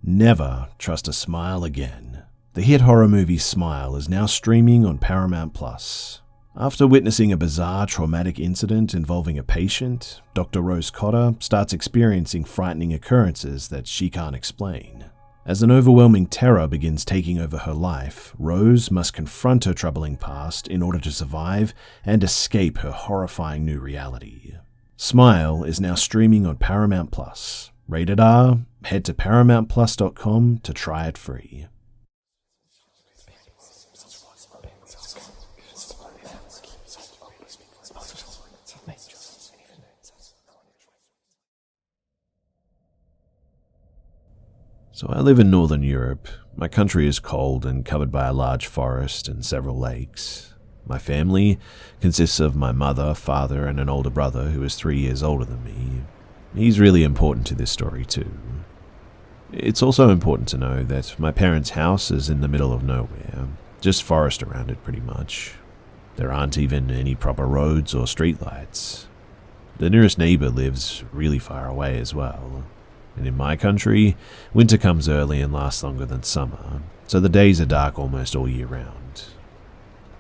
Never trust a smile again. The hit horror movie Smile is now streaming on Paramount+. After witnessing a bizarre traumatic incident involving a patient, Dr. Rose Cotter starts experiencing frightening occurrences that she can't explain. As an overwhelming terror begins taking over her life, Rose must confront her troubling past in order to survive and escape her horrifying new reality. Smile is now streaming on Paramount+. Rated R, head to ParamountPlus.com to try it free. So I live in Northern Europe. My country is cold and covered by a large forest and several lakes. My family consists of my mother, father, and an older brother who is 3 years older than me. He's really important to this story too. It's also important to know that my parents' house is in the middle of nowhere, just forest around it pretty much. There aren't even any proper roads or streetlights. The nearest neighbor lives really far away as well. And in my country, winter comes early and lasts longer than summer, so the days are dark almost all year round.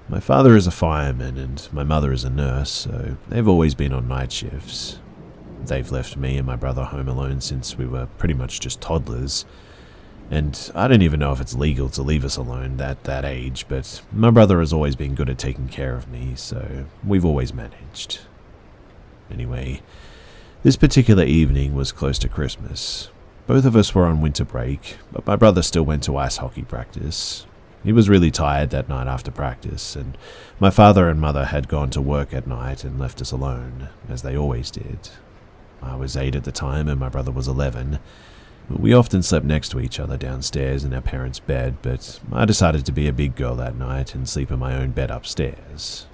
My father is a fireman and my mother is a nurse, so they've always been on night shifts. They've left me and my brother home alone since we were pretty much just toddlers, and I don't even know if it's legal to leave us alone at that age, but my brother has always been good at taking care of me, so we've always managed. Anyway, this particular evening was close to Christmas. Both of us were on winter break, but my brother still went to ice hockey practice. He was really tired that night after practice, and my father and mother had gone to work at night and left us alone, as they always did. I was 8 at the time and my brother was 11. We often slept next to each other downstairs in our parents' bed, but I decided to be a big girl that night and sleep in my own bed upstairs.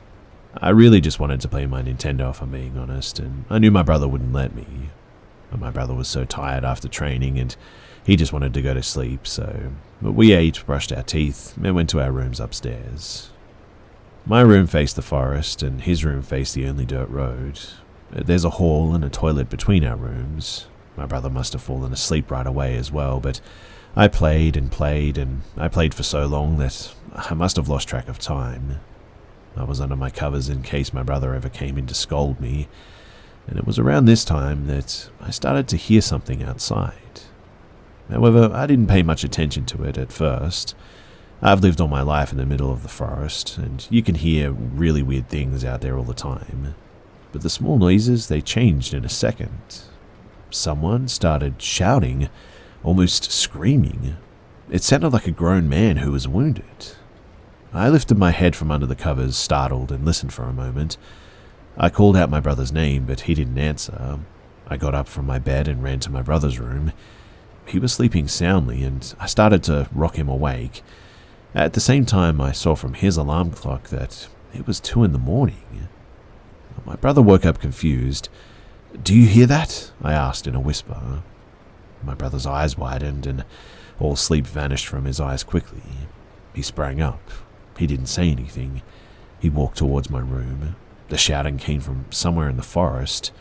I really just wanted to play my Nintendo, if I'm being honest, and I knew my brother wouldn't let me. But my brother was so tired after training and he just wanted to go to sleep, so we ate, brushed our teeth, and went to our rooms upstairs. My room faced the forest and his room faced the only dirt road. There's a hall and a toilet between our rooms. My brother must have fallen asleep right away as well, but I played and played, and I played for so long that I must have lost track of time. I was under my covers in case my brother ever came in to scold me, and it was around this time that I started to hear something outside. However, I didn't pay much attention to it at first. I've lived all my life in the middle of the forest, and you can hear really weird things out there all the time. But the small noises, they changed in a second. Someone started shouting, almost screaming. It sounded like a grown man who was wounded. I lifted my head from under the covers, startled, and listened for a moment. I called out my brother's name, but he didn't answer. I got up from my bed and ran to my brother's room. He was sleeping soundly, and I started to rock him awake. At the same time, I saw from his alarm clock that it was 2 a.m. My brother woke up confused. "Do you hear that?" I asked in a whisper. My brother's eyes widened, and all sleep vanished from his eyes quickly. He sprang up. He didn't say anything. He walked towards my room. The shouting came from somewhere in the forest.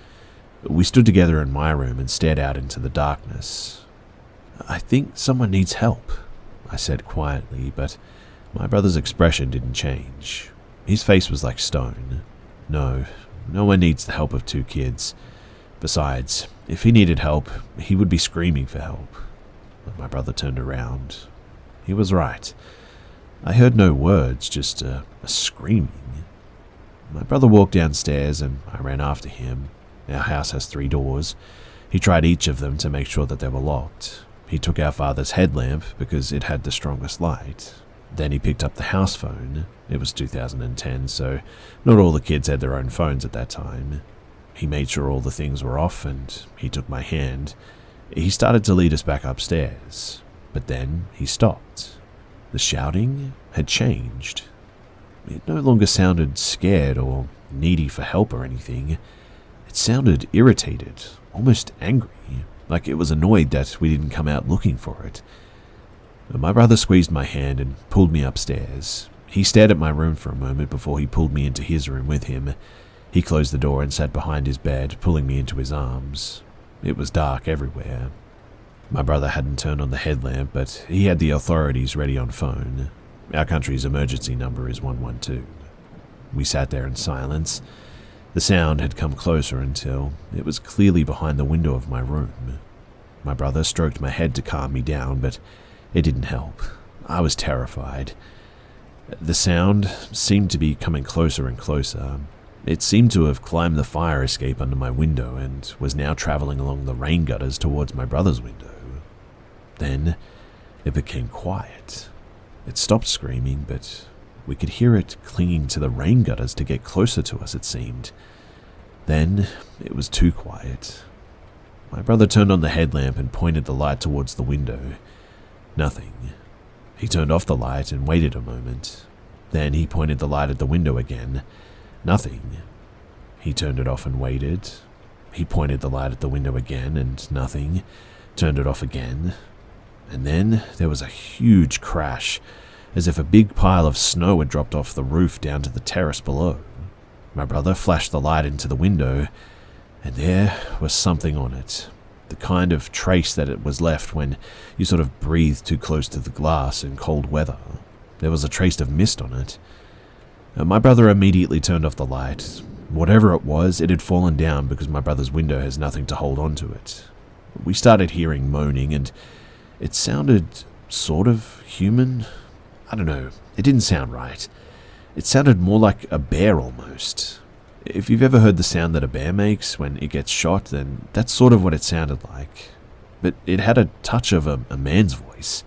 We stood together in my room and stared out into the darkness. "I think someone needs help," I said quietly, but my brother's expression didn't change. His face was like stone. No one needs the help of 2 kids. Besides, if he needed help, he would be screaming for help. But my brother turned around. He was right. I heard no words, just a screaming. My brother walked downstairs and I ran after him. Our house has 3 doors. He tried each of them to make sure that they were locked. He took our father's headlamp because it had the strongest light. Then he picked up the house phone. It was 2010, so not all the kids had their own phones at that time. He made sure all the things were off and he took my hand. He started to lead us back upstairs, but then he stopped. The shouting had changed. It no longer sounded scared or needy for help or anything. It sounded irritated, almost angry, like it was annoyed that we didn't come out looking for it. My brother squeezed my hand and pulled me upstairs. He stared at my room for a moment before he pulled me into his room with him. He closed the door and sat behind his bed, pulling me into his arms. It was dark everywhere. My brother hadn't turned on the headlamp, but he had the authorities ready on phone. Our country's emergency number is 112. We sat there in silence. The sound had come closer until it was clearly behind the window of my room. My brother stroked my head to calm me down, but it didn't help. I was terrified. The sound seemed to be coming closer and closer. It seemed to have climbed the fire escape under my window and was now traveling along the rain gutters towards my brother's window. Then it became quiet. It stopped screaming, but we could hear it clinging to the rain gutters to get closer to us, it seemed. Then it was too quiet. My brother turned on the headlamp and pointed the light towards the window. Nothing. He turned off the light and waited a moment. Then he pointed the light at the window again. Nothing. He turned it off and waited. He pointed the light at the window again and nothing. Turned it off again. And then there was a huge crash, as if a big pile of snow had dropped off the roof down to the terrace below. My brother flashed the light into the window, and there was something on it. The kind of trace that it was left when you sort of breathe too close to the glass in cold weather. There was a trace of mist on it. My brother immediately turned off the light. Whatever it was, it had fallen down because my brother's window has nothing to hold on to it. We started hearing moaning, and it sounded sort of human. I don't know, it didn't sound right. It sounded more like a bear almost. If you've ever heard the sound that a bear makes when it gets shot, then that's sort of what it sounded like. But it had a touch of a man's voice.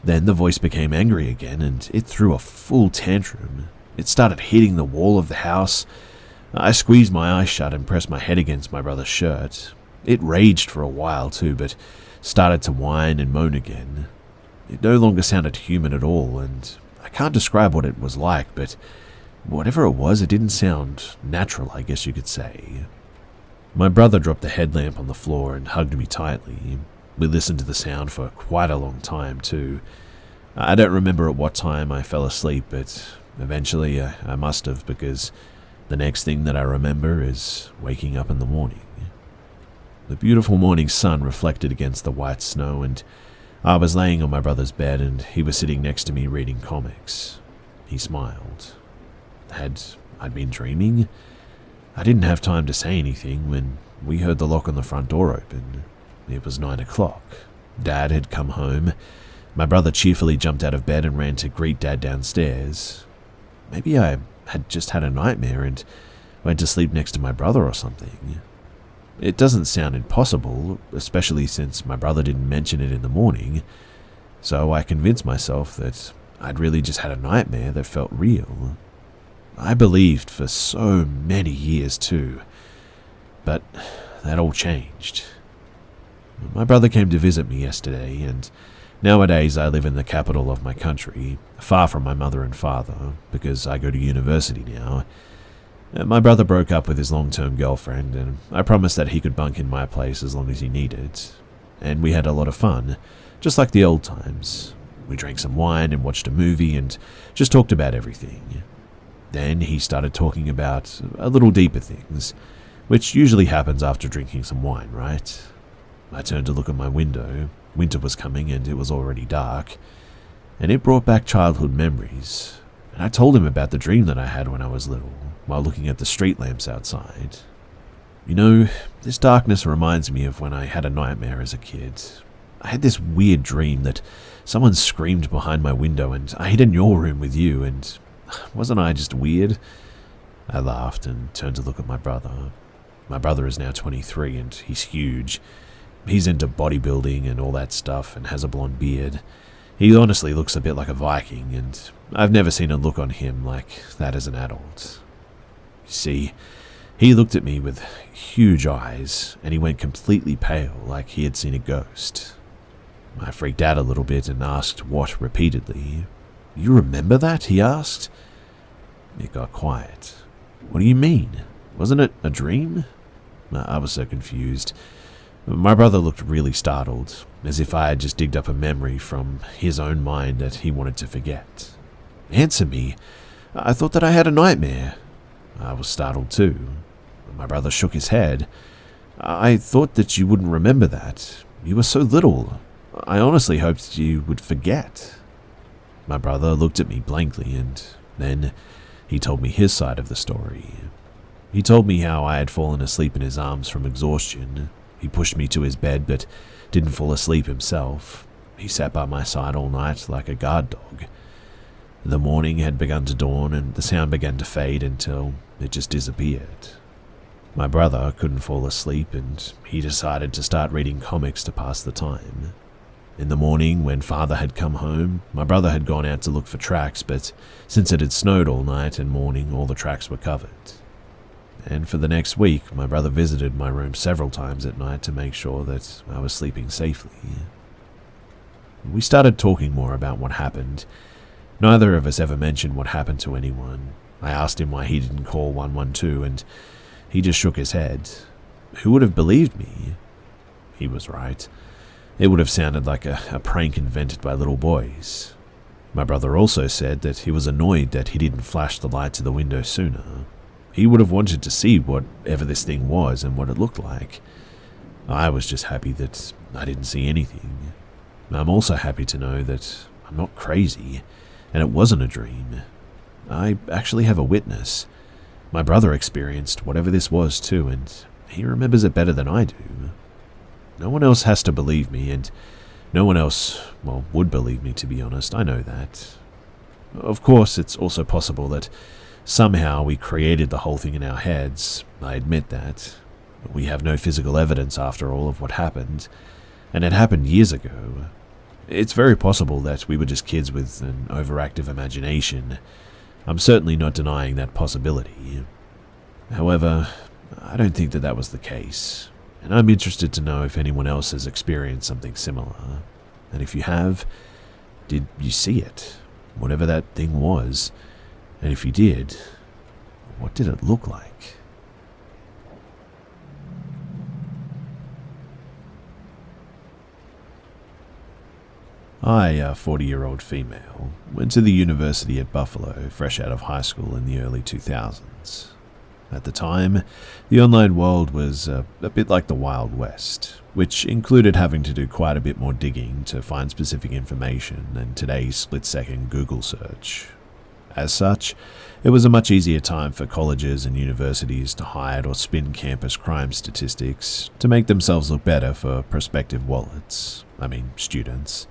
Then the voice became angry again, and it threw a full tantrum. It started hitting the wall of the house. I squeezed my eyes shut and pressed my head against my brother's shirt. It raged for a while too, but started to whine and moan again. It no longer sounded human at all, and I can't describe what it was like, but whatever it was, it didn't sound natural, I guess you could say. My brother dropped the headlamp on the floor and hugged me tightly. We listened to the sound for quite a long time too. I don't remember at what time I fell asleep, but eventually I must have, because the next thing that I remember is waking up in the morning. The beautiful morning sun reflected against the white snow, and I was laying on my brother's bed and he was sitting next to me reading comics. He smiled. Had I been dreaming? I didn't have time to say anything when we heard the lock on the front door open. It was 9 o'clock. Dad had come home. My brother cheerfully jumped out of bed and ran to greet Dad downstairs. Maybe I had just had a nightmare and went to sleep next to my brother or something. It doesn't sound impossible, especially since my brother didn't mention it in the morning, so I convinced myself that I'd really just had a nightmare that felt real. I believed for so many years too, but that all changed. My brother came to visit me yesterday, and nowadays I live in the capital of my country, far from my mother and father, because I go to university now. My brother broke up with his long-term girlfriend, and I promised that he could bunk in my place as long as he needed. And we had a lot of fun, just like the old times. We drank some wine and watched a movie and just talked about everything. Then he started talking about a little deeper things, which usually happens after drinking some wine, right? I turned to look at my window. Winter was coming and it was already dark, and it brought back childhood memories. And I told him about the dream that I had when I was little, while looking at the street lamps outside. You know, this darkness reminds me of when I had a nightmare as a kid. I had this weird dream that someone screamed behind my window and I hid in your room with you, and wasn't I just weird? I laughed and turned to look at my brother. My brother is now 23 and he's huge. He's into bodybuilding and all that stuff and has a blonde beard. He honestly looks a bit like a Viking, and I've never seen a look on him like that as an adult. You see, he looked at me with huge eyes, and he went completely pale like he had seen a ghost. I freaked out a little bit and asked what repeatedly. "You remember that?" he asked. It got quiet. "What do you mean? Wasn't it a dream?" I was so confused. My brother looked really startled, as if I had just digged up a memory from his own mind that he wanted to forget. "Answer me. I thought that I had a nightmare." I was startled too. My brother shook his head. "I thought that you wouldn't remember that. You were so little. I honestly hoped you would forget." My brother looked at me blankly, and then he told me his side of the story. He told me how I had fallen asleep in his arms from exhaustion. He pushed me to his bed but didn't fall asleep himself. He sat by my side all night like a guard dog. The morning had begun to dawn and the sound began to fade until it just disappeared. My brother couldn't fall asleep and he decided to start reading comics to pass the time. In the morning, when father had come home, my brother had gone out to look for tracks, but since it had snowed all night and morning, all the tracks were covered. And for the next week, my brother visited my room several times at night to make sure that I was sleeping safely. We started talking more about what happened. Neither of us ever mentioned what happened to anyone. I asked him why he didn't call 112, and he just shook his head. Who would have believed me? He was right. It would have sounded like a prank invented by little boys. My brother also said that he was annoyed that he didn't flash the light to the window sooner. He would have wanted to see whatever this thing was and what it looked like. I was just happy that I didn't see anything. I'm also happy to know that I'm not crazy, and it wasn't a dream. I actually have a witness. My brother experienced whatever this was too, and he remembers it better than I do. No one else has to believe me, and no one else, would believe me, to be honest. I know that. Of course, it's also possible that somehow we created the whole thing in our heads. I admit that. We have no physical evidence after all of what happened, and it happened years ago. It's very possible that we were just kids with an overactive imagination. I'm certainly not denying that possibility. However, I don't think that was the case. And I'm interested to know if anyone else has experienced something similar. And if you have, did you see it? Whatever that thing was. And if you did, what did it look like? I, a 40-year-old female, went to the university at Buffalo, fresh out of high school in the early 2000s. At the time, the online world was a bit like the Wild West, which included having to do quite a bit more digging to find specific information than today's split-second Google search. As such, it was a much easier time for colleges and universities to hide or spin campus crime statistics to make themselves look better for prospective students.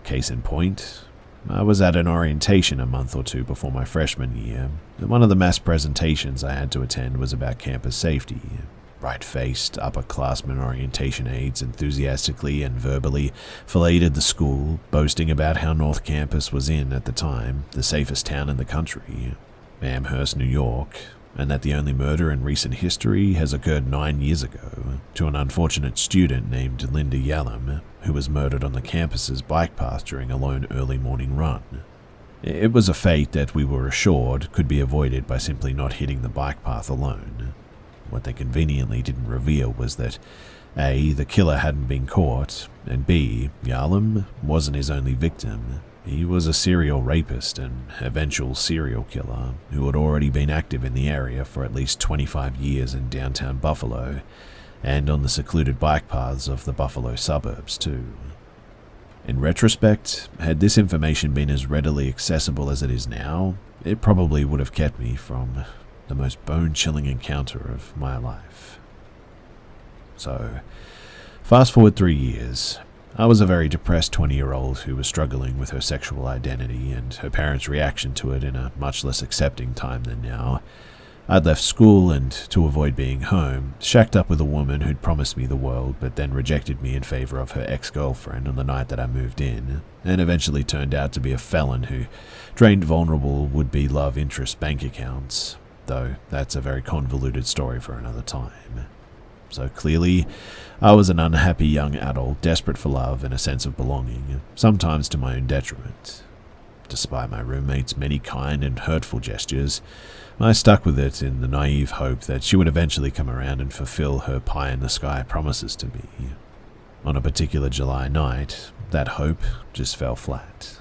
Case in point, I was at an orientation a month or two before my freshman year, and one of the mass presentations I had to attend was about campus safety. Bright-faced, upperclassmen orientation aides enthusiastically and verbally filleted the school, boasting about how North Campus was at the time, the safest town in the country, Amherst, New York, and that the only murder in recent history has occurred 9 years ago to an unfortunate student named Linda Yalom, who was murdered on the campus's bike path during a lone early morning run. It was a fate that we were assured could be avoided by simply not hitting the bike path alone. What they conveniently didn't reveal was that A, the killer hadn't been caught, and B, Yalom wasn't his only victim. He was a serial rapist and eventual serial killer who had already been active in the area for at least 25 years in downtown Buffalo and on the secluded bike paths of the Buffalo suburbs too. In retrospect, had this information been as readily accessible as it is now, it probably would have kept me from the most bone-chilling encounter of my life. So, fast forward 3 years. I was a very depressed 20-year-old who was struggling with her sexual identity and her parents' reaction to it in a much less accepting time than now. I'd left school and, to avoid being home, shacked up with a woman who'd promised me the world but then rejected me in favor of her ex-girlfriend on the night that I moved in, and eventually turned out to be a felon who drained vulnerable would-be love interest bank accounts, though that's a very convoluted story for another time. So clearly, I was an unhappy young adult, desperate for love and a sense of belonging, sometimes to my own detriment. Despite my roommate's many kind and hurtful gestures, I stuck with it in the naive hope that she would eventually come around and fulfill her pie-in-the-sky promises to me. On a particular July night, that hope just fell flat.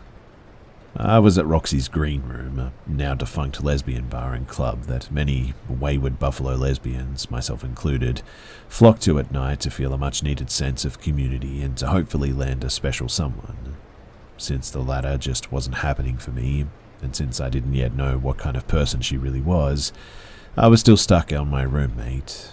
I was at Roxy's Green Room, a now defunct lesbian bar and club that many wayward Buffalo lesbians, myself included, flock to at night to feel a much-needed sense of community and to hopefully land a special someone. Since the latter just wasn't happening for me, and since I didn't yet know what kind of person she really was, I was still stuck on my roommate.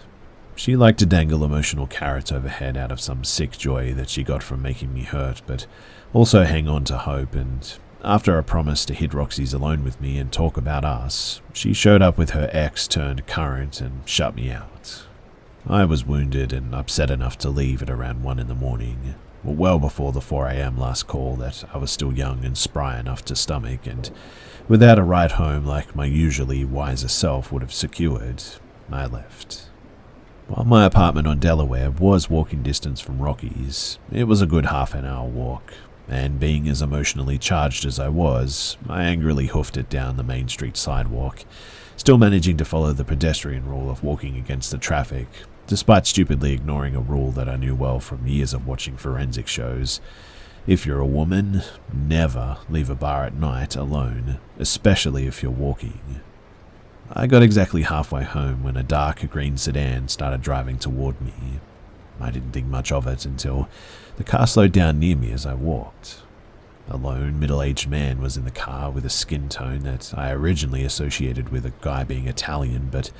She liked to dangle emotional carrots overhead out of some sick joy that she got from making me hurt, but also hang on to hope, and after a promise to hit Roxy's alone with me and talk about us, she showed up with her ex turned current and shut me out. I was wounded and upset enough to leave at around 1 in the morning, well before the 4 a.m. last call that I was still young and spry enough to stomach, and without a ride home like my usually wiser self would have secured, I left. While my apartment on Delaware was walking distance from Rocky's, it was a good half an hour walk, and being as emotionally charged as I was, I angrily hoofed it down the Main Street sidewalk, still managing to follow the pedestrian rule of walking against the traffic, despite stupidly ignoring a rule that I knew well from years of watching forensic shows. If you're a woman, never leave a bar at night alone, especially if you're walking. I got exactly halfway home when a dark green sedan started driving toward me. I didn't think much of it until the car slowed down near me as I walked. A lone, middle-aged man was in the car with a skin tone that I originally associated with a guy being Italian, but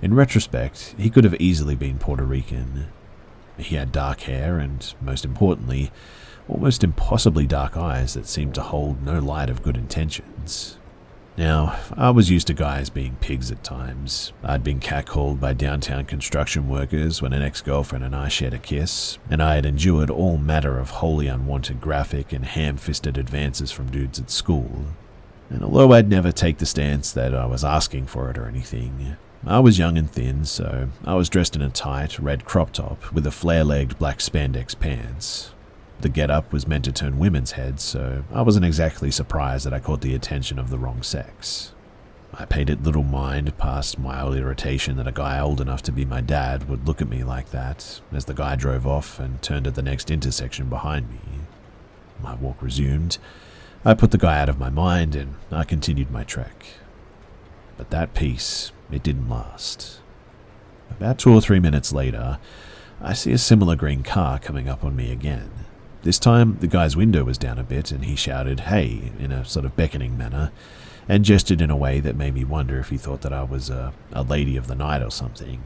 in retrospect, he could have easily been Puerto Rican. He had dark hair and, most importantly, almost impossibly dark eyes that seemed to hold no light of good intentions. Now, I was used to guys being pigs at times. I'd been catcalled by downtown construction workers when an ex-girlfriend and I shared a kiss, and I had endured all matter of wholly unwanted graphic and ham-fisted advances from dudes at school. And although I'd never take the stance that I was asking for it or anything, I was young and thin, so I was dressed in a tight, red crop top with a flare-legged black spandex pants. The get-up was meant to turn women's heads, so I wasn't exactly surprised that I caught the attention of the wrong sex. I paid it little mind past mild irritation that a guy old enough to be my dad would look at me like that as the guy drove off and turned at the next intersection behind me. My walk resumed. I put the guy out of my mind and I continued my trek. But that peace, it didn't last. About 2 or 3 minutes later, I see a similar green car coming up on me again. This time, the guy's window was down a bit and he shouted, "Hey," in a sort of beckoning manner, and gestured in a way that made me wonder if he thought that I was a lady of the night or something.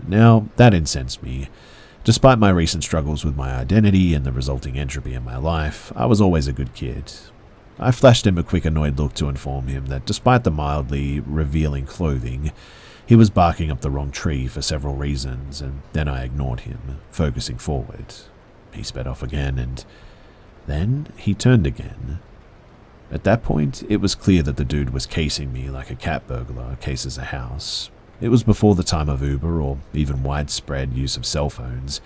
Now, that incensed me. Despite my recent struggles with my identity and the resulting entropy in my life, I was always a good kid. I flashed him a quick annoyed look to inform him that despite the mildly revealing clothing, he was barking up the wrong tree for several reasons, and then I ignored him, focusing forward. He sped off again, and then he turned again. At that point, it was clear that the dude was casing me like a cat burglar cases a house. It was before the time of Uber or even widespread use of cell phones,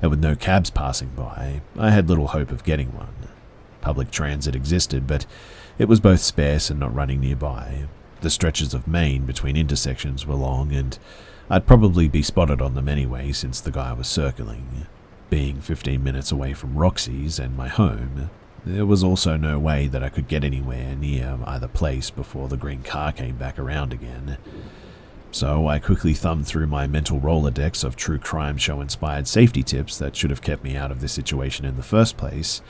and with no cabs passing by, I had little hope of getting one. Public transit existed, but it was both sparse and not running nearby. The stretches of Main between intersections were long, and I'd probably be spotted on them anyway since the guy was circling. Being 15 minutes away from Roxy's and my home, there was also no way that I could get anywhere near either place before the green car came back around again. So I quickly thumbed through my mental Rolodex of true crime show-inspired safety tips that should have kept me out of this situation in the first place.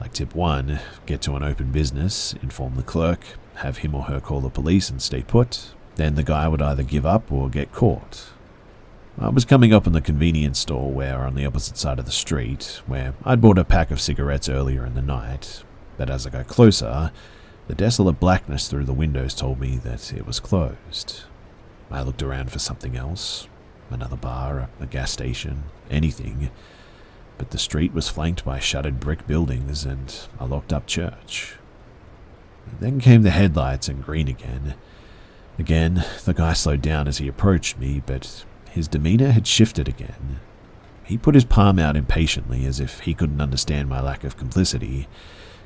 Like tip 1, get to an open business, inform the clerk, have him or her call the police and stay put. Then the guy would either give up or get caught. I was coming up on the convenience store where on the opposite side of the street, where I'd bought a pack of cigarettes earlier in the night, but as I got closer, the desolate blackness through the windows told me that it was closed. I looked around for something else, another bar, a gas station, anything, but the street was flanked by shuttered brick buildings and a locked-up church. Then came the headlights and green again. Again, the guy slowed down as he approached me, but his demeanor had shifted again. He put his palm out impatiently as if he couldn't understand my lack of complicity.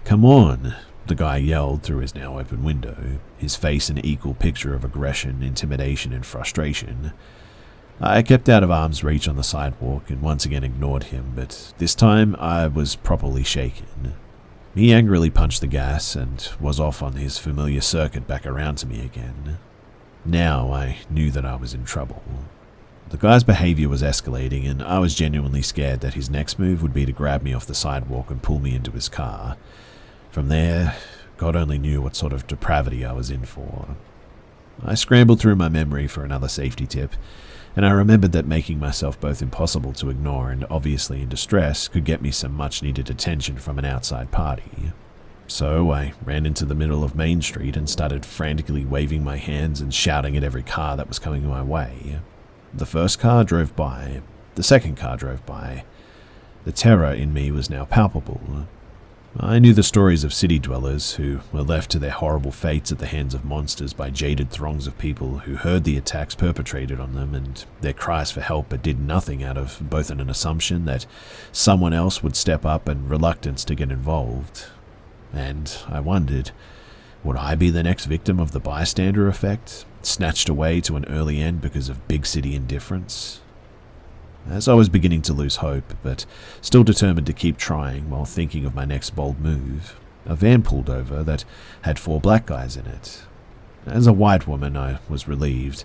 "Come on," the guy yelled through his now open window, his face an equal picture of aggression, intimidation, and frustration. I kept out of arm's reach on the sidewalk and once again ignored him, but this time I was properly shaken. He angrily punched the gas and was off on his familiar circuit back around to me again. Now I knew that I was in trouble. The guy's behavior was escalating, and I was genuinely scared that his next move would be to grab me off the sidewalk and pull me into his car. From there, God only knew what sort of depravity I was in for. I scrambled through my memory for another safety tip, and I remembered that making myself both impossible to ignore and obviously in distress could get me some much-needed attention from an outside party. So I ran into the middle of Main Street and started frantically waving my hands and shouting at every car that was coming my way. The first car drove by. The second car drove by. The terror in me was now palpable. I knew the stories of city dwellers who were left to their horrible fates at the hands of monsters by jaded throngs of people who heard the attacks perpetrated on them and their cries for help but did nothing out of both an assumption that someone else would step up and reluctance to get involved. And I wondered, would I be the next victim of the bystander effect, snatched away to an early end because of big city indifference? As I was beginning to lose hope, but still determined to keep trying while thinking of my next bold move, a van pulled over that had 4 black guys in it. As a white woman, I was relieved.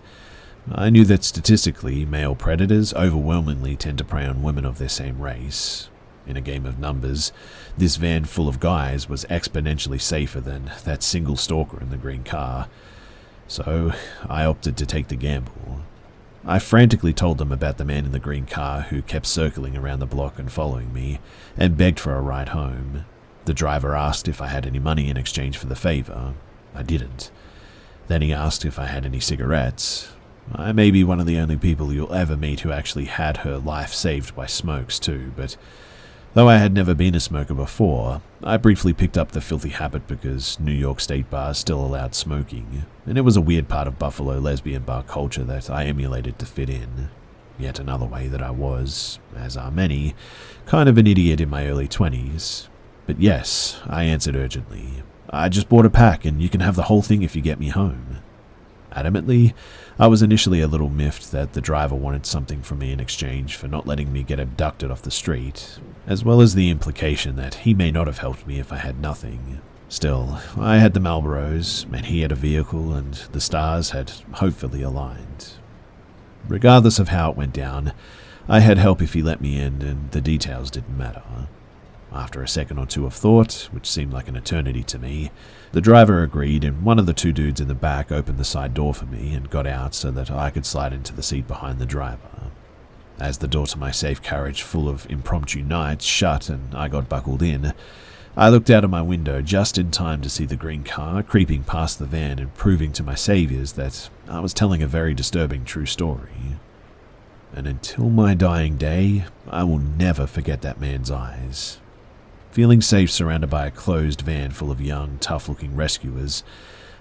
I knew that statistically, male predators overwhelmingly tend to prey on women of their same race. In a game of numbers, this van full of guys was exponentially safer than that single stalker in the green car. So I opted to take the gamble. I frantically told them about the man in the green car who kept circling around the block and following me, and begged for a ride home. The driver asked if I had any money in exchange for the favor. I didn't. Then he asked if I had any cigarettes. I may be one of the only people you'll ever meet who actually had her life saved by smokes too, but though I had never been a smoker before, I briefly picked up the filthy habit because New York state bars still allowed smoking, and it was a weird part of Buffalo lesbian bar culture that I emulated to fit in. Yet another way that I was, as are many, kind of an idiot in my early 20s. But yes, I answered urgently. I just bought a pack and you can have the whole thing if you get me home. Adamantly, I was initially a little miffed that the driver wanted something from me in exchange for not letting me get abducted off the street, as well as the implication that he may not have helped me if I had nothing. Still, I had the Marlboros, and he had a vehicle, and the stars had hopefully aligned. Regardless of how it went down, I had help if he let me in, and the details didn't matter. After a second or two of thought, which seemed like an eternity to me, the driver agreed, and one of the 2 dudes in the back opened the side door for me and got out so that I could slide into the seat behind the driver. As the door to my safe carriage full of impromptu nights shut and I got buckled in, I looked out of my window just in time to see the green car creeping past the van and proving to my saviors that I was telling a very disturbing true story. And until my dying day, I will never forget that man's eyes. Feeling safe surrounded by a closed van full of young, tough-looking rescuers,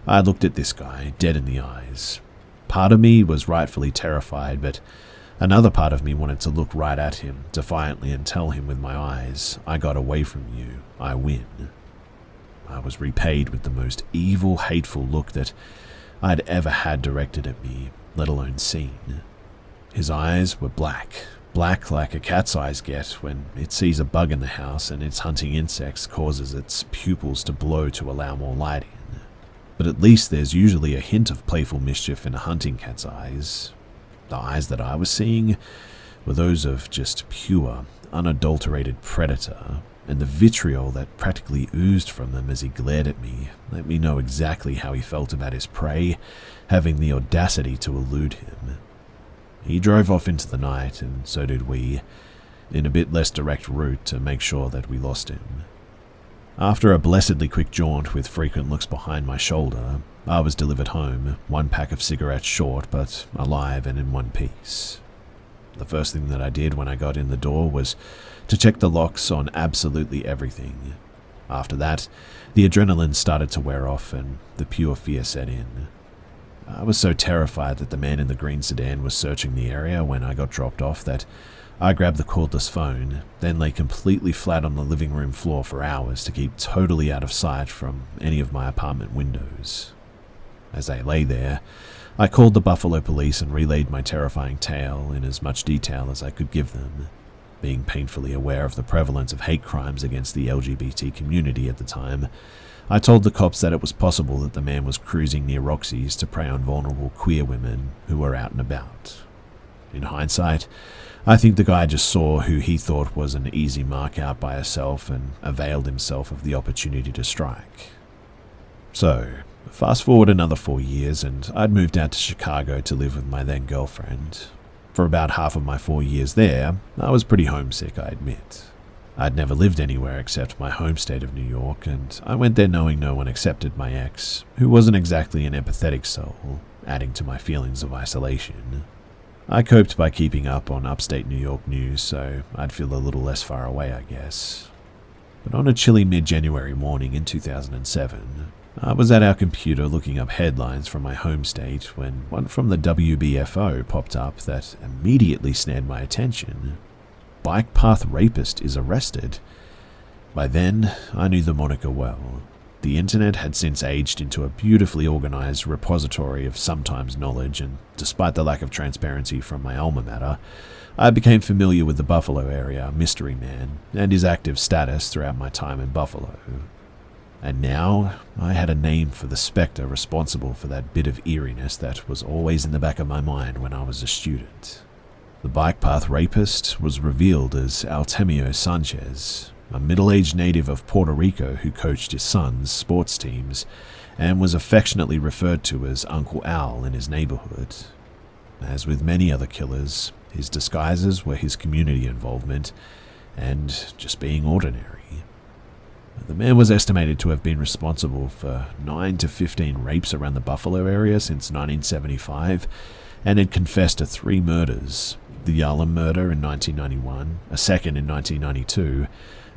I looked at this guy dead in the eyes. Part of me was rightfully terrified, but another part of me wanted to look right at him defiantly and tell him with my eyes, I got away from you, I win. I was repaid with the most evil, hateful look that I'd ever had directed at me, let alone seen. His eyes were black like a cat's eyes get when it sees a bug in the house and its hunting insects causes its pupils to blow to allow more light in. But at least there's usually a hint of playful mischief in a hunting cat's eyes. The eyes that I was seeing were those of just pure, unadulterated predator, and the vitriol that practically oozed from them as he glared at me let me know exactly how he felt about his prey having the audacity to elude him. He drove off into the night, and so did we, in a bit less direct route to make sure that we lost him. After a blessedly quick jaunt with frequent looks behind my shoulder, I was delivered home, 1 pack of cigarettes short, but alive and in one piece. The first thing that I did when I got in the door was to check the locks on absolutely everything. After that, the adrenaline started to wear off and the pure fear set in. I was so terrified that the man in the green sedan was searching the area when I got dropped off that I grabbed the cordless phone, then lay completely flat on the living room floor for hours to keep totally out of sight from any of my apartment windows. As I lay there, I called the Buffalo police and relayed my terrifying tale in as much detail as I could give them. Being painfully aware of the prevalence of hate crimes against the LGBT community at the time, I told the cops that it was possible that the man was cruising near Roxy's to prey on vulnerable queer women who were out and about. In hindsight, I think the guy just saw who he thought was an easy mark out by herself and availed himself of the opportunity to strike. So, fast forward another 4 years and I'd moved out to Chicago to live with my then girlfriend. For about half of my 4 years there, I was pretty homesick, I admit. I'd never lived anywhere except my home state of New York, and I went there knowing no one accepted my ex, who wasn't exactly an empathetic soul, adding to my feelings of isolation. I coped by keeping up on upstate New York news, so I'd feel a little less far away, I guess. But on a chilly mid-January morning in 2007, I was at our computer looking up headlines from my home state when one from the WBFO popped up that immediately snared my attention. Bike path rapist is arrested. By then, I knew the moniker well. The internet had since aged into a beautifully organized repository of sometimes knowledge, and despite the lack of transparency from my alma mater, I became familiar with the Buffalo area mystery man and his active status throughout my time in Buffalo. And now, I had a name for the spectre responsible for that bit of eeriness that was always in the back of my mind when I was a student. The bike path rapist was revealed as Artemio Sanchez, a middle-aged native of Puerto Rico who coached his son's sports teams and was affectionately referred to as Uncle Al in his neighborhood. As with many other killers, his disguises were his community involvement and just being ordinary. The man was estimated to have been responsible for 9 to 15 rapes around the Buffalo area since 1975 and had confessed to 3 murders: the Yarlem murder in 1991, a second in 1992,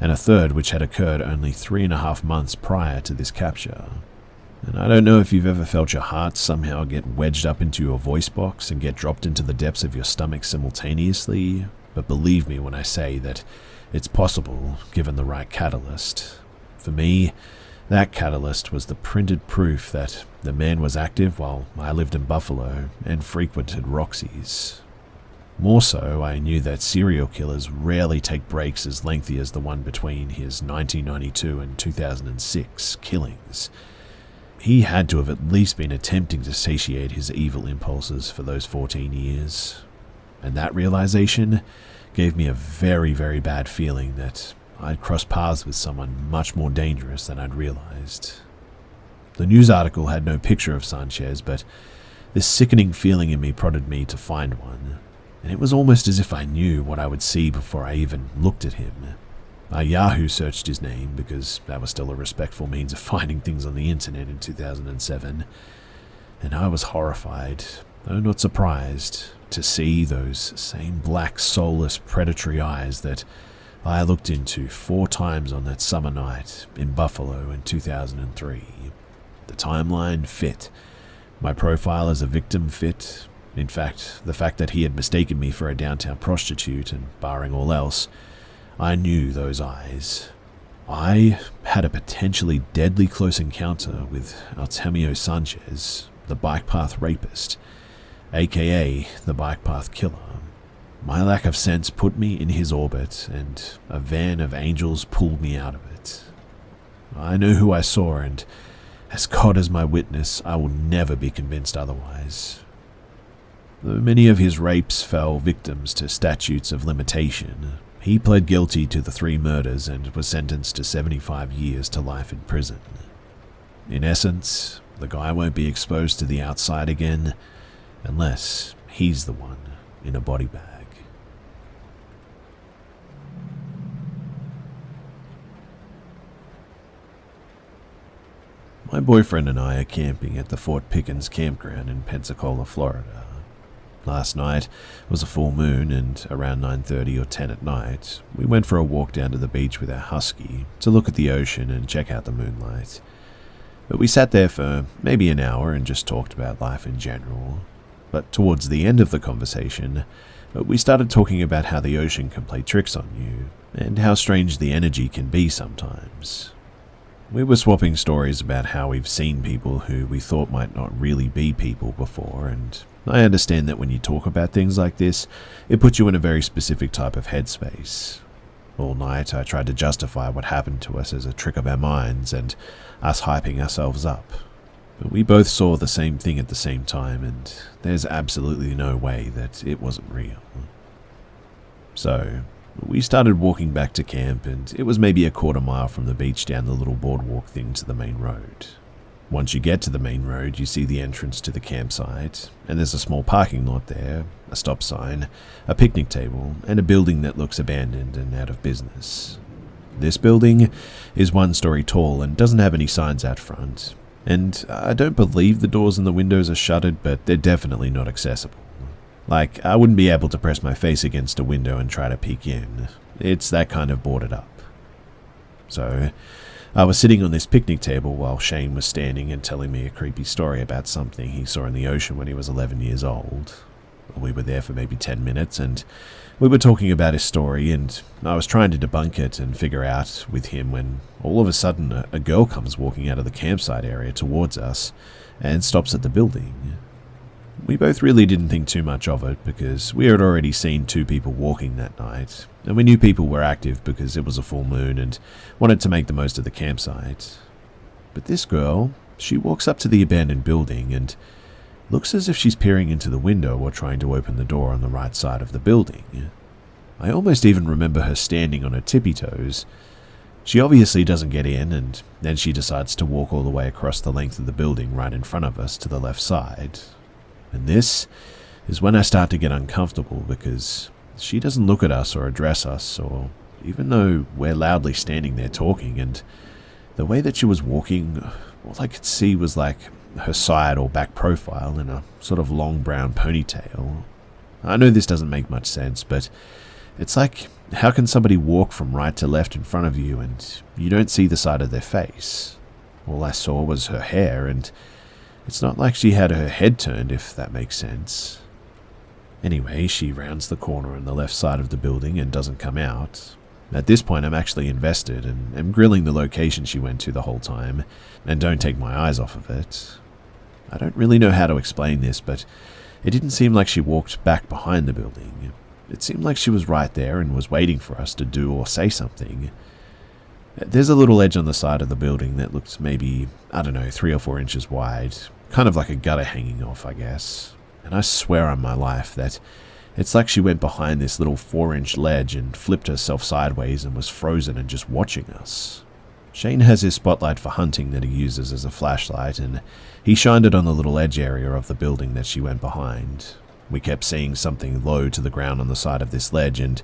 and a third which had occurred only 3.5 months prior to this capture. And I don't know if you've ever felt your heart somehow get wedged up into your voice box and get dropped into the depths of your stomach simultaneously, but believe me when I say that it's possible given the right catalyst. For me, that catalyst was the printed proof that the man was active while I lived in Buffalo and frequented Roxy's. More so, I knew that serial killers rarely take breaks as lengthy as the one between his 1992 and 2006 killings. He had to have at least been attempting to satiate his evil impulses for those 14 years. And that realization gave me a very, very bad feeling that I'd crossed paths with someone much more dangerous than I'd realized. The news article had no picture of Sanchez, but this sickening feeling in me prodded me to find one, and it was almost as if I knew what I would see before I even looked at him. I Yahoo searched his name because that was still a respectful means of finding things on the internet in 2007, and I was horrified, though not surprised, to see those same black, soulless, predatory eyes that I looked into 4 times on that summer night in Buffalo in 2003. The timeline fit. My profile as a victim fit. In fact, the fact that he had mistaken me for a downtown prostitute, and barring all else, I knew those eyes. I had a potentially deadly close encounter with Artemio Sanchez, the bike path rapist, aka the bike path killer. My lack of sense put me in his orbit, and a van of angels pulled me out of it. I know who I saw, and as God is my witness, I will never be convinced otherwise. Though many of his rapes fell victims to statutes of limitation, he pled guilty to the 3 murders and was sentenced to 75 years to life in prison. In essence, the guy won't be exposed to the outside again unless he's the one in a body bag. My boyfriend and I are camping at the Fort Pickens campground in Pensacola, Florida. Last night was a full moon, and around 9:30 or 10 at night, we went for a walk down to the beach with our husky to look at the ocean and check out the moonlight. But we sat there for maybe an hour and just talked about life in general. But towards the end of the conversation, we started talking about how the ocean can play tricks on you, and how strange the energy can be sometimes. We were swapping stories about how we've seen people who we thought might not really be people before, and I understand that when you talk about things like this, it puts you in a very specific type of headspace. All night I tried to justify what happened to us as a trick of our minds and us hyping ourselves up. But we both saw the same thing at the same time, and there's absolutely no way that it wasn't real. So, we started walking back to camp, and it was maybe a quarter mile from the beach down the little boardwalk thing to the main road. Once you get to the main road, you see the entrance to the campsite, and there's a small parking lot there, a stop sign, a picnic table, and a building that looks abandoned and out of business. This building is 1 story tall and doesn't have any signs out front, and I don't believe the doors and the windows are shuttered, but they're definitely not accessible. Like, I wouldn't be able to press my face against a window and try to peek in. It's that kind of boarded up. So, I was sitting on this picnic table while Shane was standing and telling me a creepy story about something he saw in the ocean when he was 11 years old. We were there for maybe 10 minutes, and we were talking about his story, and I was trying to debunk it and figure out with him when all of a sudden a girl comes walking out of the campsite area towards us and stops at the building. We both really didn't think too much of it because we had already seen 2 people walking that night, and we knew people were active because it was a full moon and wanted to make the most of the campsite. But this girl, she walks up to the abandoned building and looks as if she's peering into the window or trying to open the door on the right side of the building. I almost even remember her standing on her tippy toes. She obviously doesn't get in, and then she decides to walk all the way across the length of the building right in front of us to the left side. And this is when I start to get uncomfortable because she doesn't look at us or address us, or even though we're loudly standing there talking, and the way that she was walking, all I could see was like her side or back profile in a sort of long brown ponytail. I know this doesn't make much sense, but it's like, how can somebody walk from right to left in front of you and you don't see the side of their face? All I saw was her hair, and it's not like she had her head turned, if that makes sense. Anyway, she rounds the corner on the left side of the building and doesn't come out. At this point, I'm actually invested and am grilling the location she went to the whole time, and don't take my eyes off of it. I don't really know how to explain this, but it didn't seem like she walked back behind the building. It seemed like she was right there and was waiting for us to do or say something. There's a little edge on the side of the building that looked maybe, 3 or 4 inches wide, kind of like a gutter hanging off, I guess. And I swear on my life that it's like she went behind this little 4-inch ledge and flipped herself sideways and was frozen and just watching us. Shane has his spotlight for hunting that he uses as a flashlight, and he shined it on the little edge area of the building that she went behind. We kept seeing something low to the ground on the side of this ledge, and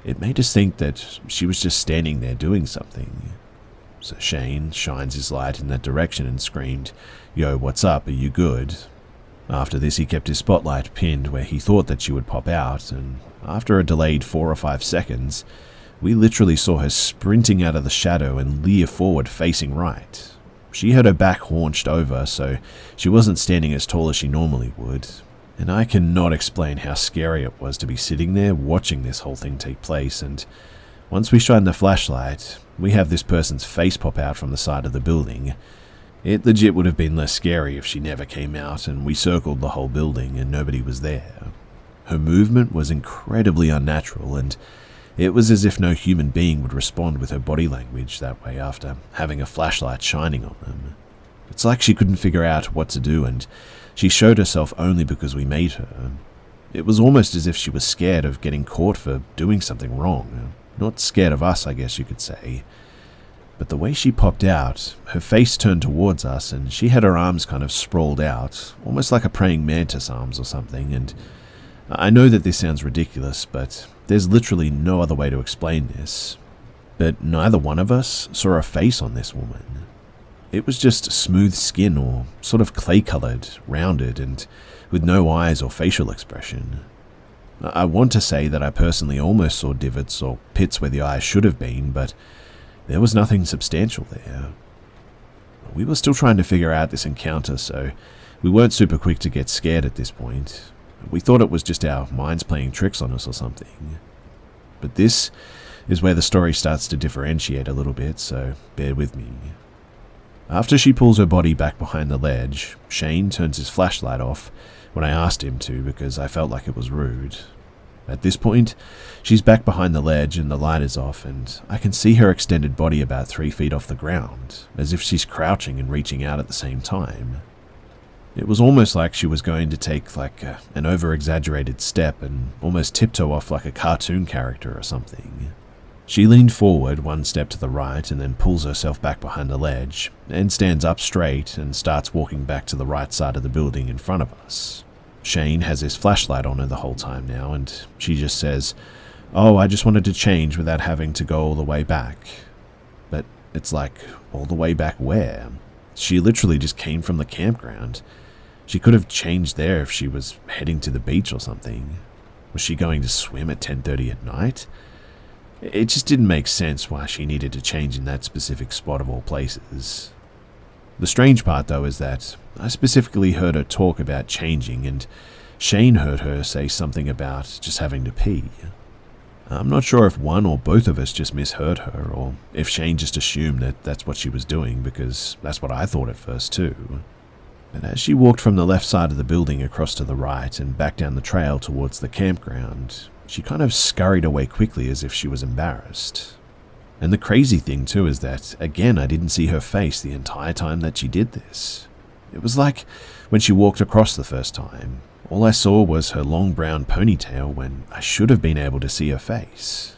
it made us think that she was just standing there doing something. So Shane shines his light in that direction and screamed, "Yo, what's up? Are you good?" After this, he kept his spotlight pinned where he thought that she would pop out, and after a delayed 4 or 5 seconds, we literally saw her sprinting out of the shadow and leer forward facing right. She had her back haunched over, so she wasn't standing as tall as she normally would, and I cannot explain how scary it was to be sitting there watching this whole thing take place. And once we shine the flashlight, we have this person's face pop out from the side of the building. It legit would have been less scary if she never came out and we circled the whole building and nobody was there. Her movement was incredibly unnatural, and it was as if no human being would respond with her body language that way after having a flashlight shining on them. It's like she couldn't figure out what to do, and she showed herself only because we made her. It was almost as if she was scared of getting caught for doing something wrong. Not scared of us, I guess you could say. But the way she popped out, her face turned towards us, and she had her arms kind of sprawled out, almost like a praying mantis arms or something, and I know that this sounds ridiculous, but there's literally no other way to explain this. But neither one of us saw a face on this woman. It was just smooth skin, or sort of clay-colored, rounded, and with no eyes or facial expression. I want to say that I personally almost saw divots or pits where the eyes should have been, but there was nothing substantial there. We were still trying to figure out this encounter, so we weren't super quick to get scared at this point. We thought it was just our minds playing tricks on us or something. But this is where the story starts to differentiate a little bit, so bear with me. After she pulls her body back behind the ledge, Shane turns his flashlight off when I asked him to because I felt like it was rude. At this point, she's back behind the ledge and the light is off, and I can see her extended body about 3 feet off the ground, as if she's crouching and reaching out at the same time. It was almost like she was going to take an over-exaggerated step and almost tiptoe off like a cartoon character or something. She leaned forward 1 step to the right and then pulls herself back behind the ledge and stands up straight and starts walking back to the right side of the building in front of us. Shane has his flashlight on her the whole time now, and she just says, "Oh, I just wanted to change without having to go all the way back." But it's like, all the way back where? She literally just came from the campground. She could have changed there if she was heading to the beach or something. Was she going to swim at 10:30 at night? It just didn't make sense why she needed to change in that specific spot of all places. The strange part, though, is that I specifically heard her talk about changing, and Shane heard her say something about just having to pee. I'm not sure if one or both of us just misheard her, or if Shane just assumed that that's what she was doing, because that's what I thought at first too. But as she walked from the left side of the building across to the right and back down the trail towards the campground, she kind of scurried away quickly as if she was embarrassed. And the crazy thing too is that, again, I didn't see her face the entire time that she did this. It was like when she walked across the first time, all I saw was her long brown ponytail when I should have been able to see her face.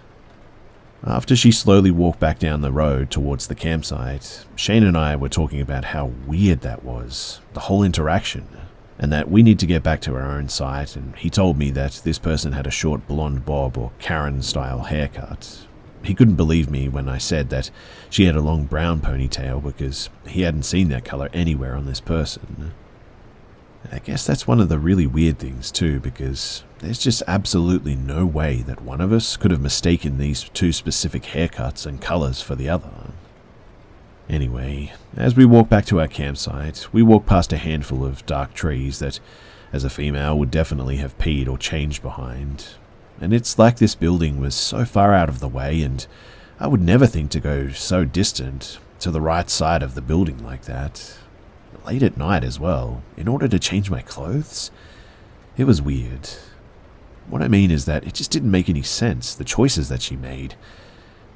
After she slowly walked back down the road towards the campsite, Shane and I were talking about how weird that was, the whole interaction, and that we need to get back to our own site, and he told me that this person had a short blonde bob or Karen-style haircut. He couldn't believe me when I said that she had a long brown ponytail because he hadn't seen that color anywhere on this person. I guess that's one of the really weird things too, because there's just absolutely no way that one of us could have mistaken these two specific haircuts and colors for the other. Anyway, as we walk back to our campsite, we walk past a handful of dark trees that, as a female, would definitely have peed or changed behind. And it's like this building was so far out of the way, and I would never think to go so distant to the right side of the building like that. Late at night as well, in order to change my clothes? It was weird. What I mean is that it just didn't make any sense, the choices that she made.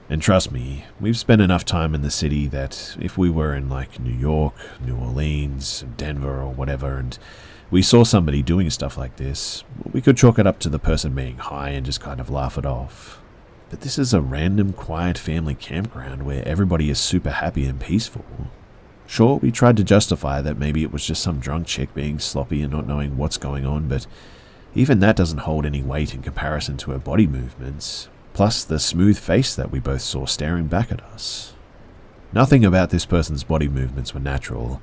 And trust me, we've spent enough time in the city that if we were in New York, New Orleans, Denver or whatever, and we saw somebody doing stuff like this, we could chalk it up to the person being high and just kind of laugh it off. But this is a random, quiet family campground where everybody is super happy and peaceful. Sure, we tried to justify that maybe it was just some drunk chick being sloppy and not knowing what's going on, but even that doesn't hold any weight in comparison to her body movements, plus the smooth face that we both saw staring back at us. Nothing about this person's body movements were natural,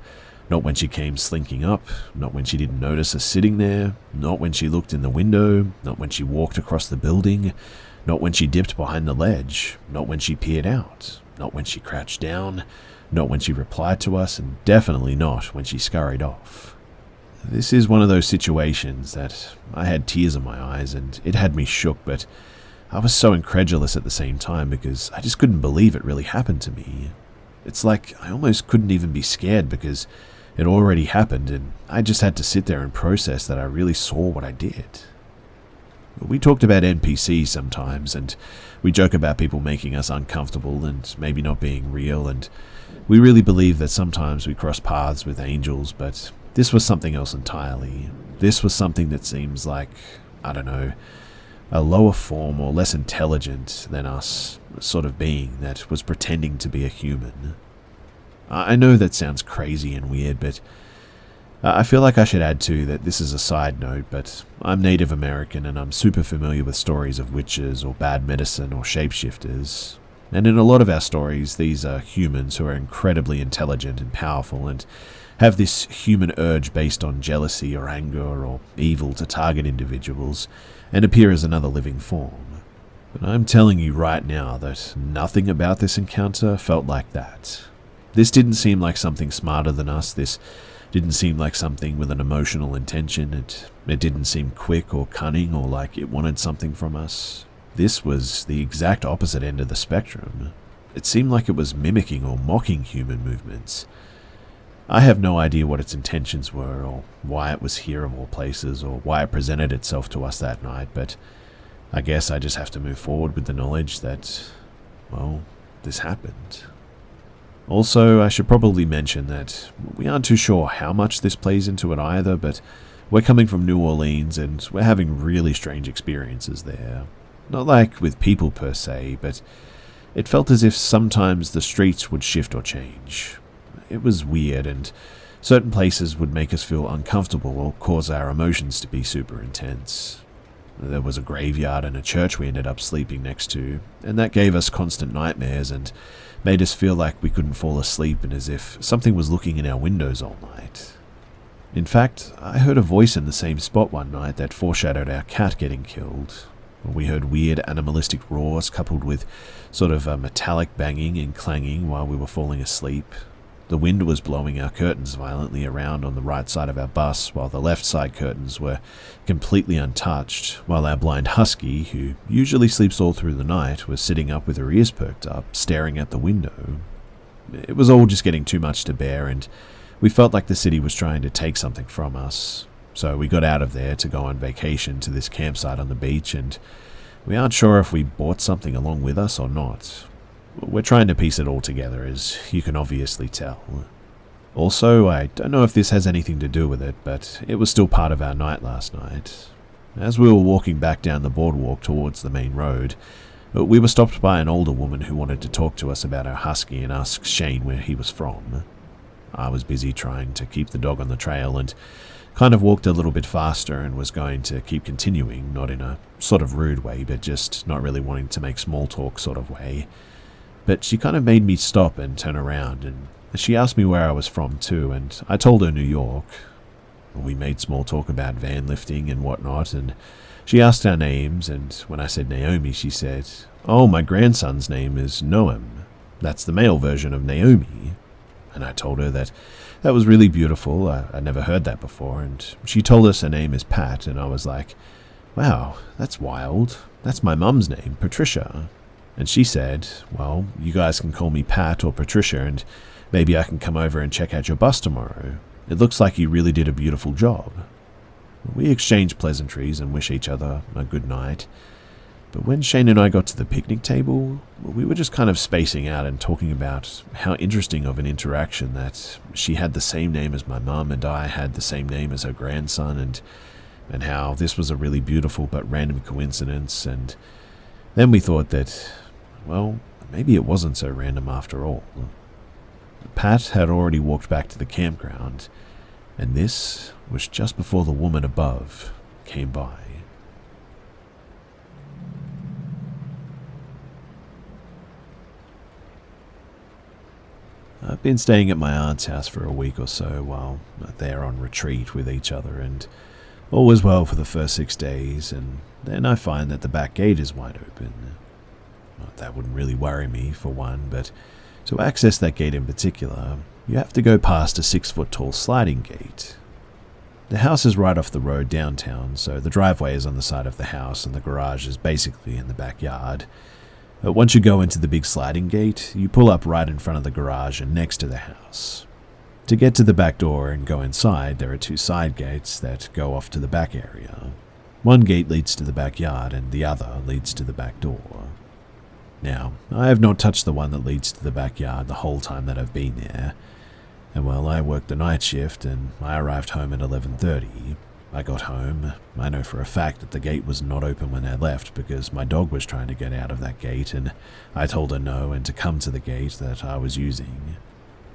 not when she came slinking up, not when she didn't notice us sitting there, not when she looked in the window, not when she walked across the building, not when she dipped behind the ledge, not when she peered out, not when she crouched down, not when she replied to us, and definitely not when she scurried off. This is one of those situations that I had tears in my eyes and it had me shook, but I was so incredulous at the same time because I just couldn't believe it really happened to me. It's like I almost couldn't even be scared because it already happened and I just had to sit there and process that I really saw what I did. We talked about NPCs sometimes, and we joke about people making us uncomfortable and maybe not being real, and we really believe that sometimes we cross paths with angels, but this was something else entirely. This was something that seems like, I don't know, a lower form or less intelligent than us sort of being that was pretending to be a human. I know that sounds crazy and weird, but I feel like I should add too that this is a side note, but I'm Native American and I'm super familiar with stories of witches or bad medicine or shapeshifters. And in a lot of our stories, these are humans who are incredibly intelligent and powerful and have this human urge based on jealousy or anger or evil to target individuals and appear as another living form. But I'm telling you right now that nothing about this encounter felt like that. This didn't seem like something smarter than us. This didn't seem like something with an emotional intention. It didn't seem quick or cunning or like it wanted something from us. This was the exact opposite end of the spectrum. It seemed like it was mimicking or mocking human movements. I have no idea what its intentions were, or why it was here of all places, or why it presented itself to us that night, but I guess I just have to move forward with the knowledge that, well, this happened. Also, I should probably mention that we aren't too sure how much this plays into it either, but we're coming from New Orleans and we're having really strange experiences there. Not like with people per se, but it felt as if sometimes the streets would shift or change. It was weird, and certain places would make us feel uncomfortable or cause our emotions to be super intense. There was a graveyard and a church we ended up sleeping next to, and that gave us constant nightmares and made us feel like we couldn't fall asleep and as if something was looking in our windows all night. In fact, I heard a voice in the same spot one night that foreshadowed our cat getting killed. We heard weird animalistic roars coupled with sort of a metallic banging and clanging while we were falling asleep. The wind was blowing our curtains violently around on the right side of our bus, while the left side curtains were completely untouched, while our blind husky, who usually sleeps all through the night, was sitting up with her ears perked up, staring at the window. It was all just getting too much to bear, and we felt like the city was trying to take something from us. So we got out of there to go on vacation to this campsite on the beach, and we aren't sure if we brought something along with us or not. We're trying to piece it all together, as you can obviously tell. Also, I don't know if this has anything to do with it, but it was still part of our night last night. As we were walking back down the boardwalk towards the main road, we were stopped by an older woman who wanted to talk to us about our husky and ask Shane where he was from. I was busy trying to keep the dog on the trail and kind of walked a little bit faster and was going to keep continuing, not in a sort of rude way, but just not really wanting to make small talk sort of way. But she kind of made me stop and turn around, and she asked me where I was from too, and I told her New York. We made small talk about van lifting and whatnot, and she asked our names, and when I said Naomi, she said, "Oh, my grandson's name is Noam. That's the male version of Naomi." And I told her that was really beautiful. I'd never heard that before, and she told us her name is Pat, and I was like, "Wow, that's wild. That's my mum's name, Patricia." And she said, "Well, you guys can call me Pat or Patricia, and maybe I can come over and check out your bus tomorrow. It looks like you really did a beautiful job." We exchanged pleasantries and wished each other a good night. But when Shane and I got to the picnic table, we were just kind of spacing out and talking about how interesting of an interaction that she had the same name as my mum and I had the same name as her grandson, and how this was a really beautiful but random coincidence. And then we thought that, well, maybe it wasn't so random after all. Pat had already walked back to the campground, and this was just before the woman above came by. I've been staying at my aunt's house for a week or so while they're on retreat with each other, and all was well for the first 6 days, and then I find that the back gate is wide open. Well, that wouldn't really worry me, for one, but to access that gate in particular, you have to go past a 6-foot-tall sliding gate. The house is right off the road downtown, so the driveway is on the side of the house and the garage is basically in the backyard. But once you go into the big sliding gate, you pull up right in front of the garage and next to the house. To get to the back door and go inside, there are 2 side gates that go off to the back area. One gate leads to the backyard and the other leads to the back door. Now, I have not touched the one that leads to the backyard the whole time that I've been there. And well, I worked the night shift and I arrived home at 11:30. I got home. I know for a fact that the gate was not open when I left because my dog was trying to get out of that gate, and I told her no and to come to the gate that I was using.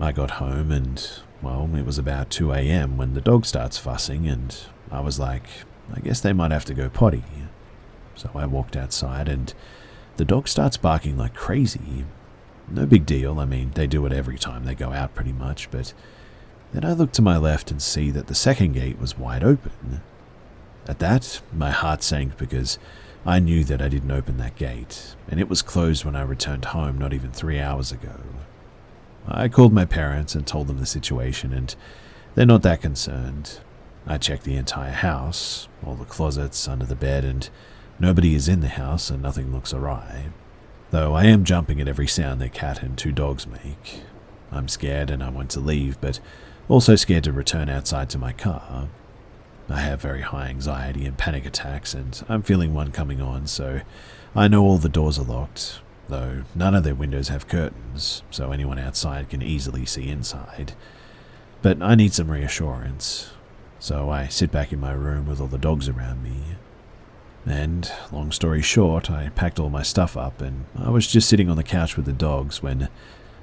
I got home and, well, it was about 2 a.m. when the dog starts fussing, and I was like, I guess they might have to go potty. So I walked outside and the dog starts barking like crazy. No big deal, I mean, they do it every time they go out pretty much, but then I look to my left and see that the second gate was wide open. At that, my heart sank because I knew that I didn't open that gate, and it was closed when I returned home not even 3 hours ago. I called my parents and told them the situation, and they're not that concerned. I checked the entire house, all the closets, under the bed, and nobody is in the house and nothing looks awry. Though I am jumping at every sound their cat and 2 dogs make. I'm scared and I want to leave, but Also scared to return outside to my car. I have very high anxiety and panic attacks, and I'm feeling one coming on, so I know all the doors are locked, though none of their windows have curtains, so anyone outside can easily see inside. But I need some reassurance, so I sit back in my room with all the dogs around me. And, long story short, I packed all my stuff up, and I was just sitting on the couch with the dogs when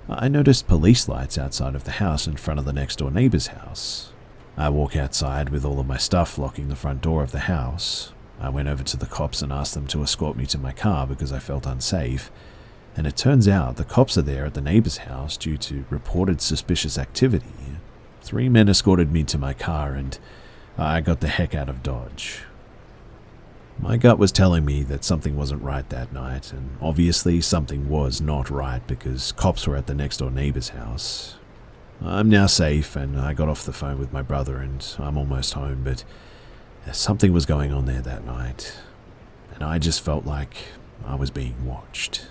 I noticed police lights outside of the house in front of the next door neighbor's house. I walk outside with all of my stuff locking the front door of the house. I went over to the cops and asked them to escort me to my car because I felt unsafe, and it turns out the cops are there at the neighbor's house due to reported suspicious activity. 3 men escorted me to my car, and I got the heck out of Dodge. My gut was telling me that something wasn't right that night, and obviously something was not right because cops were at the next door neighbor's house. I'm now safe, and I got off the phone with my brother, and I'm almost home, but something was going on there that night, and I just felt like I was being watched.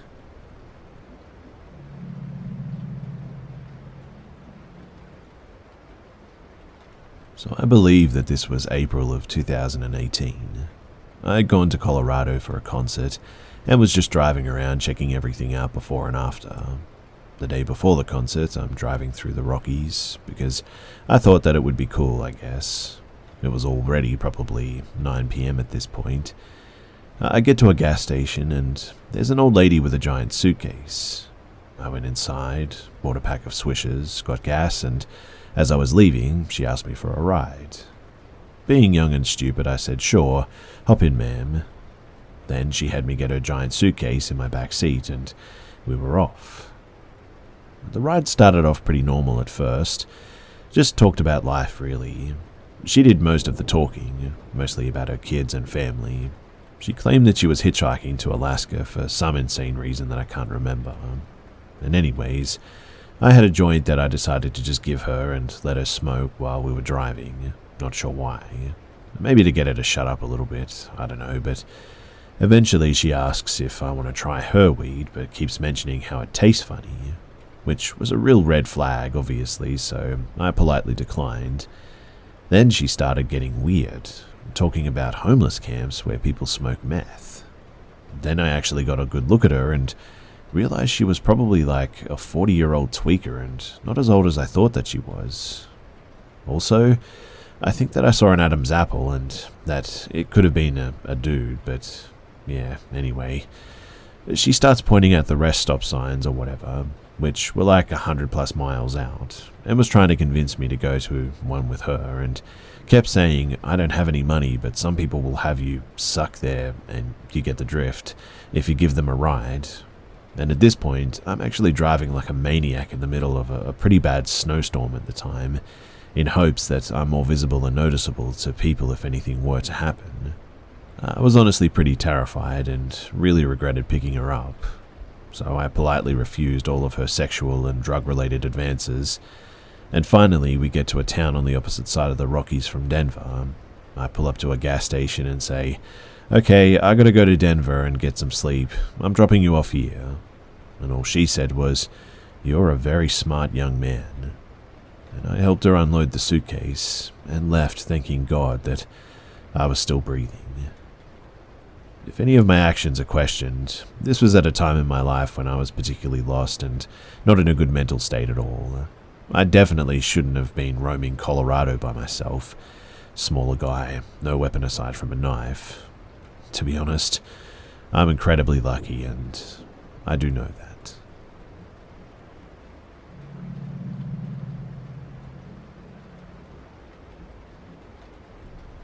So I believe that this was April of 2018. I had gone to Colorado for a concert and was just driving around checking everything out before and after. The day before the concert, I'm driving through the Rockies because I thought that it would be cool, I guess. It was already probably 9 p.m. at this point. I get to a gas station and there's an old lady with a giant suitcase. I went inside, bought a pack of Swishers, got gas, and as I was leaving, she asked me for a ride. Being young and stupid, I said, "Sure, hop in, ma'am." Then she had me get her giant suitcase in my back seat, and we were off. The ride started off pretty normal at first, just talked about life, really. She did most of the talking, mostly about her kids and family. She claimed that she was hitchhiking to Alaska for some insane reason that I can't remember. And anyways, I had a joint that I decided to just give her and let her smoke while we were driving. Not sure why. Maybe to get her to shut up a little bit, I don't know, but eventually she asks if I want to try her weed, but keeps mentioning how it tastes funny, which was a real red flag, obviously, so I politely declined. Then she started getting weird, talking about homeless camps where people smoke meth. Then I actually got a good look at her and realized she was probably like a 40-year-old tweaker and not as old as I thought that she was. Also, I think that I saw an Adam's apple and that it could have been a dude, but yeah, anyway. She starts pointing at the rest stop signs or whatever, which were like 100+ miles out, and was trying to convince me to go to one with her, and kept saying, "I don't have any money, but some people will have you suck there, and you get the drift, if you give them a ride." And at this point, I'm actually driving like a maniac in the middle of a pretty bad snowstorm at the time, in hopes that I'm more visible and noticeable to people if anything were to happen. I was honestly pretty terrified and really regretted picking her up, so I politely refused all of her sexual and drug-related advances, and finally we get to a town on the opposite side of the Rockies from Denver. I pull up to a gas station and say, "Okay, I gotta go to Denver and get some sleep. I'm dropping you off here." And all she said was, "You're a very smart young man." And I helped her unload the suitcase and left, thanking God that I was still breathing. If any of my actions are questioned, this was at a time in my life when I was particularly lost and not in a good mental state at all. I definitely shouldn't have been roaming Colorado by myself. Smaller guy, no weapon aside from a knife. To be honest, I'm incredibly lucky, and I do know that.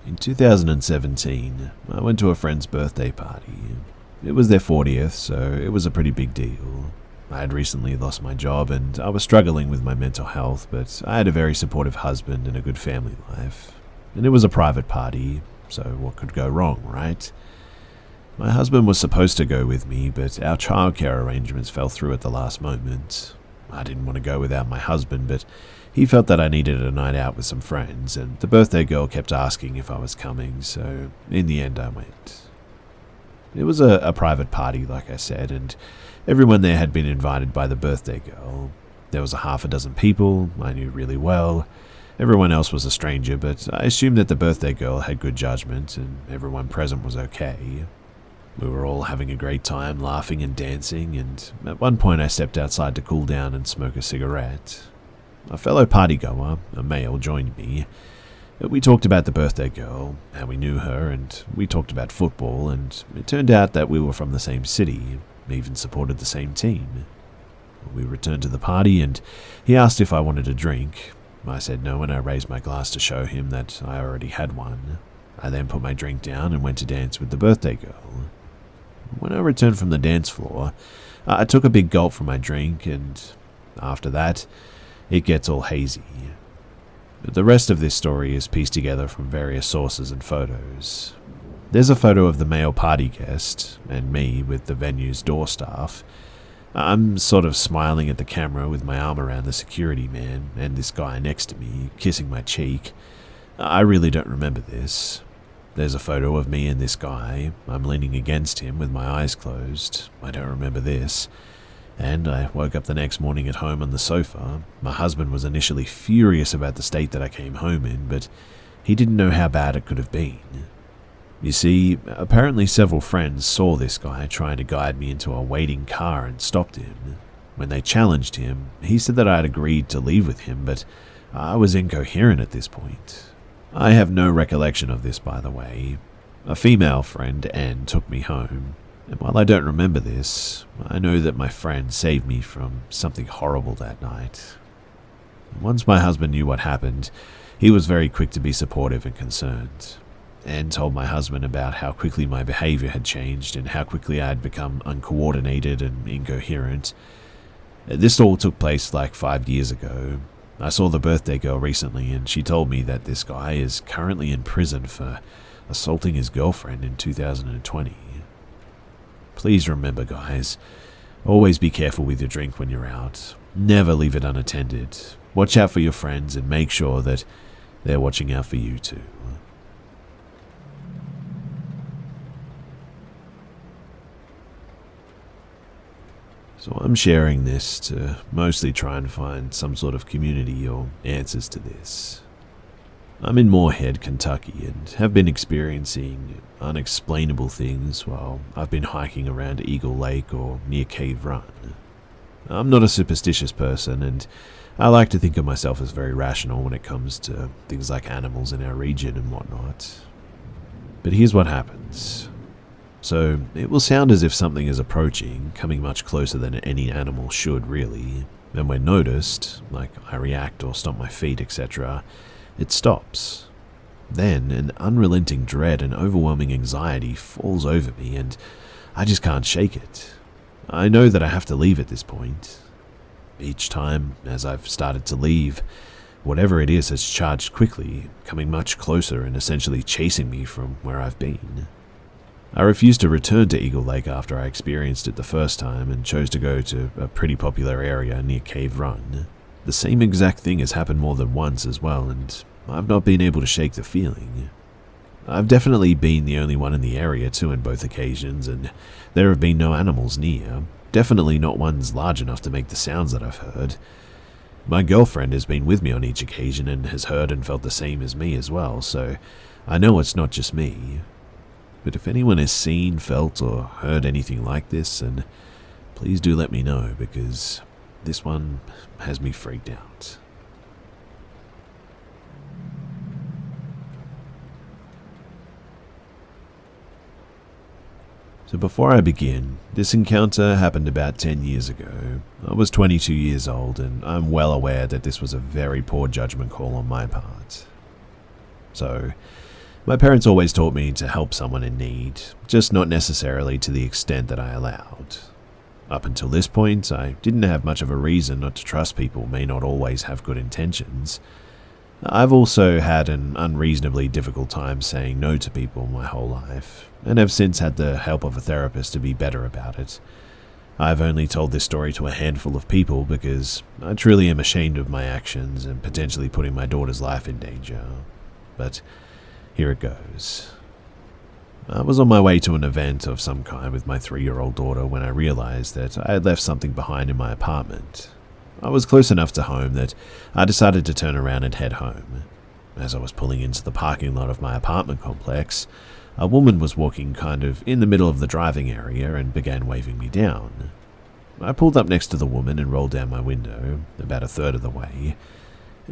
In 2017, I went to a friend's birthday party. It was their 40th, so it was a pretty big deal. I had recently lost my job and I was struggling with my mental health, but I had a very supportive husband and a good family life. And it was a private party, so what could go wrong, right? My husband was supposed to go with me, but our childcare arrangements fell through at the last moment. I didn't want to go without my husband, but he felt that I needed a night out with some friends, and the birthday girl kept asking if I was coming, so in the end I went. It was a private party, like I said, and everyone there had been invited by the birthday girl. There was a half a dozen people I knew really well, Everyone else was a stranger, but I assumed that the birthday girl had good judgment and everyone present was okay. We were all having a great time, laughing and dancing, and at one point I stepped outside to cool down and smoke a cigarette. A fellow partygoer, a male, joined me. We talked about the birthday girl, how we knew her, and we talked about football, and it turned out that we were from the same city, even supported the same team. We returned to the party, and he asked if I wanted a drink. I said no, and I raised my glass to show him that I already had one. I then put my drink down and went to dance with the birthday girl. When I returned from the dance floor, I took a big gulp from my drink, and after that, it gets all hazy. The rest of this story is pieced together from various sources and photos. There's a photo of the male party guest, and me with the venue's door staff. I'm sort of smiling at the camera with my arm around the security man and this guy next to me, kissing my cheek. I really don't remember this. There's a photo of me and this guy. I'm leaning against him with my eyes closed. I don't remember this. And I woke up the next morning at home on the sofa. My husband was initially furious about the state that I came home in, but he didn't know how bad it could have been. You see, apparently several friends saw this guy trying to guide me into a waiting car and stopped him. When they challenged him, he said that I had agreed to leave with him, but I was incoherent at this point. I have no recollection of this, by the way. A female friend, Anne, took me home. And while I don't remember this, I know that my friend saved me from something horrible that night. Once my husband knew what happened, he was very quick to be supportive and concerned. Anne told my husband about how quickly my behavior had changed and how quickly I had become uncoordinated and incoherent. This all took place like 5 years ago. I saw the birthday girl recently, and she told me that this guy is currently in prison for assaulting his girlfriend in 2020. Please remember, guys, always be careful with your drink when you're out. Never leave it unattended. Watch out for your friends and make sure that they're watching out for you too. So I'm sharing this to mostly try and find some sort of community or answers to this. I'm in Moorhead, Kentucky, and have been experiencing unexplainable things while I've been hiking around Eagle Lake or near Cave Run. I'm not a superstitious person, and I like to think of myself as very rational when it comes to things like animals in our region and whatnot. But here's what happens. So it will sound as if something is approaching, coming much closer than any animal should really, and when noticed, like I react or stomp my feet, etc., it stops. Then an unrelenting dread and overwhelming anxiety falls over me, and I just can't shake it. I know that I have to leave at this point. Each time, as I've started to leave, whatever it is has charged quickly, coming much closer and essentially chasing me from where I've been. I refused to return to Eagle Lake after I experienced it the first time and chose to go to a pretty popular area near Cave Run. The same exact thing has happened more than once as well, and I've not been able to shake the feeling. I've definitely been the only one in the area too in both occasions, and there have been no animals near, definitely not ones large enough to make the sounds that I've heard. My girlfriend has been with me on each occasion and has heard and felt the same as me as well, so I know it's not just me. But if anyone has seen, felt, or heard anything like this, then please do let me know, because this one has me freaked out. So before I begin, this encounter happened about 10 years ago. I was 22 years old, and I'm well aware that this was a very poor judgment call on my part. So, my parents always taught me to help someone in need, just not necessarily to the extent that I allowed. Up until this point, I didn't have much of a reason not to trust people may not always have good intentions. I've also had an unreasonably difficult time saying no to people my whole life, and have since had the help of a therapist to be better about it. I've only told this story to a handful of people because I truly am ashamed of my actions and potentially putting my daughter's life in danger. But here it goes. I was on my way to an event of some kind with my 3-year-old daughter when I realized that I had left something behind in my apartment. I was close enough to home that I decided to turn around and head home. As I was pulling into the parking lot of my apartment complex, a woman was walking kind of in the middle of the driving area and began waving me down. I pulled up next to the woman and rolled down my window, about a third of the way.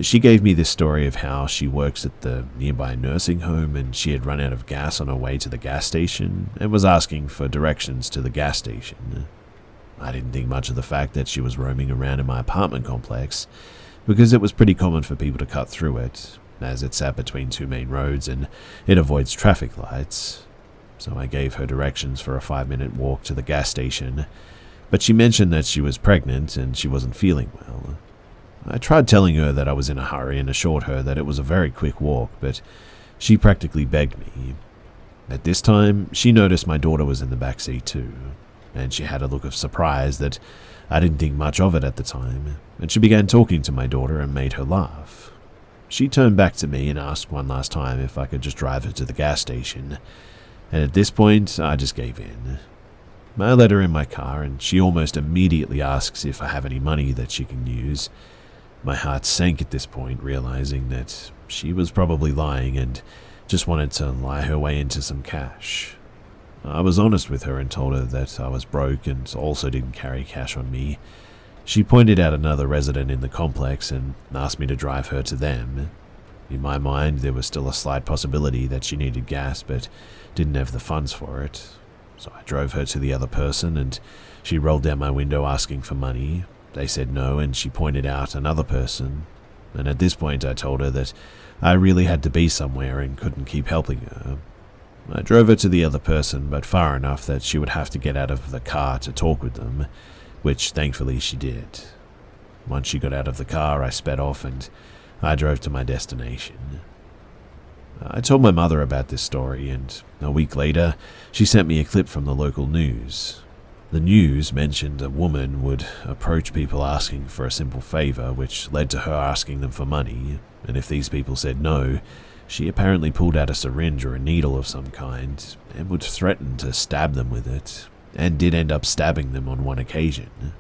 She gave me this story of how she works at the nearby nursing home and she had run out of gas on her way to the gas station and was asking for directions to the gas station. I didn't think much of the fact that she was roaming around in my apartment complex because it was pretty common for people to cut through it, as it sat between two main roads and it avoids traffic lights. So I gave her directions for a 5-minute walk to the gas station, but she mentioned that she was pregnant and she wasn't feeling well. I tried telling her that I was in a hurry and assured her that it was a very quick walk, but she practically begged me. At this time, she noticed my daughter was in the back seat too, and she had a look of surprise that I didn't think much of it at the time, and she began talking to my daughter and made her laugh. She turned back to me and asked one last time if I could just drive her to the gas station, and at this point, I just gave in. I let her in my car, and she almost immediately asks if I have any money that she can use. My heart sank at this point, realizing that she was probably lying and just wanted to lie her way into some cash. I was honest with her and told her that I was broke and also didn't carry cash on me. She pointed out another resident in the complex and asked me to drive her to them. In my mind, there was still a slight possibility that she needed gas but didn't have the funds for it. So I drove her to the other person and she rolled down my window asking for money. They said no, and she pointed out another person, and at this point I told her that I really had to be somewhere and couldn't keep helping her. I drove her to the other person, but far enough that she would have to get out of the car to talk with them, which thankfully she did. Once she got out of the car, I sped off and I drove to my destination. I told my mother about this story, and a week later, she sent me a clip from the local news. The news mentioned a woman would approach people asking for a simple favor, which led to her asking them for money, and if these people said no, she apparently pulled out a syringe or a needle of some kind and would threaten to stab them with it, and did end up stabbing them on one occasion.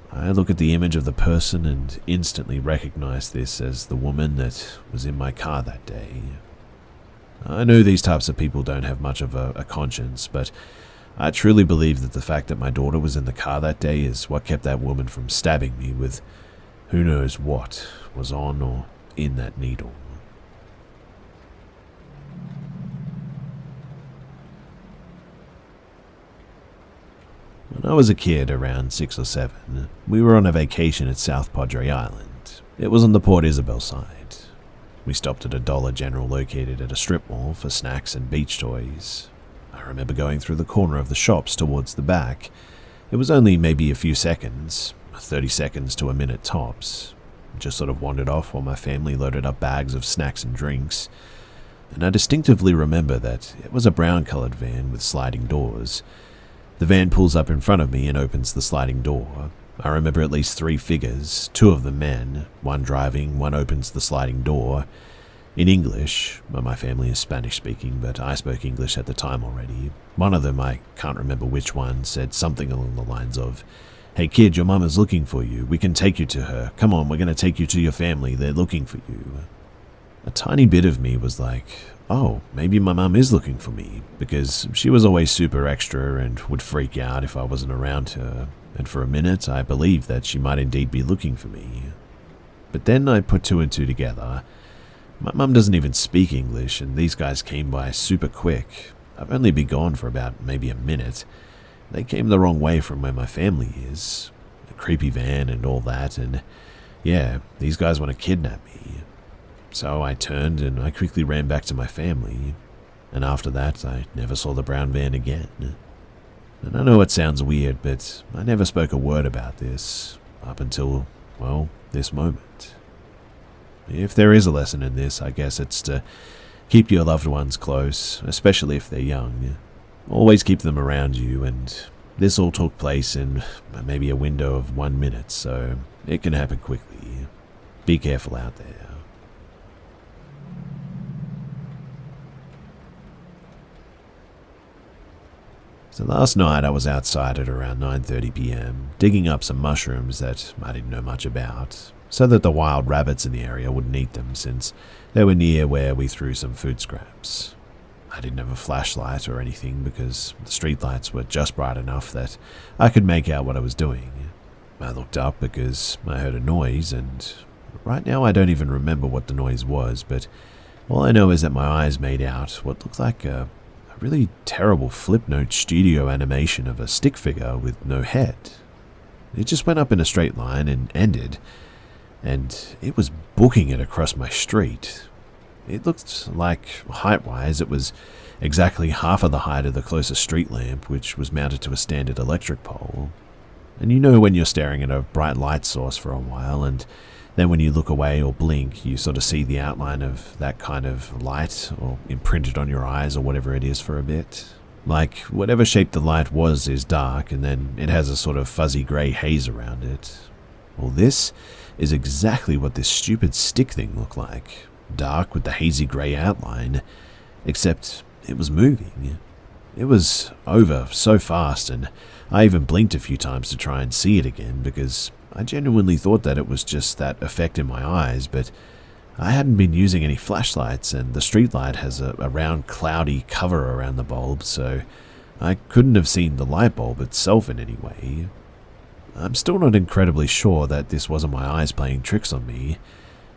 I look at the image of the person and instantly recognize this as the woman that was in my car that day. I know these types of people don't have much of a conscience, but I truly believe that the fact that my daughter was in the car that day is what kept that woman from stabbing me with who knows what was on or in that needle. When I was a kid, around 6 or 7, we were on a vacation at South Padre Island. It was on the Port Isabel side. We stopped at a Dollar General located at a strip mall for snacks and beach toys. I remember going through the corner of the shops towards the back. It was only maybe a few seconds, 30 seconds to a minute tops. Just sort of wandered off while my family loaded up bags of snacks and drinks. And I distinctively remember that it was a brown-colored van with sliding doors. The van pulls up in front of me and opens the sliding door. I remember at least 3 figures, 2 of them men, one driving, one opens the sliding door. In English, my family is Spanish-speaking, but I spoke English at the time already. One of them, I can't remember which one, said something along the lines of, "Hey kid, your mum is looking for you. We can take you to her. Come on, we're going to take you to your family. They're looking for you." A tiny bit of me was like, oh, maybe my mum is looking for me, because she was always super extra and would freak out if I wasn't around her, and for a minute I believed that she might indeed be looking for me. But then I put 2 and 2 together. My mum doesn't even speak English, and these guys came by super quick. I've only been gone for about maybe a minute. They came the wrong way from where my family is. A creepy van and all that, and yeah, these guys want to kidnap me. So I turned and I quickly ran back to my family, and after that I never saw the brown van again. And I know it sounds weird, but I never spoke a word about this up until, well, this moment. If there is a lesson in this, I guess it's to keep your loved ones close, especially if they're young. Always keep them around you, and this all took place in maybe a window of 1 minute, so it can happen quickly. Be careful out there. So last night I was outside at around 9:30 p.m, digging up some mushrooms that I didn't know much about, so that the wild rabbits in the area wouldn't eat them since they were near where we threw some food scraps. I didn't have a flashlight or anything because the streetlights were just bright enough that I could make out what I was doing. I looked up because I heard a noise, and right now I don't even remember what the noise was, but all I know is that my eyes made out what looked like a really terrible Flipnote studio animation of a stick figure with no head. It just went up in a straight line and ended, and it was booking it across my street. It looked like, height-wise, it was exactly half of the height of the closest street lamp, which was mounted to a standard electric pole. And you know when you're staring at a bright light source for a while, and then when you look away or blink, you sort of see the outline of that kind of light, or imprinted on your eyes or whatever it is for a bit. Like, whatever shape the light was is dark, and then it has a sort of fuzzy grey haze around it. Well, this is exactly what this stupid stick thing looked like. Dark with the hazy grey outline, except it was moving. It was over so fast, and I even blinked a few times to try and see it again because I genuinely thought that it was just that effect in my eyes, but I hadn't been using any flashlights, and the streetlight has a round cloudy cover around the bulb, so I couldn't have seen the light bulb itself in any way. I'm still not incredibly sure that this wasn't my eyes playing tricks on me.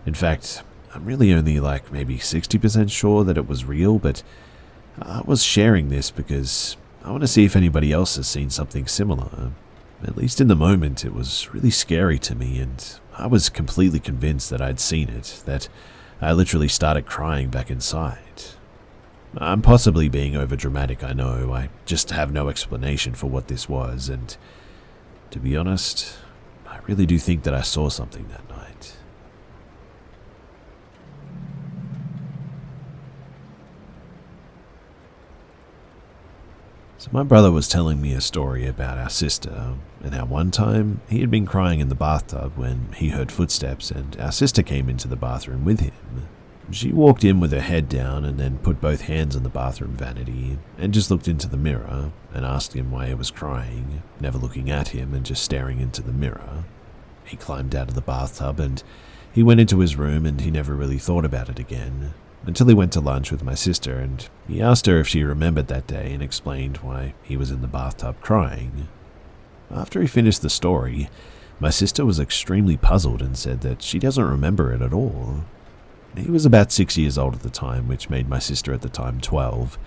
In fact, I'm really only like maybe 60% sure that it was real, but I was sharing this because I want to see if anybody else has seen something similar. At least in the moment, it was really scary to me, and I was completely convinced that I'd seen it, that I literally started crying back inside. I'm possibly being overdramatic, I know. I just have no explanation for what this was, and to be honest, I really do think that I saw something that night. So my brother was telling me a story about our sister, and how one time he had been crying in the bathtub when he heard footsteps, and our sister came into the bathroom with him. She walked in with her head down and then put both hands on the bathroom vanity and just looked into the mirror and asked him why he was crying, never looking at him and just staring into the mirror. He climbed out of the bathtub and he went into his room, and he never really thought about it again. Until he went to lunch with my sister, and he asked her if she remembered that day and explained why he was in the bathtub crying. After he finished the story, my sister was extremely puzzled and said that she doesn't remember it at all. He was about 6 years old at the time, which made my sister at the time 12,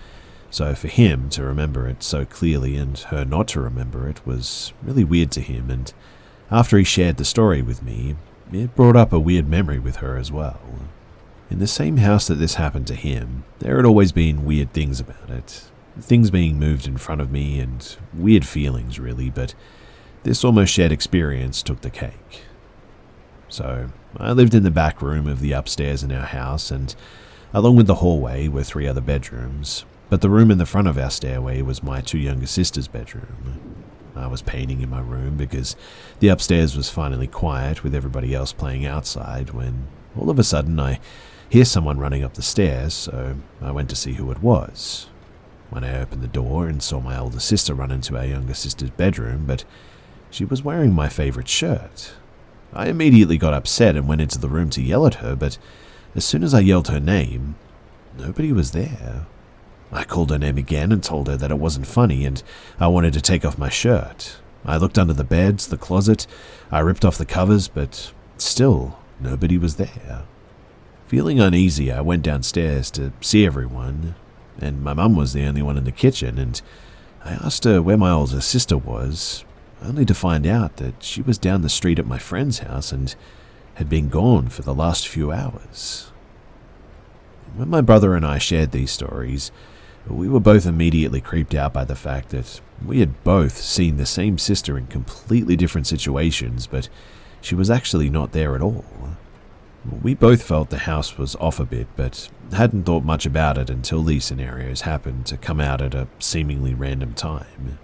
so for him to remember it so clearly and her not to remember it was really weird to him, and after he shared the story with me, it brought up a weird memory with her as well. In the same house that this happened to him, there had always been weird things about it. Things being moved in front of me and weird feelings really, but this almost shared experience took the cake. So, I lived in the back room of the upstairs in our house, and along with the hallway were 3 other bedrooms, but the room in the front of our stairway was my 2 younger sisters' bedroom. I was painting in my room because the upstairs was finally quiet with everybody else playing outside when all of a sudden I hear someone running up the stairs, so I went to see who it was. When I opened the door and saw my older sister run into our younger sister's bedroom, but she was wearing my favorite shirt. I immediately got upset and went into the room to yell at her, but as soon as I yelled her name, nobody was there. I called her name again and told her that it wasn't funny and I wanted to take off my shirt. I looked under the beds, the closet, I ripped off the covers, but still, nobody was there. Feeling uneasy, I went downstairs to see everyone, and my mum was the only one in the kitchen, and I asked her where my older sister was, only to find out that she was down the street at my friend's house and had been gone for the last few hours. When my brother and I shared these stories, we were both immediately creeped out by the fact that we had both seen the same sister in completely different situations, but she was actually not there at all. We both felt the house was off a bit, but hadn't thought much about it until these scenarios happened to come out at a seemingly random time.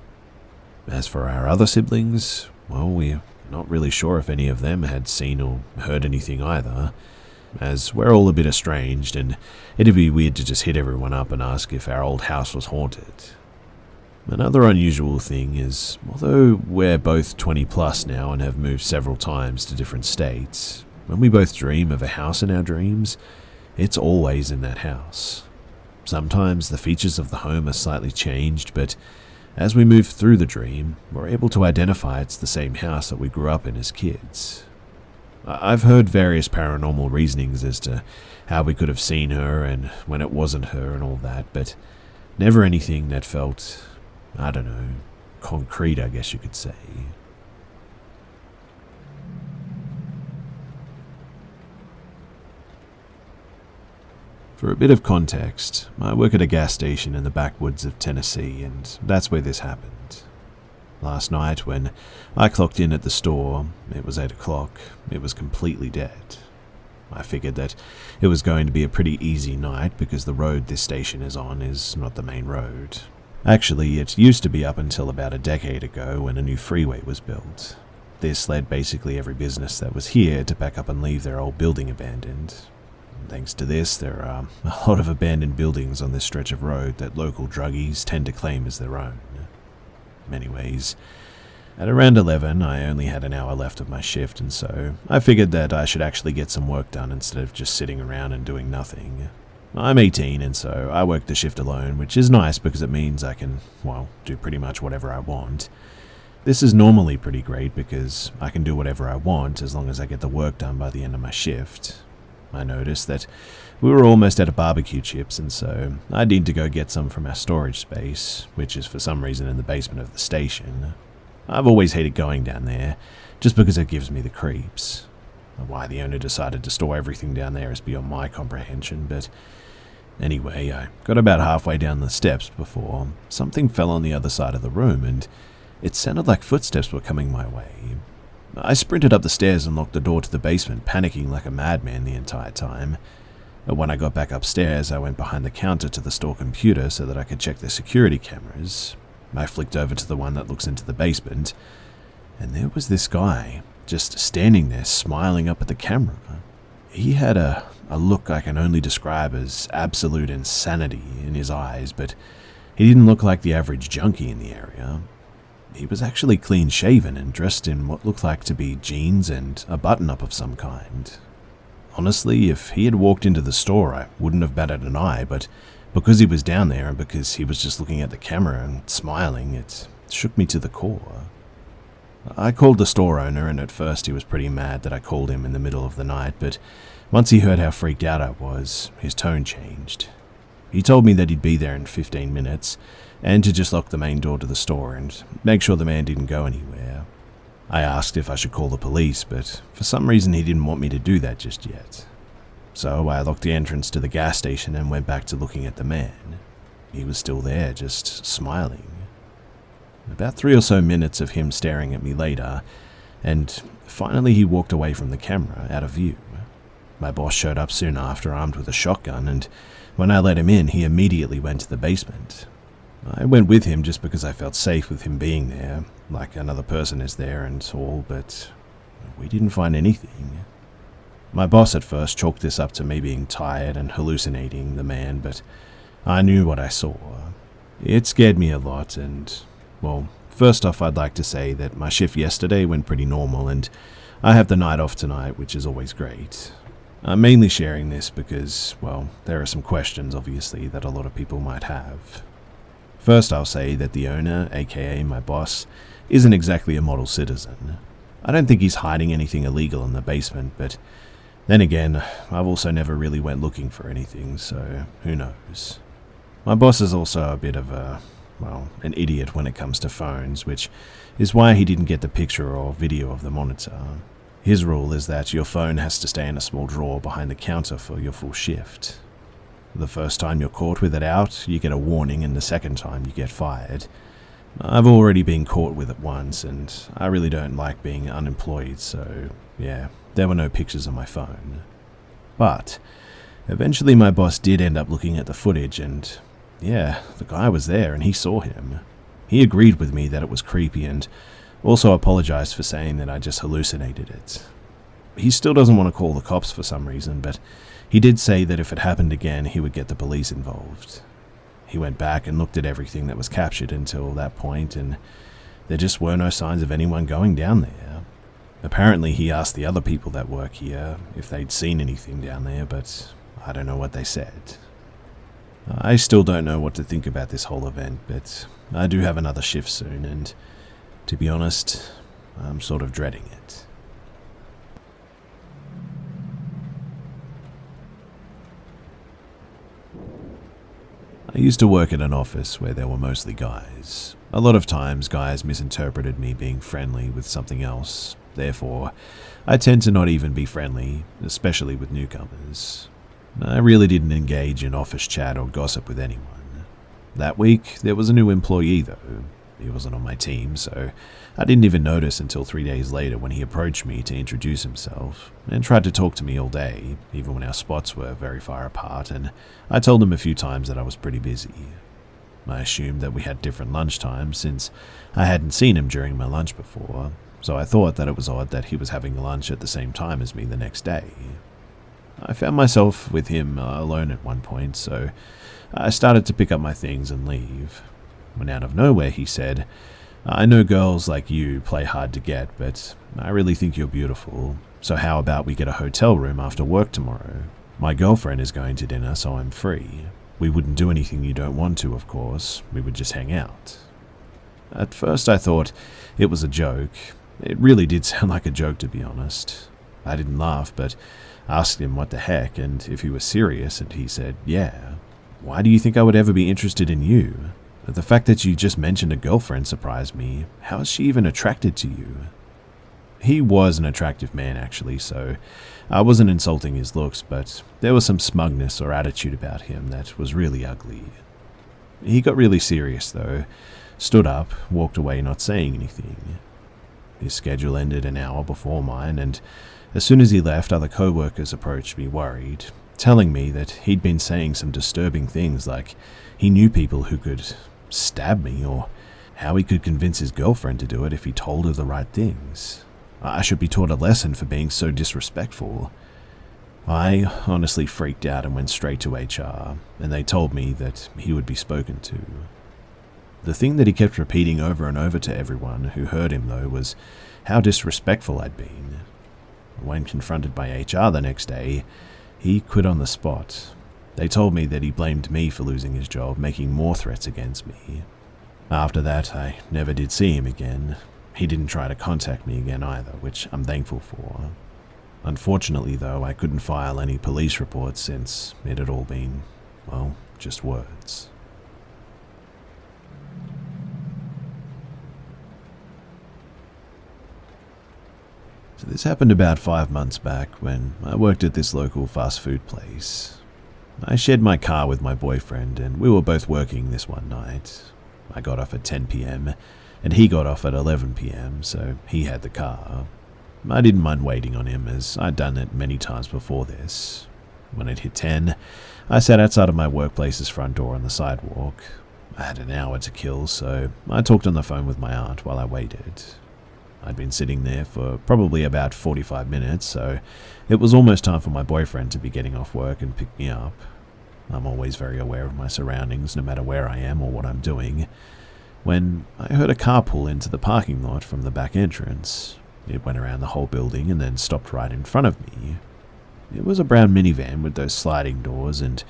As for our other siblings, well, we're not really sure if any of them had seen or heard anything either, as we're all a bit estranged, and it'd be weird to just hit everyone up and ask if our old house was haunted. Another unusual thing is, although we're both 20 plus now and have moved several times to different states, when we both dream of a house in our dreams, it's always in that house. Sometimes the features of the home are slightly changed, but as we move through the dream, we're able to identify it's the same house that we grew up in as kids. I've heard various paranormal reasonings as to how we could have seen her and when it wasn't her and all that, but never anything that felt, I don't know, concrete, I guess you could say. For a bit of context, I work at a gas station in the backwoods of Tennessee, and that's where this happened. Last night, when I clocked in at the store, it was 8 o'clock, it was completely dead. I figured that it was going to be a pretty easy night because the road this station is on is not the main road. Actually, it used to be up until about a decade ago when a new freeway was built. This led basically every business that was here to pack up and leave their old building abandoned. Thanks to this, there are a lot of abandoned buildings on this stretch of road that local druggies tend to claim as their own. Anyways, at around 11, I only had an hour left of my shift, and so I figured that I should actually get some work done instead of just sitting around and doing nothing. I'm 18, and so I work the shift alone, which is nice because it means I can, do pretty much whatever I want. This is normally pretty great because I can do whatever I want as long as I get the work done by the end of my shift. I noticed that we were almost out of barbecue chips, and so I need to go get some from our storage space, which is for some reason in the basement of the station. I've always hated going down there, just because it gives me the creeps. Why the owner decided to store everything down there is beyond my comprehension, but anyway, I got about halfway down the steps before something fell on the other side of the room, and it sounded like footsteps were coming my way. I sprinted up the stairs and locked the door to the basement, panicking like a madman the entire time. When I got back upstairs, I went behind the counter to the store computer so that I could check the security cameras. I flicked over to the one that looks into the basement, and there was this guy, just standing there smiling up at the camera. He had a look I can only describe as absolute insanity in his eyes, but he didn't look like the average junkie in the area. He was actually clean-shaven and dressed in what looked like to be jeans and a button-up of some kind. Honestly, if he had walked into the store, I wouldn't have batted an eye, but because he was down there and because he was just looking at the camera and smiling, it shook me to the core. I called the store owner, and at first he was pretty mad that I called him in the middle of the night, but once he heard how freaked out I was, his tone changed. He told me that he'd be there in 15 minutes, and to just lock the main door to the store and make sure the man didn't go anywhere. I asked if I should call the police, but for some reason he didn't want me to do that just yet. So I locked the entrance to the gas station and went back to looking at the man. He was still there, just smiling. About 3 or so minutes of him staring at me later, and finally he walked away from the camera, out of view. My boss showed up soon after, armed with a shotgun, and when I let him in, he immediately went to the basement. I went with him just because I felt safe with him being there, like another person is there and all, but we didn't find anything. My boss at first chalked this up to me being tired and hallucinating the man, but I knew what I saw. It scared me a lot, and, first off I'd like to say that my shift yesterday went pretty normal, and I have the night off tonight, which is always great. I'm mainly sharing this because, there are some questions, obviously, that a lot of people might have. First, I'll say that the owner, aka my boss, isn't exactly a model citizen. I don't think he's hiding anything illegal in the basement, but then again, I've also never really went looking for anything, so who knows. My boss is also a bit of an idiot when it comes to phones, which is why he didn't get the picture or video of the monitor. His rule is that your phone has to stay in a small drawer behind the counter for your full shift. The first time you're caught with it out, you get a warning, and the second time you get fired. I've already been caught with it once, and I really don't like being unemployed, so there were no pictures on my phone. But eventually my boss did end up looking at the footage, and the guy was there and he saw him. He agreed with me that it was creepy and also apologized for saying that I just hallucinated it. He still doesn't want to call the cops for some reason, but he did say that if it happened again, he would get the police involved. He went back and looked at everything that was captured until that point, and there just were no signs of anyone going down there. Apparently he asked the other people that work here if they'd seen anything down there, but I don't know what they said. I still don't know what to think about this whole event, but I do have another shift soon, and to be honest, I'm sort of dreading it. I used to work at an office where there were mostly guys. A lot of times, guys misinterpreted me being friendly with something else. Therefore, I tend to not even be friendly, especially with newcomers. I really didn't engage in office chat or gossip with anyone. That week, there was a new employee though. He wasn't on my team, so I didn't even notice until 3 days later when he approached me to introduce himself and tried to talk to me all day, even when our spots were very far apart, and I told him a few times that I was pretty busy. I assumed that we had different lunch times since I hadn't seen him during my lunch before, so I thought that it was odd that he was having lunch at the same time as me the next day. I found myself with him alone at one point, so I started to pick up my things and leave. When out of nowhere he said, "I know girls like you play hard to get, but I really think you're beautiful, so how about we get a hotel room after work tomorrow? My girlfriend is going to dinner, so I'm free. We wouldn't do anything you don't want to, of course. We would just hang out." At first I thought it was a joke. It really did sound like a joke, to be honest. I didn't laugh, but asked him what the heck and if he was serious, and he said, "Yeah. Why do you think I would ever be interested in you? The fact that you just mentioned a girlfriend surprised me. How is she even attracted to you?" He was an attractive man, actually, so I wasn't insulting his looks, but there was some smugness or attitude about him that was really ugly. He got really serious, though, stood up, walked away not saying anything. His schedule ended an hour before mine, and as soon as he left, other co-workers approached me worried, telling me that he'd been saying some disturbing things like he knew people who could stab me, or how he could convince his girlfriend to do it if he told her the right things. I should be taught a lesson for being so disrespectful. I honestly freaked out and went straight to HR, and they told me that he would be spoken to. The thing that he kept repeating over and over to everyone who heard him, though, was how disrespectful I'd been. When confronted by HR the next day, he quit on the spot. They told me that he blamed me for losing his job, making more threats against me. After that, I never did see him again. He didn't try to contact me again either, which I'm thankful for. Unfortunately, though, I couldn't file any police reports since it had all been, well, just words. So this happened about 5 months back when I worked at this local fast food place. I shared my car with my boyfriend, and we were both working this one night. I got off at 10 p.m, and he got off at 11 p.m, so he had the car. I didn't mind waiting on him, as I'd done it many times before this. When it hit 10, I sat outside of my workplace's front door on the sidewalk. I had an hour to kill, so I talked on the phone with my aunt while I waited. I'd been sitting there for probably about 45 minutes, so it was almost time for my boyfriend to be getting off work and pick me up. I'm always very aware of my surroundings, no matter where I am or what I'm doing. When I heard a car pull into the parking lot from the back entrance, it went around the whole building and then stopped right in front of me. It was a brown minivan with those sliding doors, and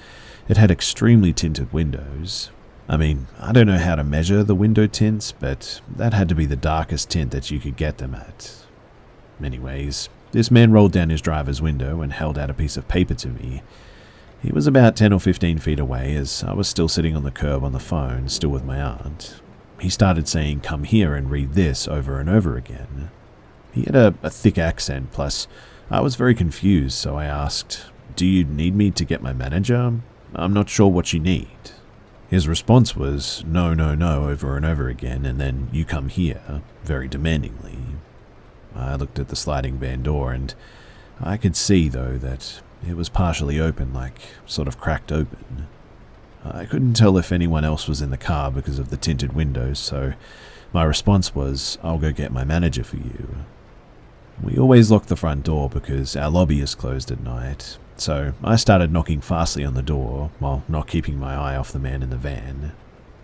it had extremely tinted windows. I mean, I don't know how to measure the window tints, but that had to be the darkest tint that you could get them at. Anyways, this man rolled down his driver's window and held out a piece of paper to me. He was about 10 or 15 feet away, as I was still sitting on the curb on the phone, still with my aunt. He started saying, "Come here and read this," over and over again. He had a thick accent, plus I was very confused, so I asked, "Do you need me to get my manager? I'm not sure what you need." His response was, "No, no, no," over and over again, and then, "You come here," very demandingly. I looked at the sliding van door, and I could see, though, that it was partially open, like sort of cracked open. I couldn't tell if anyone else was in the car because of the tinted windows, so my response was, "I'll go get my manager for you." We always lock the front door because our lobby is closed at night, so I started knocking fastly on the door while not keeping my eye off the man in the van.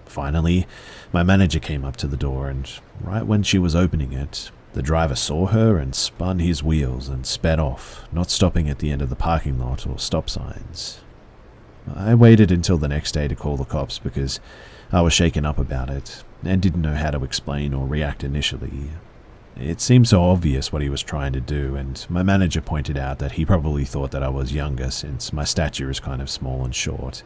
Finally, my manager came up to the door, and right when she was opening it, the driver saw her and spun his wheels and sped off, not stopping at the end of the parking lot or stop signs. I waited until the next day to call the cops because I was shaken up about it and didn't know how to explain or react initially. It seemed so obvious what he was trying to do, and my manager pointed out that he probably thought that I was younger since my stature is kind of small and short.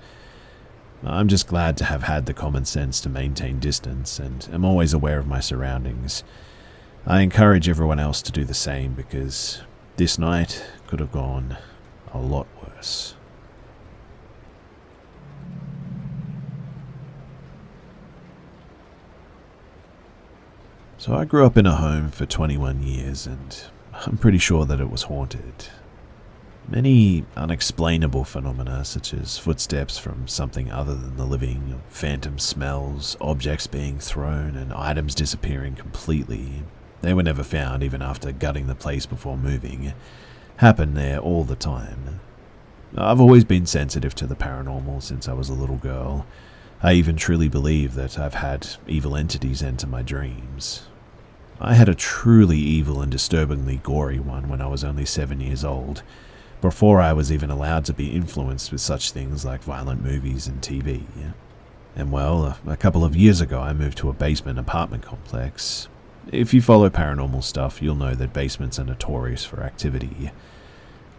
I'm just glad to have had the common sense to maintain distance and am always aware of my surroundings. I encourage everyone else to do the same because this night could have gone a lot worse. So I grew up in a home for 21 years, and I'm pretty sure that it was haunted. Many unexplainable phenomena, such as footsteps from something other than the living, phantom smells, objects being thrown, and items disappearing completely, they were never found even after gutting the place before moving, happen there all the time. I've always been sensitive to the paranormal since I was a little girl. I even truly believe that I've had evil entities enter my dreams. I had a truly evil and disturbingly gory one when I was only 7 years old, before I was even allowed to be influenced with such things like violent movies and TV. And well, a couple of years ago I moved to a basement apartment complex. If you follow paranormal stuff, you'll know that basements are notorious for activity.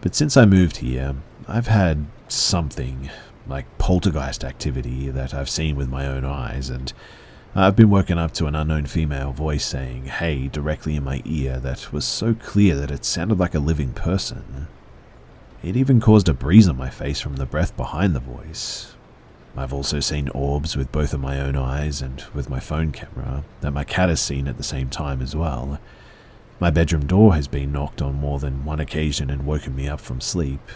But since I moved here, I've had something like poltergeist activity that I've seen with my own eyes, and I've been woken up to an unknown female voice saying "hey" directly in my ear that was so clear that it sounded like a living person. It even caused a breeze on my face from the breath behind the voice. I've also seen orbs with both of my own eyes and with my phone camera that my cat has seen at the same time as well. My bedroom door has been knocked on more than one occasion and woken me up from sleep.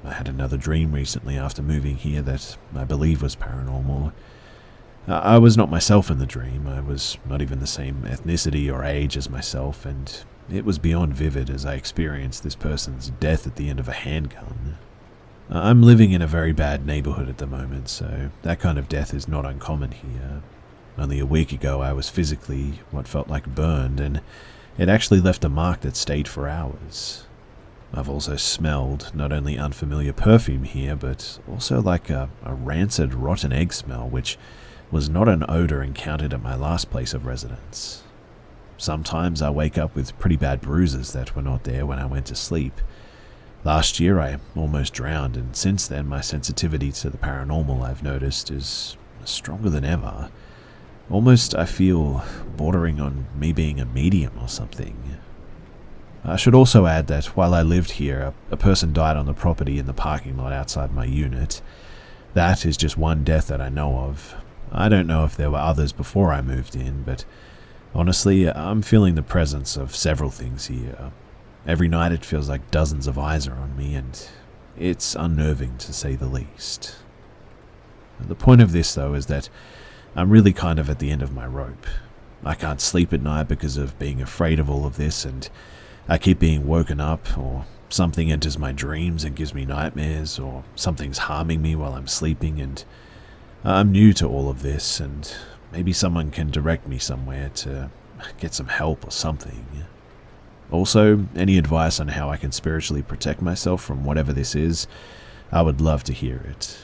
I had another dream recently after moving here that I believe was paranormal. I was not myself in the dream. I was not even the same ethnicity or age as myself, and it was beyond vivid as I experienced this person's death at the end of a handgun. I'm living in a very bad neighborhood at the moment, so that kind of death is not uncommon here. Only a week ago I was physically what felt like burned, and it actually left a mark that stayed for hours. I've also smelled not only unfamiliar perfume here, but also like a rancid, rotten egg smell, which was not an odor encountered at my last place of residence. Sometimes I wake up with pretty bad bruises that were not there when I went to sleep. Last year I almost drowned, and since then my sensitivity to the paranormal, I've noticed, is stronger than ever. Almost I feel bordering on me being a medium or something. I should also add that while I lived here, a person died on the property in the parking lot outside my unit. That is just one death that I know of. I don't know if there were others before I moved in, but honestly, I'm feeling the presence of several things here. Every night it feels like dozens of eyes are on me, and it's unnerving to say the least. The point of this, though, is that I'm really kind of at the end of my rope. I can't sleep at night because of being afraid of all of this, and I keep being woken up, or something enters my dreams and gives me nightmares, or something's harming me while I'm sleeping, and I'm new to all of this, and maybe someone can direct me somewhere to get some help or something. Also, any advice on how I can spiritually protect myself from whatever this is, I would love to hear it.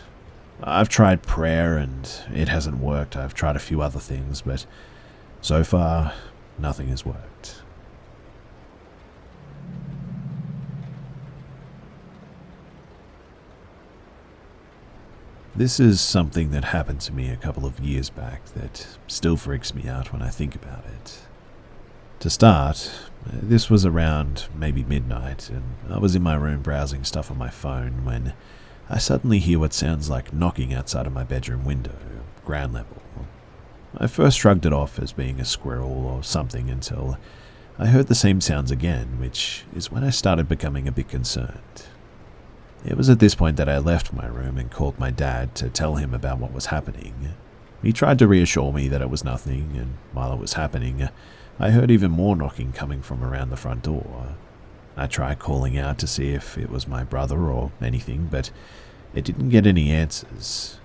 I've tried prayer and it hasn't worked. I've tried a few other things, but so far, nothing has worked. This is something that happened to me a couple of years back that still freaks me out when I think about it. To start, this was around maybe midnight, and I was in my room browsing stuff on my phone when I suddenly hear what sounds like knocking outside of my bedroom window, ground level. I first shrugged it off as being a squirrel or something until I heard the same sounds again, which is when I started becoming a bit concerned. It was at this point that I left my room and called my dad to tell him about what was happening. He tried to reassure me that it was nothing, and while it was happening, I heard even more knocking coming from around the front door. I tried calling out to see if it was my brother or anything, but it didn't get any answers.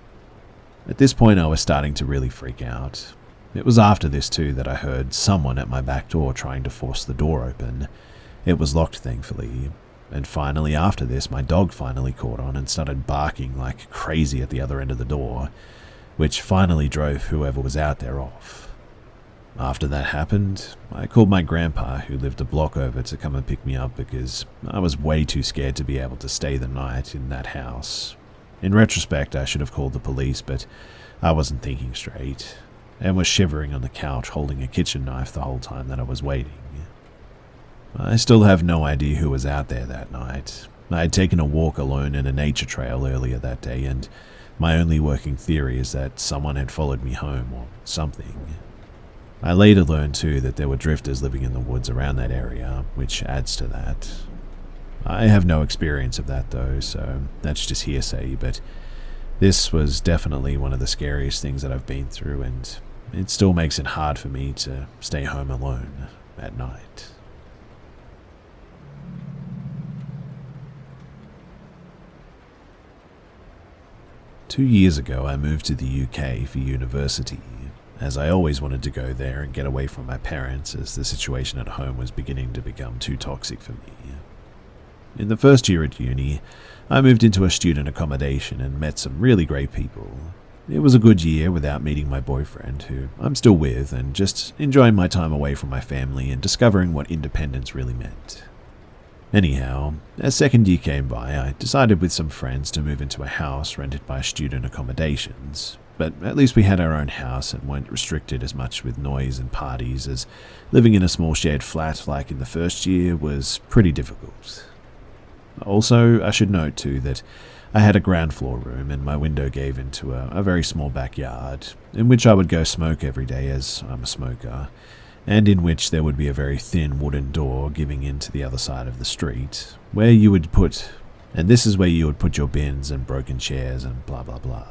At this point, I was starting to really freak out. It was after this too that I heard someone at my back door trying to force the door open. It was locked, thankfully. And finally, after this, my dog finally caught on and started barking like crazy at the other end of the door, which finally drove whoever was out there off. After that happened, I called my grandpa, who lived a block over, to come and pick me up because I was way too scared to be able to stay the night in that house. In retrospect, I should have called the police, but I wasn't thinking straight, and was shivering on the couch holding a kitchen knife the whole time that I was waiting. I still have no idea who was out there that night. I had taken a walk alone in a nature trail earlier that day, and my only working theory is that someone had followed me home or something. I later learned too that there were drifters living in the woods around that area, which adds to that. I have no experience of that though, so that's just hearsay, but this was definitely one of the scariest things that I've been through, and it still makes it hard for me to stay home alone at night. Two years ago, I moved to the UK for university, as I always wanted to go there and get away from my parents, as the situation at home was beginning to become too toxic for me. In the first year at uni, I moved into a student accommodation and met some really great people. It was a good year without meeting my boyfriend, who I'm still with, and just enjoying my time away from my family and discovering what independence really meant. Anyhow, as second year came by, I decided with some friends to move into a house rented by student accommodations, but at least we had our own house and weren't restricted as much with noise and parties, as living in a small shared flat like in the first year was pretty difficult. Also, I should note too that I had a ground floor room and my window gave into a very small backyard, in which I would go smoke every day as I'm a smoker, and in which there would be a very thin wooden door giving into the other side of the street, where you would put your bins and broken chairs and blah blah blah.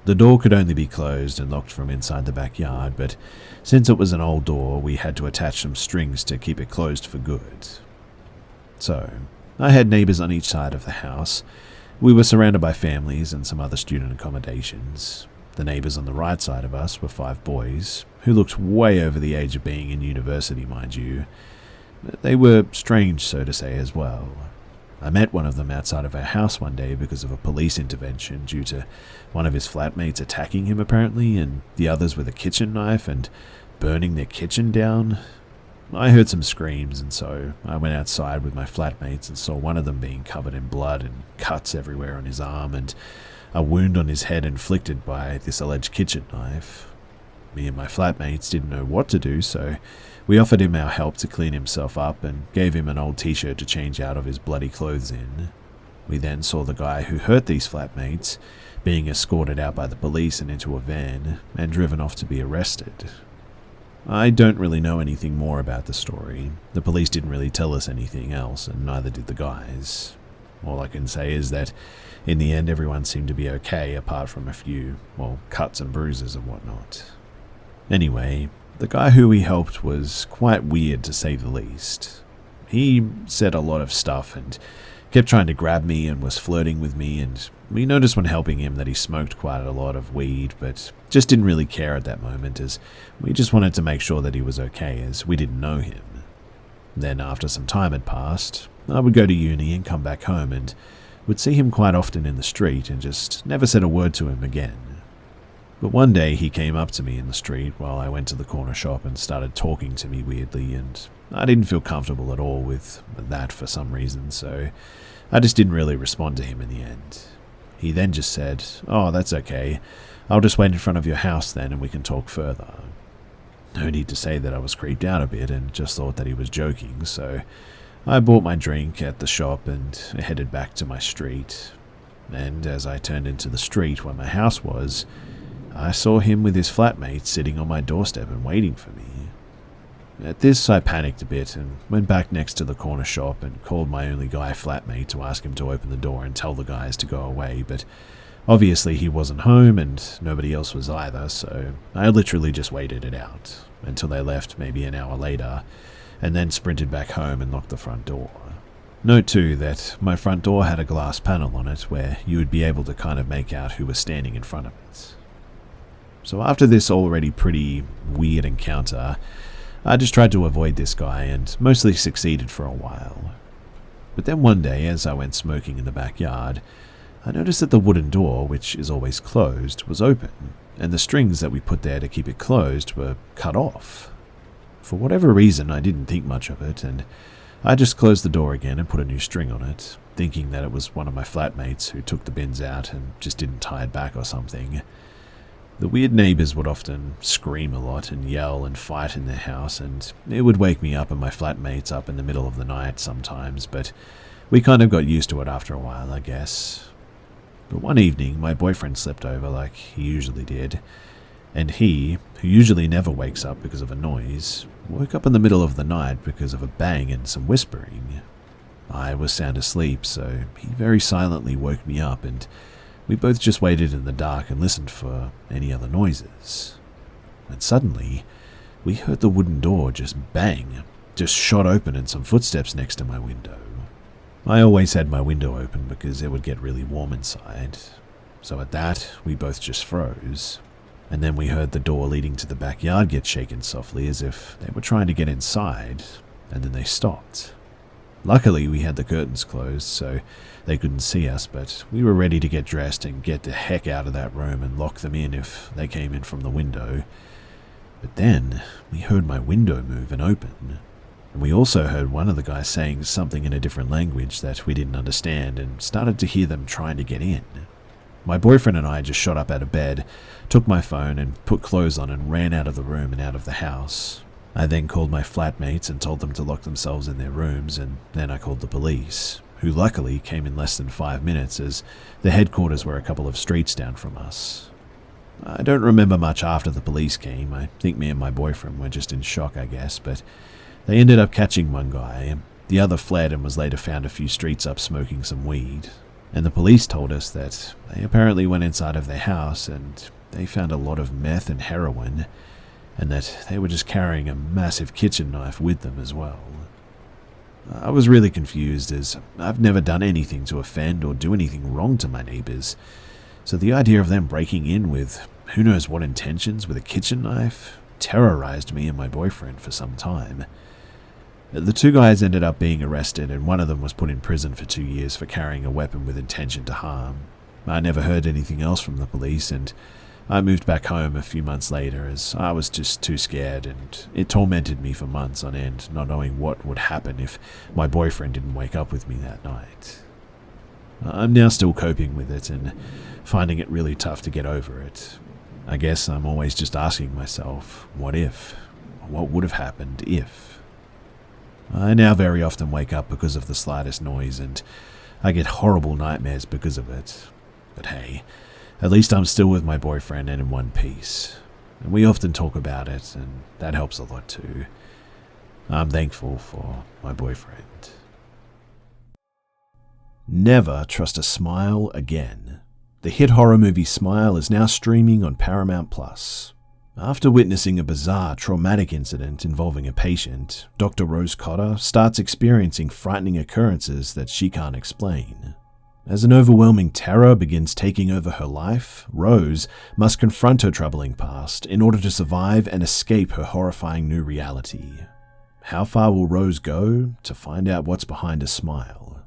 The door could only be closed and locked from inside the backyard, but since it was an old door, we had to attach some strings to keep it closed for good. So, I had neighbours on each side of the house. We were surrounded by families and some other student accommodations. The neighbours on the right side of us were 5 boys, who looked way over the age of being in university, mind you. They were strange, so to say, as well. I met one of them outside of our house one day because of a police intervention due to one of his flatmates attacking him apparently, and the others with a kitchen knife and burning their kitchen down. I heard some screams, and so I went outside with my flatmates and saw one of them being covered in blood and cuts everywhere on his arm and a wound on his head inflicted by this alleged kitchen knife. Me and my flatmates didn't know what to do, so we offered him our help to clean himself up and gave him an old t-shirt to change out of his bloody clothes in. We then saw the guy who hurt these flatmates being escorted out by the police and into a van and driven off to be arrested. I don't really know anything more about the story. The police didn't really tell us anything else, and neither did the guys. All I can say is that in the end everyone seemed to be okay apart from a few, cuts and bruises and whatnot. Anyway, the guy who we helped was quite weird to say the least. He said a lot of stuff and kept trying to grab me and was flirting with me, and we noticed when helping him that he smoked quite a lot of weed, but just didn't really care at that moment, as we just wanted to make sure that he was okay, as we didn't know him. Then after some time had passed, I would go to uni and come back home and would see him quite often in the street and just never said a word to him again. But one day he came up to me in the street while I went to the corner shop and started talking to me weirdly, and I didn't feel comfortable at all with that for some reason, so I just didn't really respond to him in the end. He then just said, "Oh, that's okay. I'll just wait in front of your house then and we can talk further." No need to say that I was creeped out a bit and just thought that he was joking, so I bought my drink at the shop and headed back to my street. And as I turned into the street where my house was, I saw him with his flatmate sitting on my doorstep and waiting for me. At this, I panicked a bit and went back next to the corner shop and called my only guy flatmate to ask him to open the door and tell the guys to go away, but Obviously he wasn't home and nobody else was either, so I literally just waited it out until they left maybe an hour later, and then sprinted back home and locked the front door. Note too that my front door had a glass panel on it where you would be able to kind of make out who was standing in front of it. So after this already pretty weird encounter, I just tried to avoid this guy and mostly succeeded for a while. But then one day, as I went smoking in the backyard, I noticed that the wooden door, which is always closed, was open, and the strings that we put there to keep it closed were cut off. For whatever reason, I didn't think much of it, and I just closed the door again and put a new string on it, thinking that it was one of my flatmates who took the bins out and just didn't tie it back or something. The weird neighbours would often scream a lot and yell and fight in their house, and it would wake me up and my flatmates up in the middle of the night sometimes, but we kind of got used to it after a while, I guess. But one evening, my boyfriend slept over like he usually did, and he, who usually never wakes up because of a noise, woke up in the middle of the night because of a bang and some whispering. I was sound asleep, so he very silently woke me up, and we both just waited in the dark and listened for any other noises. And suddenly, we heard the wooden door just bang, just shot open and some footsteps next to my window. I always had my window open because it would get really warm inside. So at that, we both just froze. And then we heard the door leading to the backyard get shaken softly as if they were trying to get inside, and then they stopped. Luckily, we had the curtains closed, so they couldn't see us, but we were ready to get dressed and get the heck out of that room and lock them in if they came in from the window. But then, we heard my window move and open, and we also heard one of the guys saying something in a different language that we didn't understand and started to hear them trying to get in. My boyfriend and I just shot up out of bed, took my phone and put clothes on and ran out of the room and out of the house. I then called my flatmates and told them to lock themselves in their rooms, and then I called the police, who luckily came in less than 5 minutes as the headquarters were a couple of streets down from us. I don't remember much after the police came. I think me and my boyfriend were just in shock, I guess, but they ended up catching one guy. The other fled and was later found a few streets up smoking some weed. And the police told us that they apparently went inside of their house and they found a lot of meth and heroin, and that they were just carrying a massive kitchen knife with them as well. I was really confused as I've never done anything to offend or do anything wrong to my neighbours, so the idea of them breaking in with who knows what intentions with a kitchen knife terrorised me and my boyfriend for some time. The two guys ended up being arrested, and one of them was put in prison for 2 years for carrying a weapon with intention to harm. I never heard anything else from the police, and I moved back home a few months later as I was just too scared, and it tormented me for months on end, not knowing what would happen if my boyfriend didn't wake up with me that night. I'm now still coping with it and finding it really tough to get over it. I guess I'm always just asking myself, what if? What would have happened if? I now very often wake up because of the slightest noise, and I get horrible nightmares because of it. But hey, at least I'm still with my boyfriend and in one piece. And we often talk about it, and that helps a lot too. I'm thankful for my boyfriend. Never trust a smile again. The hit horror movie Smile is now streaming on Paramount+. After witnessing a bizarre, traumatic incident involving a patient, Dr. Rose Cotter starts experiencing frightening occurrences that she can't explain. As an overwhelming terror begins taking over her life, Rose must confront her troubling past in order to survive and escape her horrifying new reality. How far will Rose go to find out what's behind a smile?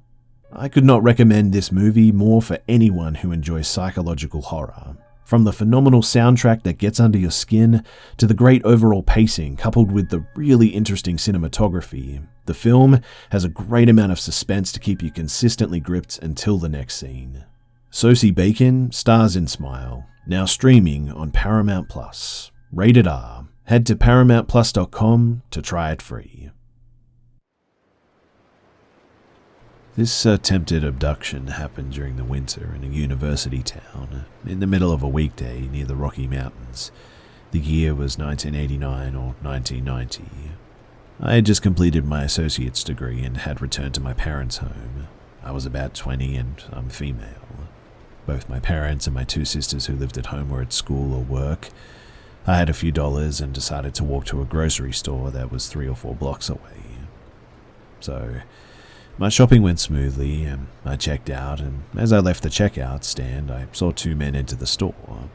I could not recommend this movie more for anyone who enjoys psychological horror. From the phenomenal soundtrack that gets under your skin to the great overall pacing coupled with the really interesting cinematography, the film has a great amount of suspense to keep you consistently gripped until the next scene. Sosie Bacon stars in Smile, now streaming on Paramount+. Rated R. Head to ParamountPlus.com to try it free. This attempted abduction happened during the winter in a university town, in the middle of a weekday near the Rocky Mountains. The year was 1989 or 1990. I had just completed my associate's degree and had returned to my parents' home. I was about 20 and I'm female. both my parents and my two sisters who lived at home were at school or work, I had a few dollars and decided to walk to a grocery store that was 3 or 4 blocks away. So, my shopping went smoothly and I checked out, and as I left the checkout stand, I saw 2 men enter the store.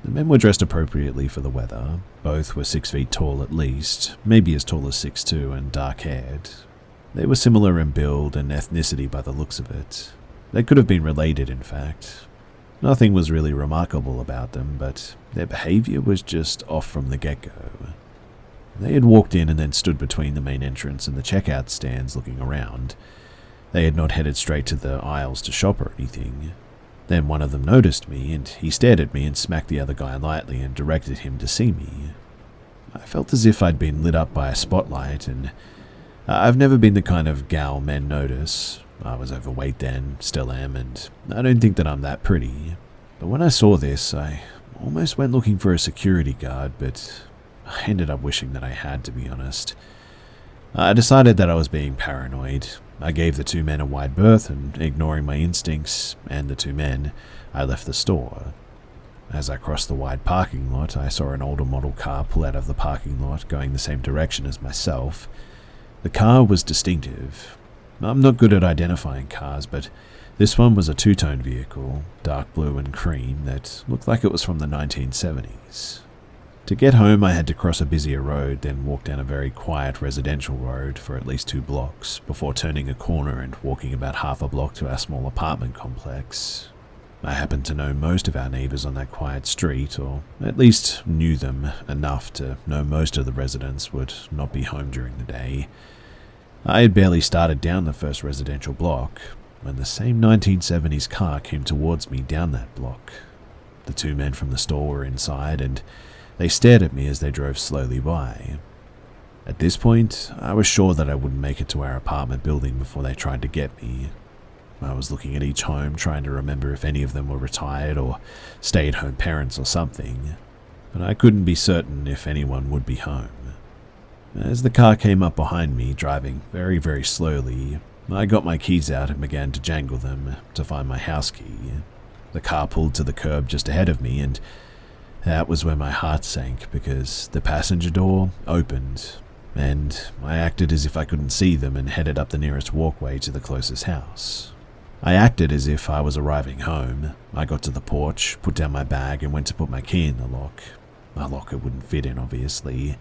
The men were dressed appropriately for the weather. Both were 6 feet tall at least, maybe as tall as 6'2", and dark-haired. They were similar in build and ethnicity by the looks of it. They could have been related, in fact. Nothing was really remarkable about them, but their behavior was just off from the get-go. They had walked in and then stood between the main entrance and the checkout stands looking around. They had not headed straight to the aisles to shop or anything. Then one of them noticed me, and he stared at me and smacked the other guy lightly and directed him to see me. I felt as if I'd been lit up by a spotlight, and I've never been the kind of gal men notice. I was overweight then, still am, and I don't think that I'm that pretty. But when I saw this, I almost went looking for a security guard, but I ended up wishing that I had, to be honest. I decided that I was being paranoid. I gave the 2 men a wide berth, and ignoring my instincts and the 2 men, I left the store. As I crossed the wide parking lot, I saw an older model car pull out of the parking lot, going the same direction as myself. The car was distinctive. I'm not good at identifying cars, but this one was a 2-tone vehicle, dark blue and cream, that looked like it was from the 1970s. To get home, I had to cross a busier road, then walk down a very quiet residential road for at least 2 blocks, before turning a corner and walking about half a block to our small apartment complex. I happened to know most of our neighbors on that quiet street, or at least knew them enough to know most of the residents would not be home during the day. I had barely started down the first residential block when the same 1970s car came towards me down that block. The 2 men from the store were inside, and they stared at me as they drove slowly by. At this point, I was sure that I wouldn't make it to our apartment building before they tried to get me. I was looking at each home, trying to remember if any of them were retired or stay-at-home parents or something, but I couldn't be certain if anyone would be home. As the car came up behind me, driving very, very slowly, I got my keys out and began to jangle them to find my house key. The car pulled to the curb just ahead of me, and that was where my heart sank, because the passenger door opened, and I acted as if I couldn't see them and headed up the nearest walkway to the closest house. I acted as if I was arriving home. I got to the porch, put down my bag, and went to put my key in the lock. My locker wouldn't fit in, obviously.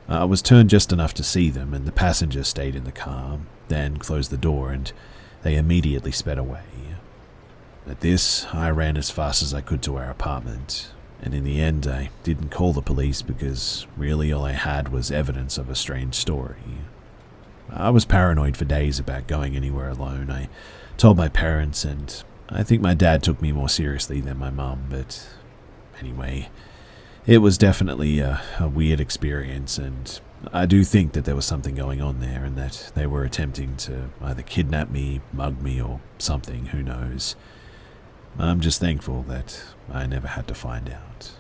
I was turned just enough to see them, and the passenger stayed in the car, then closed the door, and they immediately sped away. At this, I ran as fast as I could to our apartment, and in the end I didn't call the police because really all I had was evidence of a strange story. I was paranoid for days about going anywhere alone. I told my parents, and I think my dad took me more seriously than my mum, but anyway, it was definitely a weird experience, and I do think that there was something going on there and that they were attempting to either kidnap me, mug me, or something, who knows. I'm just thankful that I never had to find out.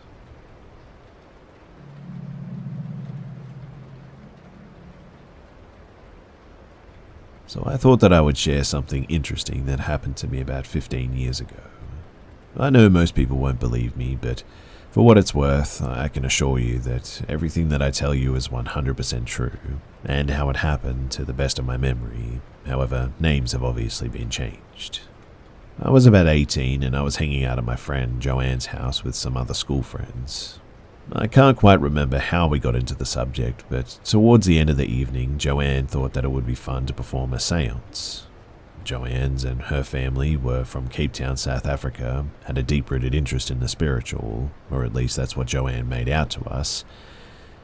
So I thought that I would share something interesting that happened to me about 15 years ago. I know most people won't believe me, but for what it's worth, I can assure you that everything that I tell you is 100% true, and how it happened to the best of my memory. However, names have obviously been changed. I was about 18 and I was hanging out at my friend Joanne's house with some other school friends. I can't quite remember how we got into the subject, but towards the end of the evening, Joanne thought that it would be fun to perform a seance. Joanne's and her family were from Cape Town, South Africa, had a deep-rooted interest in the spiritual, or at least that's what Joanne made out to us.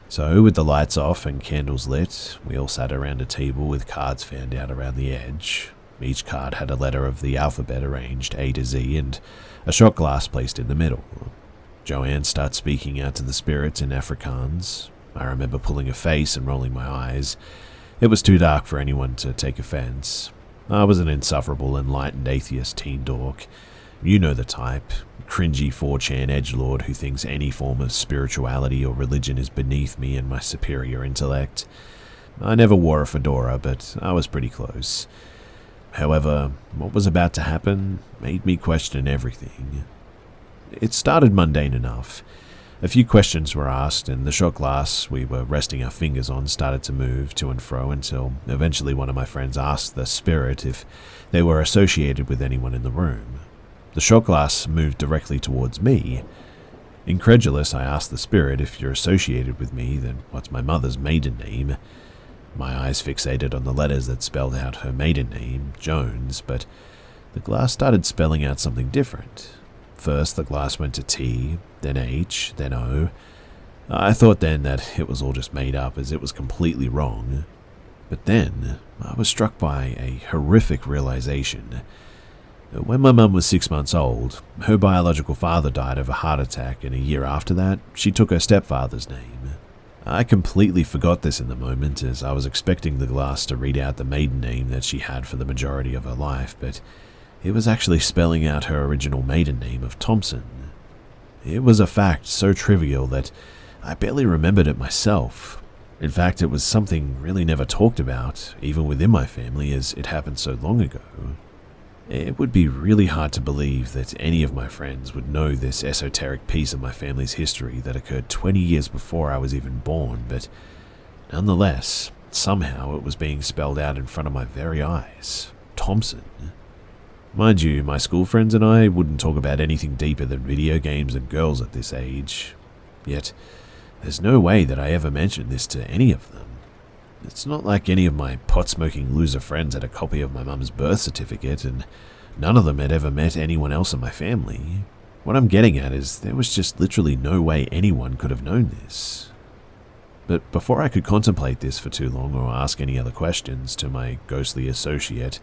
So, with the lights off and candles lit, we all sat around a table with cards fanned out around the edge. Each card had a letter of the alphabet arranged A to Z and a shot glass placed in the middle. Joanne starts speaking out to the spirits in Afrikaans. I remember pulling a face and rolling my eyes. It was too dark for anyone to take offense. I was an insufferable, enlightened atheist teen dork. You know the type. Cringy 4chan edgelord who thinks any form of spirituality or religion is beneath me and my superior intellect. I never wore a fedora, but I was pretty close. However, what was about to happen made me question everything. It started mundane enough. A few questions were asked, and the shot glass we were resting our fingers on started to move to and fro until eventually one of my friends asked the spirit if they were associated with anyone in the room. The shot glass moved directly towards me. Incredulous, I asked the spirit, if you're associated with me, then what's my mother's maiden name? My eyes fixated on the letters that spelled out her maiden name, Jones, but the glass started spelling out something different. First, the glass went to T, then H, then O. I thought then that it was all just made up, as it was completely wrong. But then, I was struck by a horrific realization. When my mum was 6 months old, her biological father died of a heart attack, and a year after that, she took her stepfather's name. I completely forgot this in the moment, as I was expecting the glass to read out the maiden name that she had for the majority of her life, but it was actually spelling out her original maiden name of Thompson. It was a fact so trivial that I barely remembered it myself. In fact, it was something really never talked about, even within my family, as it happened so long ago. It would be really hard to believe that any of my friends would know this esoteric piece of my family's history that occurred 20 years before I was even born, but nonetheless, somehow it was being spelled out in front of my very eyes. Thompson. Mind you, my school friends and I wouldn't talk about anything deeper than video games and girls at this age. Yet, there's no way that I ever mentioned this to any of them. It's not like any of my pot-smoking loser friends had a copy of my mum's birth certificate, and none of them had ever met anyone else in my family. What I'm getting at is there was just literally no way anyone could have known this. But before I could contemplate this for too long or ask any other questions to my ghostly associate,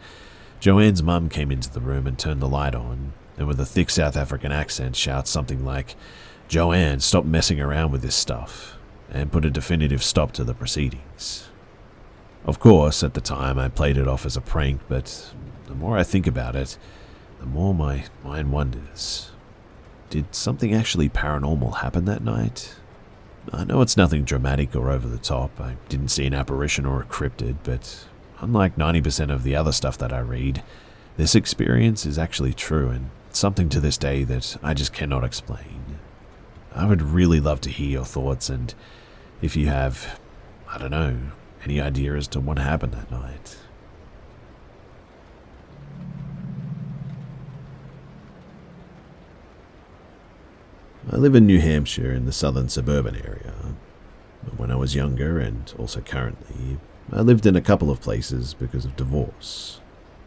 Joanne's mum came into the room and turned the light on, and with a thick South African accent shouts something like, "Joanne, stop messing around with this stuff," and put a definitive stop to the proceedings. Of course, at the time I played it off as a prank, but the more I think about it, the more my mind wonders. Did something actually paranormal happen that night? I know it's nothing dramatic or over the top. I didn't see an apparition or a cryptid, but unlike 90% of the other stuff that I read, this experience is actually true and something to this day that I just cannot explain. I would really love to hear your thoughts, and if you have, I don't know, any idea as to what happened that night. I live in New Hampshire in the southern suburban area. When I was younger, and also currently, I lived in a couple of places because of divorce.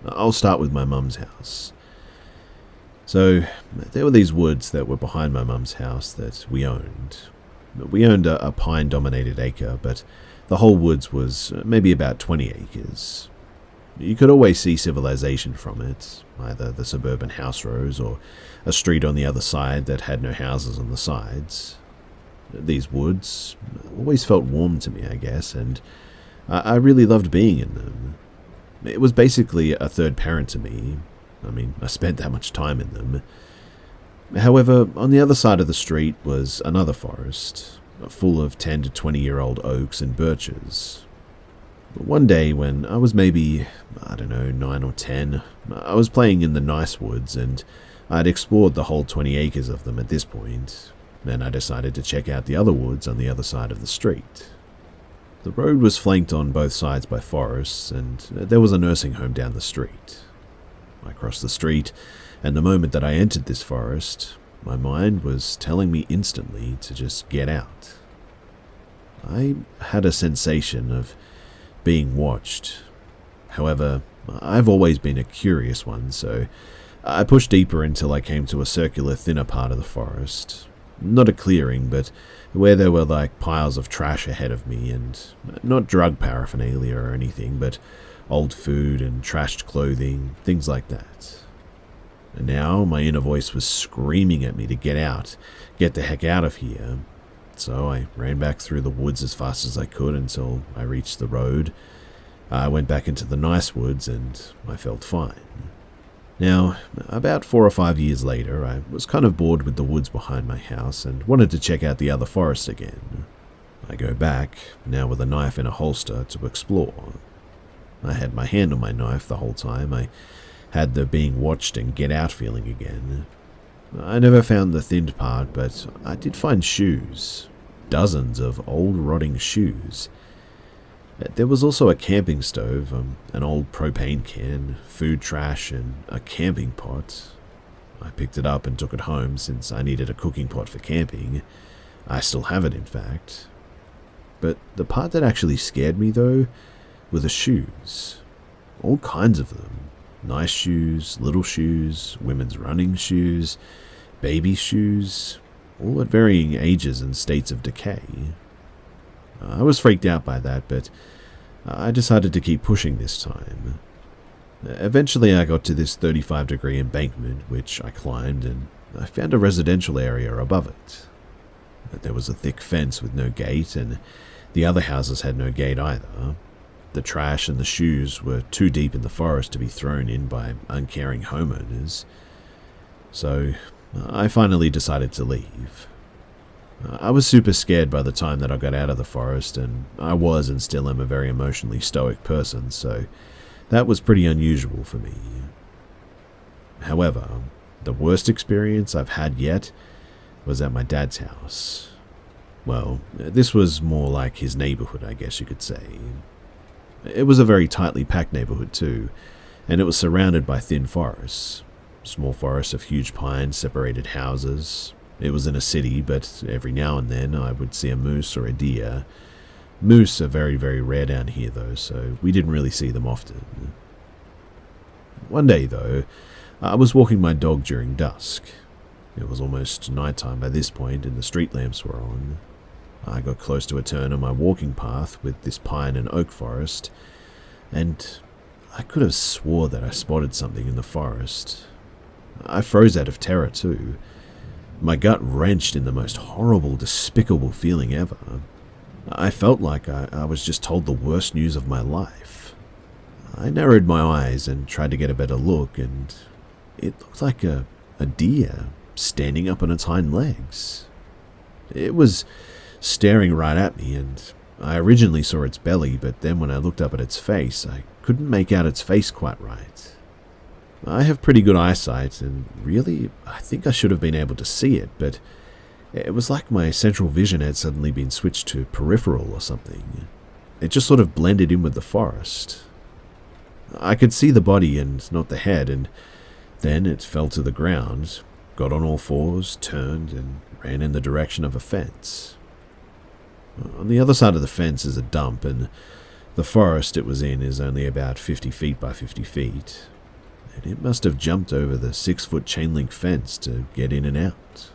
I'll start with my mum's house. So, there were these woods that were behind my mum's house that we owned. We owned a pine-dominated acre, but the whole woods was maybe about 20 acres. You could always see civilization from it, either the suburban house rows or a street on the other side that had no houses on the sides. These woods always felt warm to me, I guess, and I really loved being in them. It was basically a third parent to me. I mean, I spent that much time in them. However, on the other side of the street was another forest, full of 10 to 20-year-old oaks and birches. One day when I was maybe, 9 or 10, I was playing in the nice woods, and I'd explored the whole 20 acres of them at this point. Then I decided to check out the other woods on the other side of the street. The road was flanked on both sides by forests, and there was a nursing home down the street. I crossed the street, and the moment that I entered this forest, my mind was telling me instantly to just get out. I had a sensation of being watched. However, I've always been a curious one, so I pushed deeper until I came to a circular, thinner part of the forest. Not a clearing, but where there were like piles of trash ahead of me, and not drug paraphernalia or anything, but old food and trashed clothing, things like that. And now my inner voice was screaming at me to get out, get the heck out of here. So I ran back through the woods as fast as I could until I reached the road. I went back into the nice woods and I felt fine. Now, about 4 or 5 years later, I was kind of bored with the woods behind my house and wanted to check out the other forest again. I go back, now with a knife in a holster, to explore. I had my hand on my knife the whole time. I had the being watched and get out feeling again. I never found the thinned part, but I did find shoes. Dozens of old rotting shoes. There was also a camping stove, an old propane can, food trash, and a camping pot. I picked it up and took it home since I needed a cooking pot for camping. I still have it, in fact. But the part that actually scared me, though, were the shoes. All kinds of them. Nice shoes, little shoes, women's running shoes, baby shoes, all at varying ages and states of decay. I was freaked out by that, but I decided to keep pushing this time. Eventually I got to this 35-degree embankment, which I climbed, and I found a residential area above it. There was a thick fence with no gate, and the other houses had no gate either. The trash and the shoes were too deep in the forest to be thrown in by uncaring homeowners. So I finally decided to leave. I was super scared by the time that I got out of the forest, and I was and still am a very emotionally stoic person, so that was pretty unusual for me. However, the worst experience I've had yet was at my dad's house. Well, this was more like his neighborhood, I guess you could say. It was a very tightly packed neighborhood too, and it was surrounded by thin forests. Small forests of huge pines separated houses. It was in a city, but every now and then I would see a moose or a deer. Moose are very, very rare down here though, so we didn't really see them often. One day though, I was walking my dog during dusk. It was almost nighttime by this point and the street lamps were on. I got close to a turn on my walking path with this pine and oak forest, and I could have swore that I spotted something in the forest. I froze out of terror too. My gut wrenched in the most horrible, despicable feeling ever. I felt like I was just told the worst news of my life. I narrowed my eyes and tried to get a better look, and it looked like a deer standing up on its hind legs. It was staring right at me, and I originally saw its belly, but then when I looked up at its face, I couldn't make out its face quite right. I have pretty good eyesight, and really, I think I should have been able to see it, but it was like my central vision had suddenly been switched to peripheral or something. It just sort of blended in with the forest. I could see the body and not the head, and then it fell to the ground, got on all fours, turned, and ran in the direction of a fence. On the other side of the fence is a dump, and the forest it was in is only about 50 feet by 50 feet, and it must have jumped over the 6-foot chain-link fence to get in and out.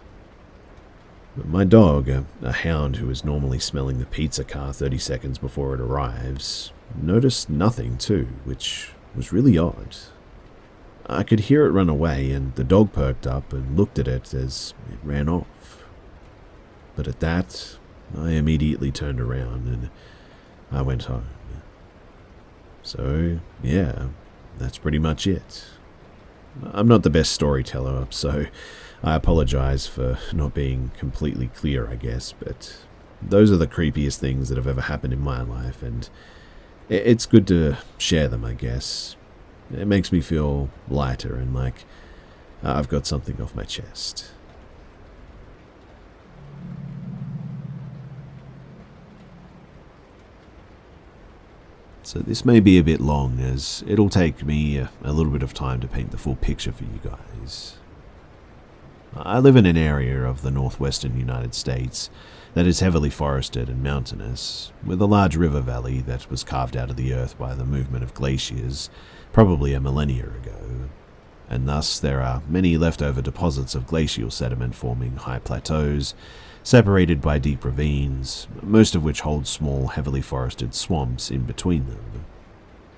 My dog, a hound who is normally smelling the pizza car 30 seconds before it arrives, noticed nothing too, which was really odd. I could hear it run away, and the dog perked up and looked at it as it ran off. But at that, I immediately turned around and I went home. So, yeah, that's pretty much it. I'm not the best storyteller, so I apologize for not being completely clear, I guess, but those are the creepiest things that have ever happened in my life, and it's good to share them, I guess. It makes me feel lighter and like I've got something off my chest. So this may be a bit long, as it'll take me a little bit of time to paint the full picture for you guys. I live in an area of the northwestern United States that is heavily forested and mountainous, with a large river valley that was carved out of the earth by the movement of glaciers, probably a millennia ago, and thus there are many leftover deposits of glacial sediment forming high plateaus, separated by deep ravines, most of which hold small, heavily forested swamps in between them.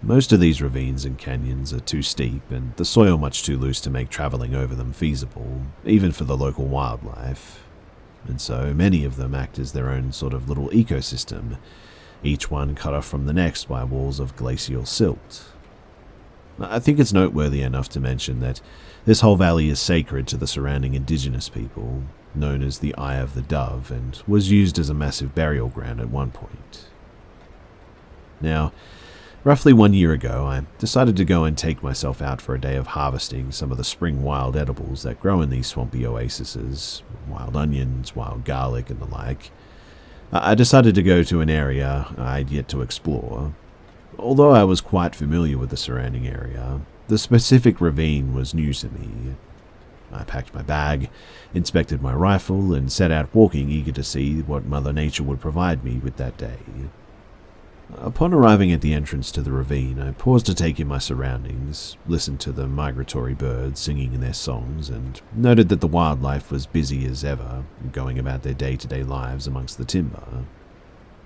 Most of these ravines and canyons are too steep and the soil much too loose to make traveling over them feasible, even for the local wildlife, and so many of them act as their own sort of little ecosystem, each one cut off from the next by walls of glacial silt. I think it's noteworthy enough to mention that this whole valley is sacred to the surrounding indigenous people, known as the Eye of the Dove, and was used as a massive burial ground at one point. Now, Roughly 1 year ago, I decided to go and take myself out for a day of harvesting some of the spring wild edibles that grow in these swampy oases, wild onions, wild garlic, and the like. I decided to go to an area I'd yet to explore. Although I was quite familiar with the surrounding area, the specific ravine was new to me. I packed my bag, inspected my rifle, and set out walking, eager to see what Mother Nature would provide me with that day. Upon arriving at the entrance to the ravine, I paused to take in my surroundings, listened to the migratory birds singing their songs, and noted that the wildlife was busy as ever, going about their day-to-day lives amongst the timber.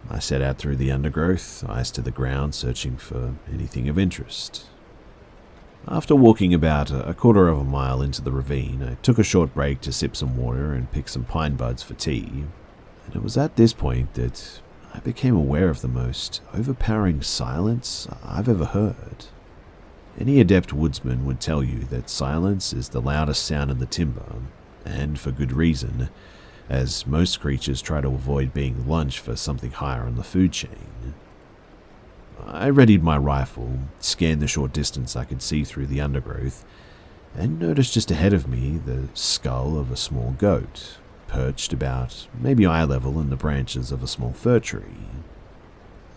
I set out through the undergrowth, eyes to the ground, searching for anything of interest. After walking about a quarter of a mile into the ravine, I took a short break to sip some water and pick some pine buds for tea, and it was at this point that I became aware of the most overpowering silence I've ever heard. Any adept woodsman would tell you that silence is the loudest sound in the timber, and for good reason, as most creatures try to avoid being lunched for something higher on the food chain. I readied my rifle, scanned the short distance I could see through the undergrowth, and noticed just ahead of me the skull of a small goat, perched about maybe eye level in the branches of a small fir tree.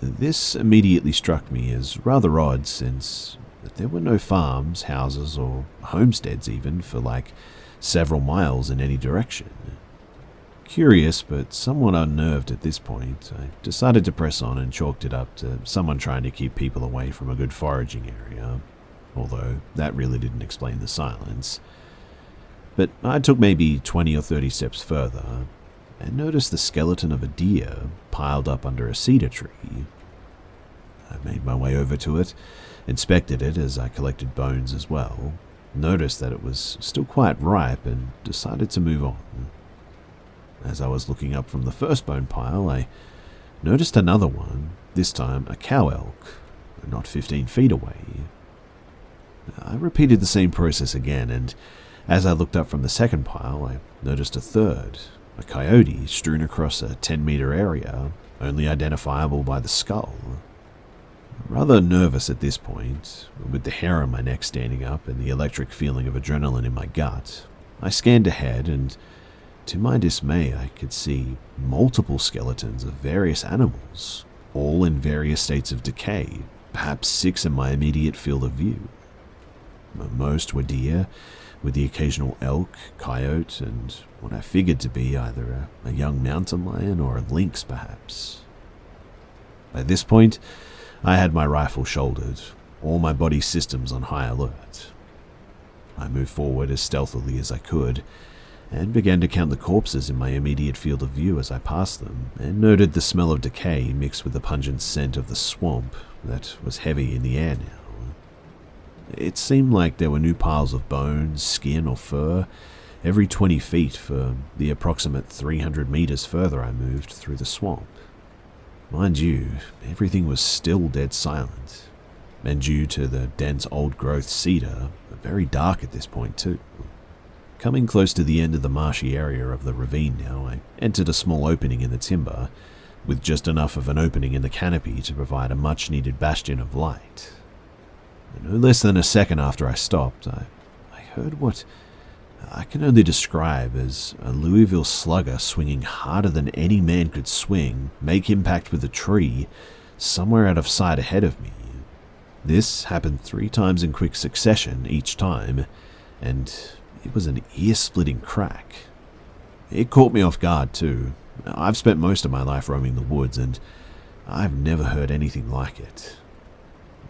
This immediately struck me as rather odd, since there were no farms, houses, or homesteads even for several miles in any direction. Curious, but somewhat unnerved at this point, I decided to press on and chalked it up to someone trying to keep people away from a good foraging area, although that really didn't explain the silence. But I took maybe 20 or 30 steps further and noticed the skeleton of a deer piled up under a cedar tree. I made my way over to it, inspected it as I collected bones as well, noticed that it was still quite ripe, and decided to move on. As I was looking up from the first bone pile, I noticed another one, this time a cow elk, not 15 feet away. I repeated the same process again, and as I looked up from the second pile, I noticed a third, a coyote strewn across a 10-meter area, only identifiable by the skull. Rather nervous at this point, with the hair on my neck standing up and the electric feeling of adrenaline in my gut, I scanned ahead, and to my dismay, I could see multiple skeletons of various animals, all in various states of decay, perhaps 6 in my immediate field of view. Most were deer, with the occasional elk, coyote, and what I figured to be either a young mountain lion or a lynx perhaps. By this point, I had my rifle shouldered, all my body systems on high alert. I moved forward as stealthily as I could, and began to count the corpses in my immediate field of view as I passed them, and noted the smell of decay mixed with the pungent scent of the swamp that was heavy in the air now. It seemed like there were new piles of bones, skin, or fur every 20 feet for the approximate 300 meters further I moved through the swamp. Mind you, everything was still dead silent, and due to the dense old-growth cedar, very dark at this point too. Coming close to the end of the marshy area of the ravine now, I entered a small opening in the timber, with just enough of an opening in the canopy to provide a much-needed bastion of light. No less than a second after I stopped, I heard what I can only describe as a Louisville slugger swinging harder than any man could swing, make impact with a tree somewhere out of sight ahead of me. This happened 3 times in quick succession each time, and it was an ear-splitting crack. It caught me off guard too. I've spent most of my life roaming the woods, and I've never heard anything like it.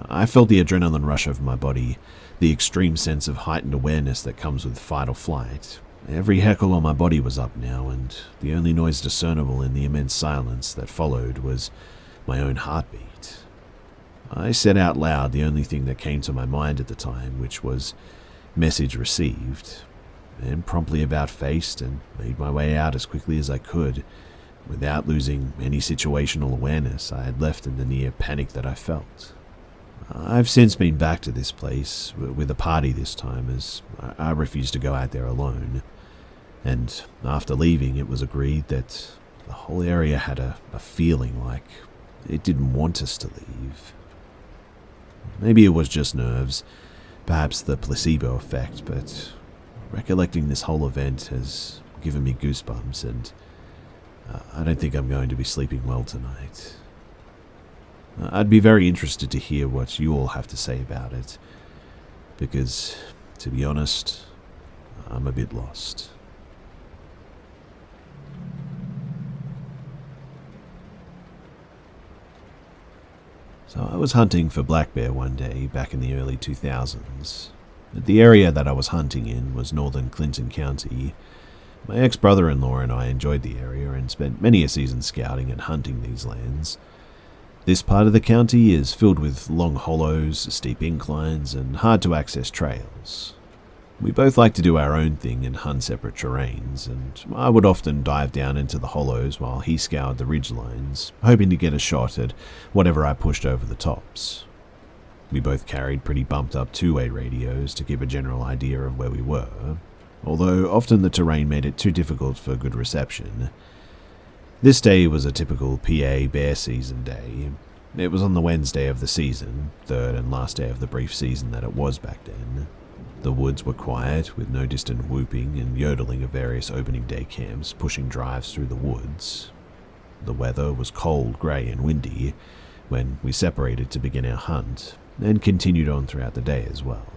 I felt the adrenaline rush over my body, the extreme sense of heightened awareness that comes with fight or flight. Every hackle on my body was up now, and the only noise discernible in the immense silence that followed was my own heartbeat. I said out loud the only thing that came to my mind at the time, which was "message received," and promptly about-faced and made my way out as quickly as I could, without losing any situational awareness I had left in the near panic that I felt. I've since been back to this place, with a party this time, as I refused to go out there alone, and after leaving it was agreed that the whole area had a feeling like it didn't want us to leave. Maybe it was just nerves, perhaps the placebo effect, but recollecting this whole event has given me goosebumps, and I don't think I'm going to be sleeping well tonight. I'd be very interested to hear what you all have to say about it, because, to be honest, I'm a bit lost. So I was hunting for black bear one day back in the early 2000s. The area that I was hunting in was northern Clinton County. My ex-brother-in-law and I enjoyed the area and spent many a season scouting and hunting these lands. This part of the county is filled with long hollows, steep inclines, and hard-to-access trails. We both like to do our own thing and hunt separate terrains, and I would often dive down into the hollows while he scoured the ridgelines, hoping to get a shot at whatever I pushed over the tops. We both carried pretty bumped-up two-way radios to give a general idea of where we were, although often the terrain made it too difficult for good reception. This day was a typical PA bear season day. It was on the Wednesday of the season, third and last day of the brief season that it was back then. The woods were quiet, with no distant whooping and yodeling of various opening day camps pushing drives through the woods. The weather was cold, grey and windy when we separated to begin our hunt, and continued on throughout the day as well.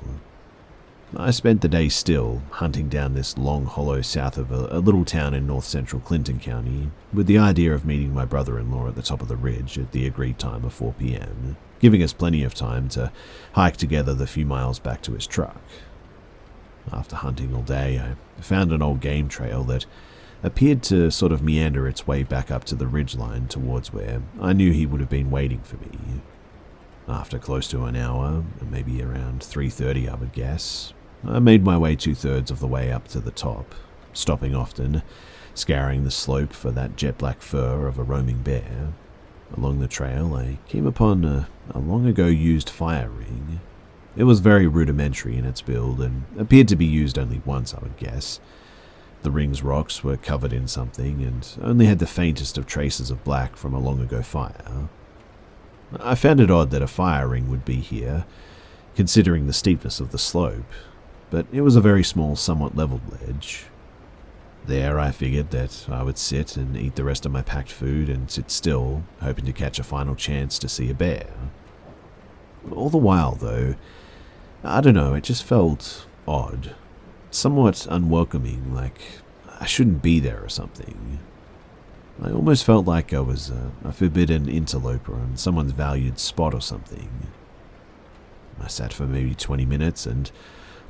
I spent the day still, hunting down this long hollow south of a little town in north-central Clinton County, with the idea of meeting my brother-in-law at the top of the ridge at the agreed time of 4 p.m, giving us plenty of time to hike together the few miles back to his truck. After hunting all day, I found an old game trail that appeared to sort of meander its way back up to the ridgeline towards where I knew he would have been waiting for me. After close to an hour, maybe around 3:30 I would guess, I made my way 2/3 of the way up to the top, stopping often, scouring the slope for that jet-black fur of a roaming bear. Along the trail, I came upon a long-ago used fire ring. It was very rudimentary in its build and appeared to be used only once, I would guess. The ring's rocks were covered in something and only had the faintest of traces of black from a long-ago fire. I found it odd that a fire ring would be here, considering the steepness of the slope, but it was a very small, somewhat leveled ledge. There I figured that I would sit and eat the rest of my packed food and sit still, hoping to catch a final chance to see a bear. All the while, though, I don't know, it just felt odd, somewhat unwelcoming, like I shouldn't be there or something. I almost felt like I was a forbidden interloper on someone's valued spot or something. I sat for maybe 20 minutes and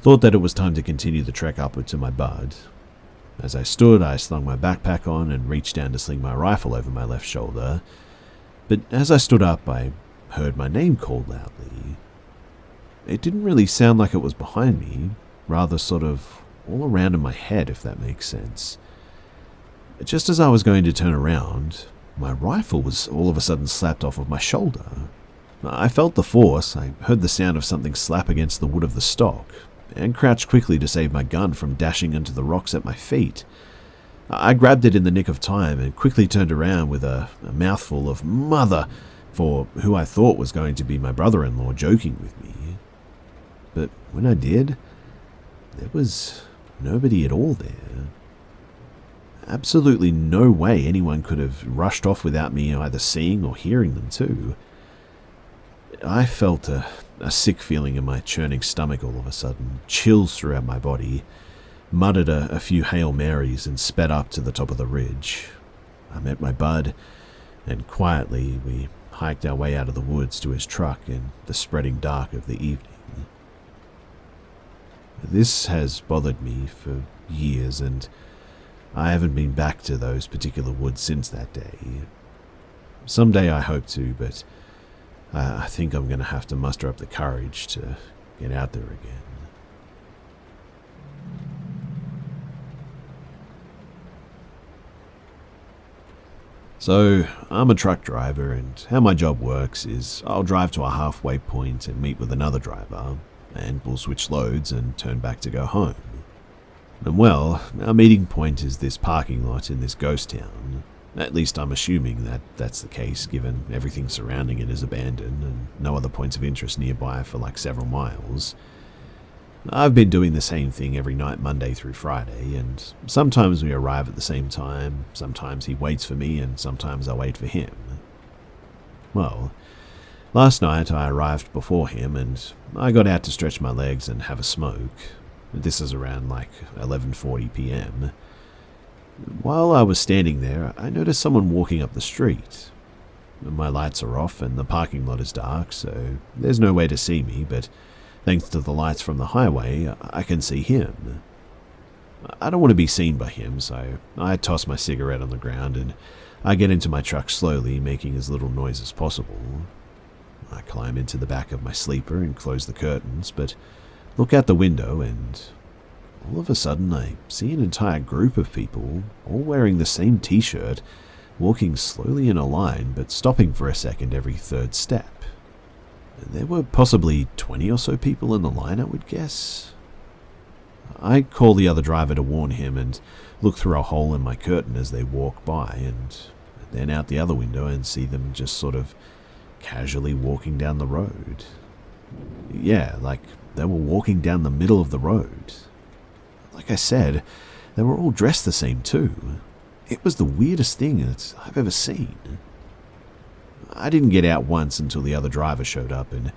thought that it was time to continue the trek upward to my bud. As I stood, I slung my backpack on and reached down to sling my rifle over my left shoulder. But as I stood up, I heard my name called loudly. It didn't really sound like it was behind me, rather sort of all around in my head, if that makes sense. Just as I was going to turn around, my rifle was all of a sudden slapped off of my shoulder. I felt the force, I heard the sound of something slap against the wood of the stock, and crouched quickly to save my gun from dashing into the rocks at my feet. I grabbed it in the nick of time and quickly turned around with a mouthful of "mother" for who I thought was going to be my brother-in-law joking with me. But when I did, there was nobody at all there. Absolutely no way anyone could have rushed off without me either seeing or hearing them too. I felt a sick feeling in my churning stomach all of a sudden, chills throughout my body, muttered a few Hail Marys and sped up to the top of the ridge. I met my bud, and quietly we hiked our way out of the woods to his truck in the spreading dark of the evening. This has bothered me for years, and I haven't been back to those particular woods since that day. Someday I hope to, but I think I'm going to have to muster up the courage to get out there again. So, I'm a truck driver, and how my job works is I'll drive to a halfway point and meet with another driver, and we'll switch loads and turn back to go home. And well, our meeting point is this parking lot in this ghost town. At least I'm assuming that that's the case, given everything surrounding it is abandoned and no other points of interest nearby for like several miles. I've been doing the same thing every night Monday through Friday, and sometimes we arrive at the same time, sometimes he waits for me, and sometimes I wait for him. Well, last night I arrived before him, and I got out to stretch my legs and have a smoke. This is around like 11:40 p.m. While I was standing there, I noticed someone walking up the street. My lights are off and the parking lot is dark, so there's no way to see me, but thanks to the lights from the highway, I can see him. I don't want to be seen by him, so I toss my cigarette on the ground and I get into my truck slowly, making as little noise as possible. I climb into the back of my sleeper and close the curtains, but look out the window and all of a sudden I see an entire group of people, all wearing the same t-shirt, walking slowly in a line but stopping for a second every third step. There were possibly 20 or so people in the line, I would guess. I call the other driver to warn him and look through a hole in my curtain as they walk by, and then out the other window and see them just sort of casually walking down the road. Yeah, like they were walking down the middle of the road. Like I said, they were all dressed the same too. It was the weirdest thing that I've ever seen. I didn't get out once until the other driver showed up, and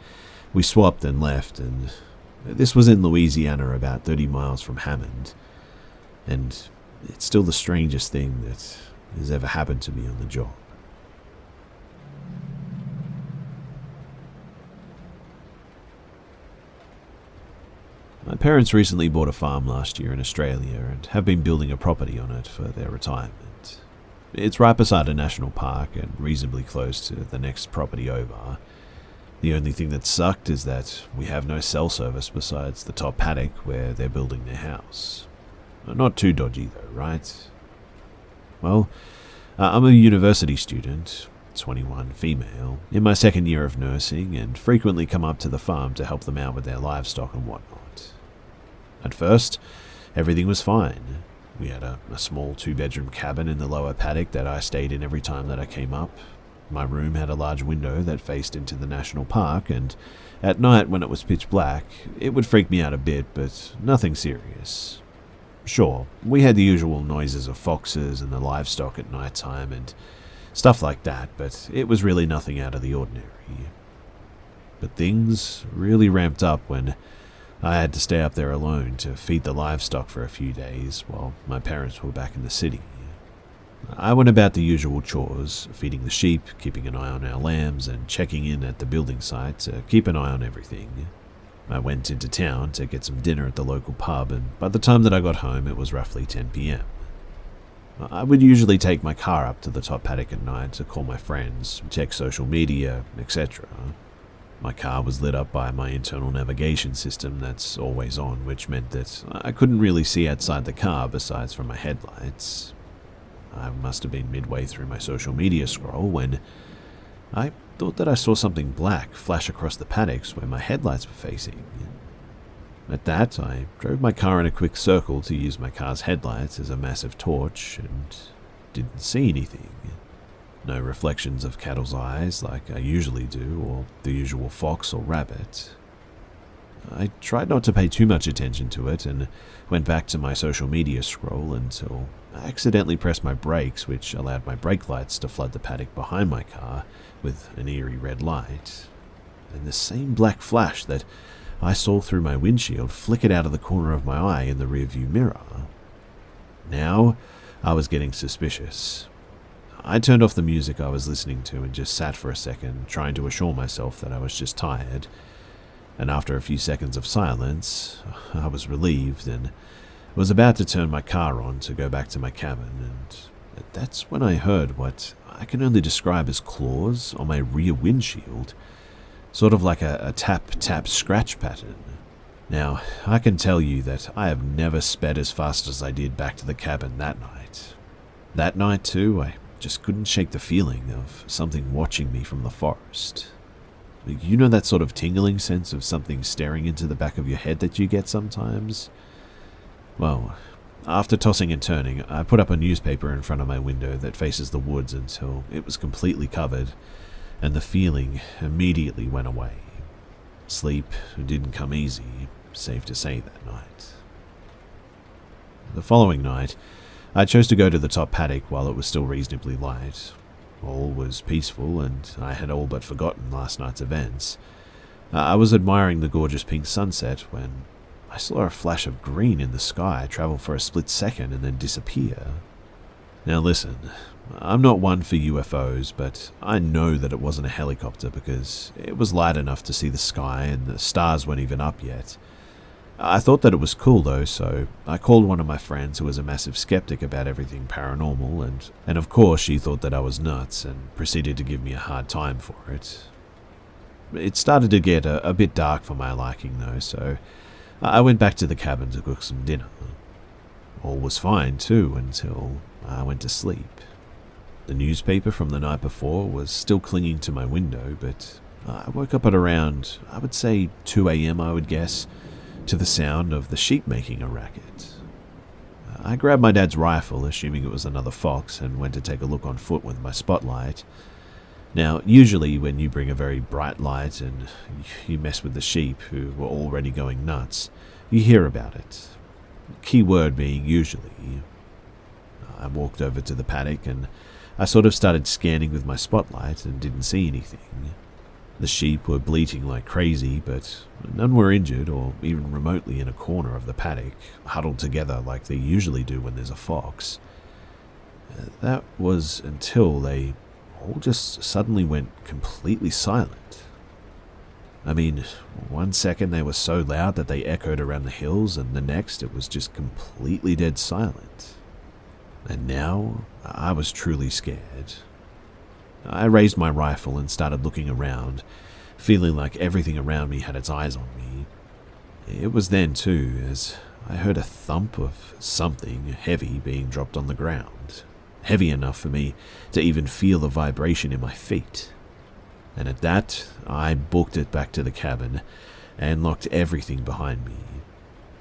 we swapped and left, and this was in Louisiana, about 30 miles from Hammond, and it's still the strangest thing that has ever happened to me on the job. My parents recently bought a farm last year in Australia and have been building a property on it for their retirement. It's right beside a national park and reasonably close to the next property over. The only thing that sucked is that we have no cell service besides the top paddock where they're building their house. Not too dodgy though, right? Well, I'm a university student, 21, female, in my second year of nursing, and frequently come up to the farm to help them out with their livestock and whatnot. At first, everything was fine. We had a small 2-bedroom cabin in the lower paddock that I stayed in every time that I came up. My room had a large window that faced into the national park, and at night when it was pitch black, it would freak me out a bit, but nothing serious. Sure, we had the usual noises of foxes and the livestock at night time and stuff like that, but it was really nothing out of the ordinary. But things really ramped up when I had to stay up there alone to feed the livestock for a few days while my parents were back in the city. I went about the usual chores, feeding the sheep, keeping an eye on our lambs, and checking in at the building site to keep an eye on everything. I went into town to get some dinner at the local pub, and by the time that I got home it was roughly 10 p.m. I would usually take my car up to the top paddock at night to call my friends, check social media, etc. My car was lit up by my internal navigation system that's always on, which meant that I couldn't really see outside the car besides from my headlights. I must have been midway through my social media scroll when I thought that I saw something black flash across the paddocks where my headlights were facing. At that, I drove my car in a quick circle to use my car's headlights as a massive torch and didn't see anything. No reflections of cattle's eyes like I usually do, or the usual fox or rabbit. I tried not to pay too much attention to it and went back to my social media scroll until I accidentally pressed my brakes, which allowed my brake lights to flood the paddock behind my car with an eerie red light. And the same black flash that I saw through my windshield flickered out of the corner of my eye in the rearview mirror. Now, I was getting suspicious. I turned off the music I was listening to and just sat for a second, trying to assure myself that I was just tired. And after a few seconds of silence, I was relieved and was about to turn my car on to go back to my cabin, and that's when I heard what I can only describe as claws on my rear windshield, sort of like a tap-tap-scratch pattern. Now, I can tell you that I have never sped as fast as I did back to the cabin that night. That night, too, I just couldn't shake the feeling of something watching me from the forest. You know that sort of tingling sense of something staring into the back of your head that you get sometimes? Well, After tossing and turning, I put up a newspaper in front of my window that faces the woods until it was completely covered, and the feeling immediately went away. Sleep didn't come easy, safe to say, that night. The following night, I chose to go to the top paddock while it was still reasonably light. All was peaceful, and I had all but forgotten last night's events. I was admiring the gorgeous pink sunset when I saw a flash of green in the sky travel for a split second and then disappear. Now listen, I'm not one for UFOs, but I know that it wasn't a helicopter because it was light enough to see the sky and the stars weren't even up yet. I thought that it was cool though, so I called one of my friends who was a massive skeptic about everything paranormal, and of course she thought that I was nuts and proceeded to give me a hard time for it. It started to get a bit dark for my liking though, so I went back to the cabin to cook some dinner. All was fine too until I went to sleep. The newspaper from the night before was still clinging to my window, but I woke up at around, I would say 2 a.m. I would guess, to the sound of the sheep making a racket. I grabbed my dad's rifle, assuming it was another fox, and went to take a look on foot with my spotlight. Now, usually when you bring a very bright light and you mess with the sheep who were already going nuts, you hear about it. Key word being usually. I walked over to the paddock and I sort of started scanning with my spotlight and didn't see anything. The sheep were bleating like crazy, but none were injured or even remotely in a corner of the paddock, huddled together like they usually do when there's a fox. That was until they all just suddenly went completely silent. I mean, 1 second they were so loud that they echoed around the hills, and the next it was just completely dead silent. And now I was truly scared. I raised my rifle and started looking around, feeling like everything around me had its eyes on me. It was then, too, as I heard a thump of something heavy being dropped on the ground, heavy enough for me to even feel the vibration in my feet. And at that, I booked it back to the cabin and locked everything behind me.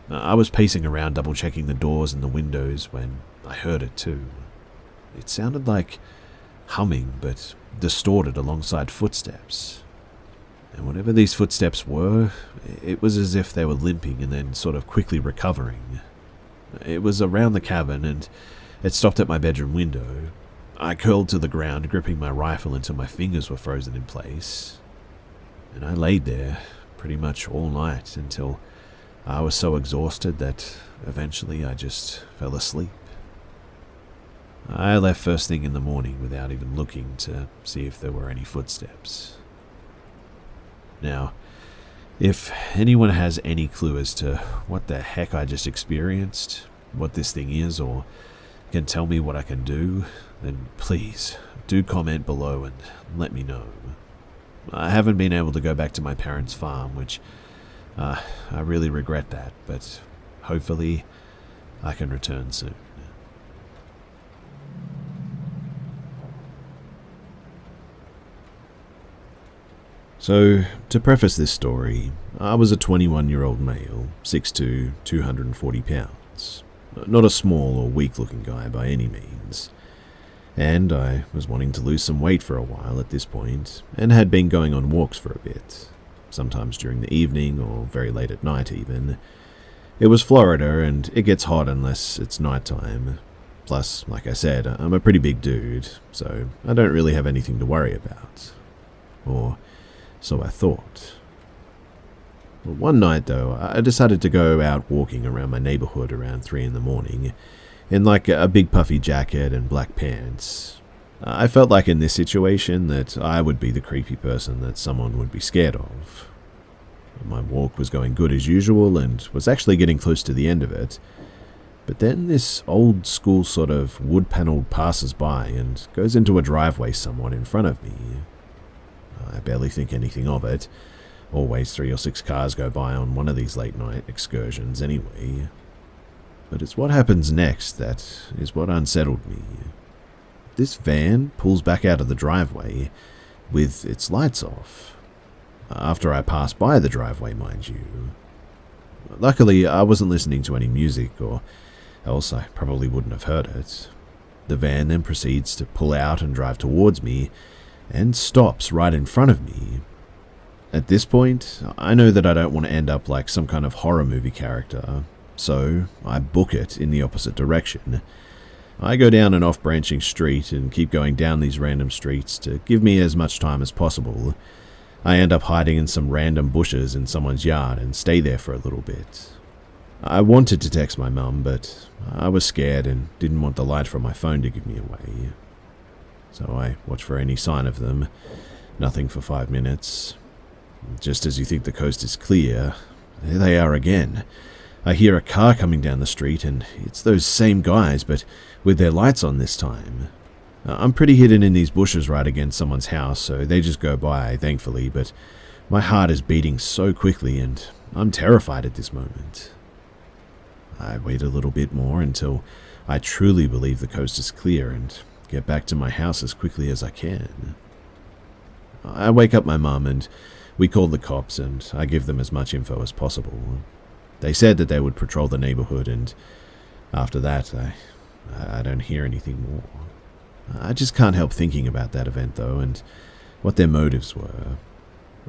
I was pacing around double-checking the doors and the windows when I heard it, too. It sounded like humming, but distorted alongside footsteps. And whatever these footsteps were, it was as if they were limping and then sort of quickly recovering. It was around the cabin, and it stopped at my bedroom window. I curled to the ground, gripping my rifle until my fingers were frozen in place. And I laid there pretty much all night until I was so exhausted that eventually I just fell asleep. I left first thing in the morning without even looking to see if there were any footsteps. Now, if anyone has any clue as to what the heck I just experienced, what this thing is, or can tell me what I can do, then please do comment below and let me know. I haven't been able to go back to my parents' farm, which I really regret that, but hopefully I can return soon. So, to preface this story, I was a 21-year-old male, 6'2", 240 pounds. Not a small or weak-looking guy by any means. And I was wanting to lose some weight for a while at this point, and had been going on walks for a bit, sometimes during the evening or very late at night even. It was Florida, and it gets hot unless it's nighttime. Plus, like I said, I'm a pretty big dude, so I don't really have anything to worry about. Or so I thought. One night, though, I decided to go out walking around my neighborhood around 3 a.m, in like a big puffy jacket and black pants. I felt like in this situation that I would be the creepy person that someone would be scared of. My walk was going good as usual and was actually getting close to the end of it, but then this old school sort of wood paneled passes by and goes into a driveway somewhat in front of me. I barely think anything of it. Always 3 or 6 cars go by on one of these late night excursions anyway. But it's what happens next that is what unsettled me. This van pulls back out of the driveway with its lights off. After I passed by the driveway, mind you. Luckily, I wasn't listening to any music or else I probably wouldn't have heard it. The van then proceeds to pull out and drive towards me, and stops right in front of me. At this point, I know that I don't want to end up like some kind of horror movie character, so I book it in the opposite direction. I go down an off-branching street and keep going down these random streets to give me as much time as possible. I end up hiding in some random bushes in someone's yard and stay there for a little bit. I wanted to text my mum, but I was scared and didn't want the light from my phone to give me away. So I watch for any sign of them. Nothing for 5 minutes. Just as you think the coast is clear, there they are again. I hear a car coming down the street, and it's those same guys, but with their lights on this time. I'm pretty hidden in these bushes right against someone's house, so they just go by, thankfully, but my heart is beating so quickly, and I'm terrified at this moment. I wait a little bit more until I truly believe the coast is clear and get back to my house as quickly as I can. I wake up my mum, and we call the cops, and I give them as much info as possible. They said that they would patrol the neighborhood, and after that, I don't hear anything more. I just can't help thinking about that event, though, and what their motives were.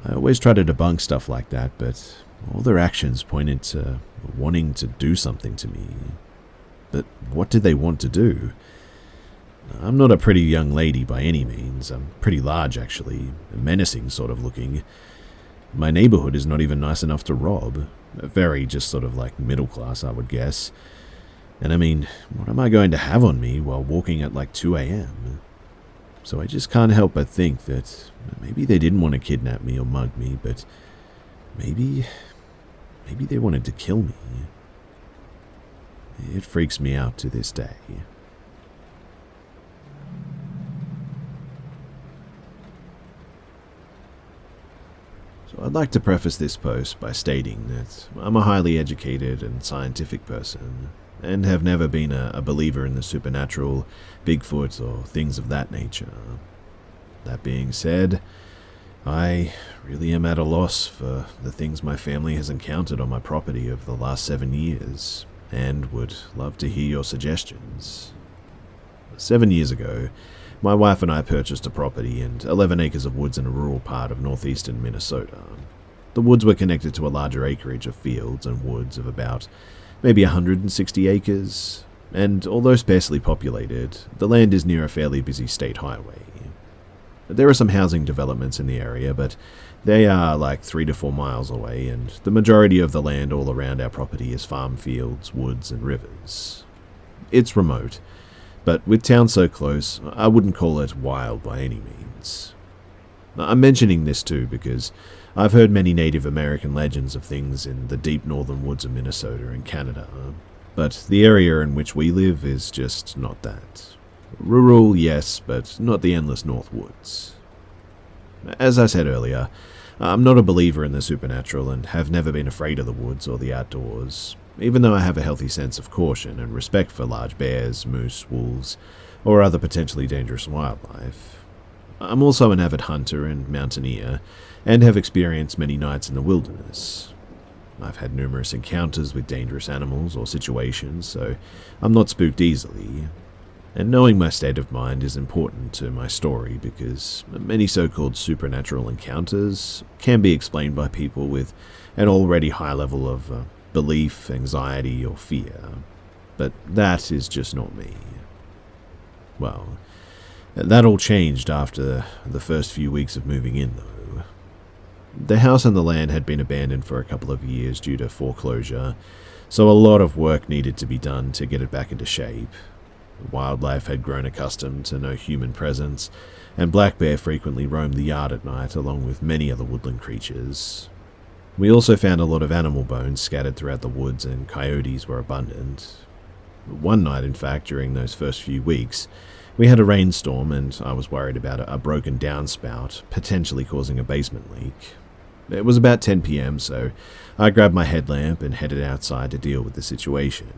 I always try to debunk stuff like that, but all their actions pointed to wanting to do something to me. But what did they want to do? I'm not a pretty young lady by any means. I'm pretty large, actually, menacing sort of looking. My neighborhood is not even nice enough to rob. Very just sort of like middle class, I would guess. And I mean, what am I going to have on me while walking at like 2 a.m.? So I just can't help but think that maybe they didn't want to kidnap me or mug me, but maybe they wanted to kill me. It freaks me out to this day. So I'd like to preface this post by stating that I'm a highly educated and scientific person, and have never been a believer in the supernatural, Bigfoot, or things of that nature. That being said, I really am at a loss for the things my family has encountered on my property over the last 7 years, and would love to hear your suggestions. 7 years ago, my wife and I purchased a property and 11 acres of woods in a rural part of northeastern Minnesota. The woods were connected to a larger acreage of fields and woods of about maybe 160 acres, and although sparsely populated, the land is near a fairly busy state highway. There are some housing developments in the area, but they are like 3 to 4 miles away, and the majority of the land all around our property is farm fields, woods, and rivers. It's remote, but with town so close, I wouldn't call it wild by any means. I'm mentioning this too because I've heard many Native American legends of things in the deep northern woods of Minnesota and Canada, but the area in which we live is just not that. Rural, yes, but not the endless north woods. As I said earlier, I'm not a believer in the supernatural and have never been afraid of the woods or the outdoors, even though I have a healthy sense of caution and respect for large bears, moose, wolves, or other potentially dangerous wildlife. I'm also an avid hunter and mountaineer, and have experienced many nights in the wilderness. I've had numerous encounters with dangerous animals or situations, so I'm not spooked easily. And knowing my state of mind is important to my story because many so-called supernatural encounters can be explained by people with an already high level of belief, anxiety, or fear. But that is just not me. Well, that all changed after the first few weeks of moving in, though. The house and the land had been abandoned for a couple of years due to foreclosure, so a lot of work needed to be done to get it back into shape. Wildlife had grown accustomed to no human presence, and black bear frequently roamed the yard at night along with many other woodland creatures. We also found a lot of animal bones scattered throughout the woods, and coyotes were abundant. One night, in fact, during those first few weeks, we had a rainstorm and I was worried about a broken downspout, potentially causing a basement leak. It was about 10 p.m, so I grabbed my headlamp and headed outside to deal with the situation.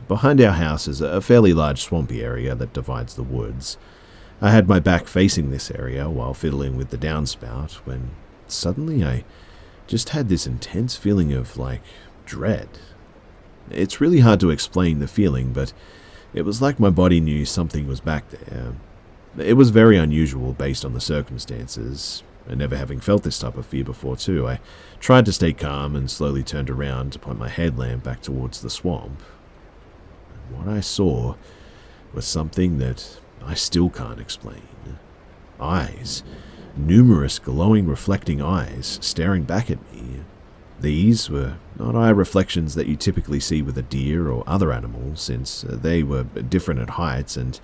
Behind our house is a fairly large swampy area that divides the woods. I had my back facing this area while fiddling with the downspout when suddenly I just had this intense feeling of, dread. It's really hard to explain the feeling, but it was like my body knew something was back there. It was very unusual based on the circumstances, and never having felt this type of fear before too. I tried to stay calm and slowly turned around to point my headlamp back towards the swamp. And what I saw was something that I still can't explain. Eyes. Numerous glowing reflecting eyes staring back at me. These were not eye reflections that you typically see with a deer or other animal, since they were different at heights, and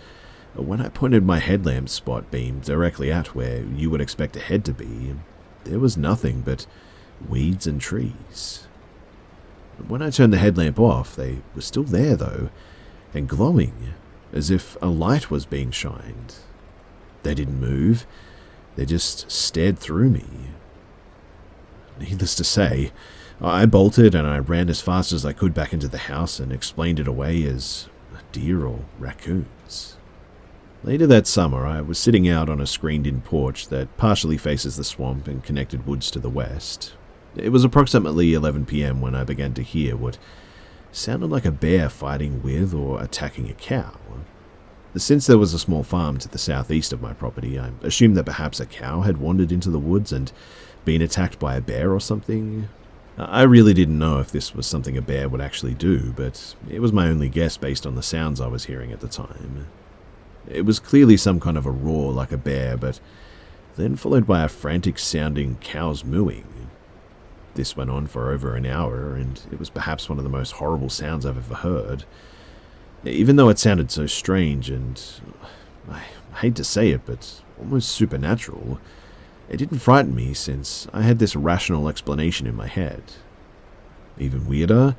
when I pointed my headlamp spot beam directly at where you would expect a head to be, there was nothing but weeds and trees. When I turned the headlamp off, they were still there though, and glowing, as if a light was being shined. They didn't move, they just stared through me. Needless to say, I bolted and I ran as fast as I could back into the house and explained it away as deer or raccoons. Later that summer, I was sitting out on a screened-in porch that partially faces the swamp and connected woods to the west. It was approximately 11 p.m. when I began to hear what sounded like a bear fighting with or attacking a cow. Since there was a small farm to the southeast of my property, I assumed that perhaps a cow had wandered into the woods and been attacked by a bear or something. I really didn't know if this was something a bear would actually do, but it was my only guess based on the sounds I was hearing at the time. It was clearly some kind of a roar like a bear, but then followed by a frantic-sounding cow's mooing. This went on for over an hour, and it was perhaps one of the most horrible sounds I've ever heard. Even though it sounded so strange and, I hate to say it, but almost supernatural, it didn't frighten me since I had this rational explanation in my head. Even weirder,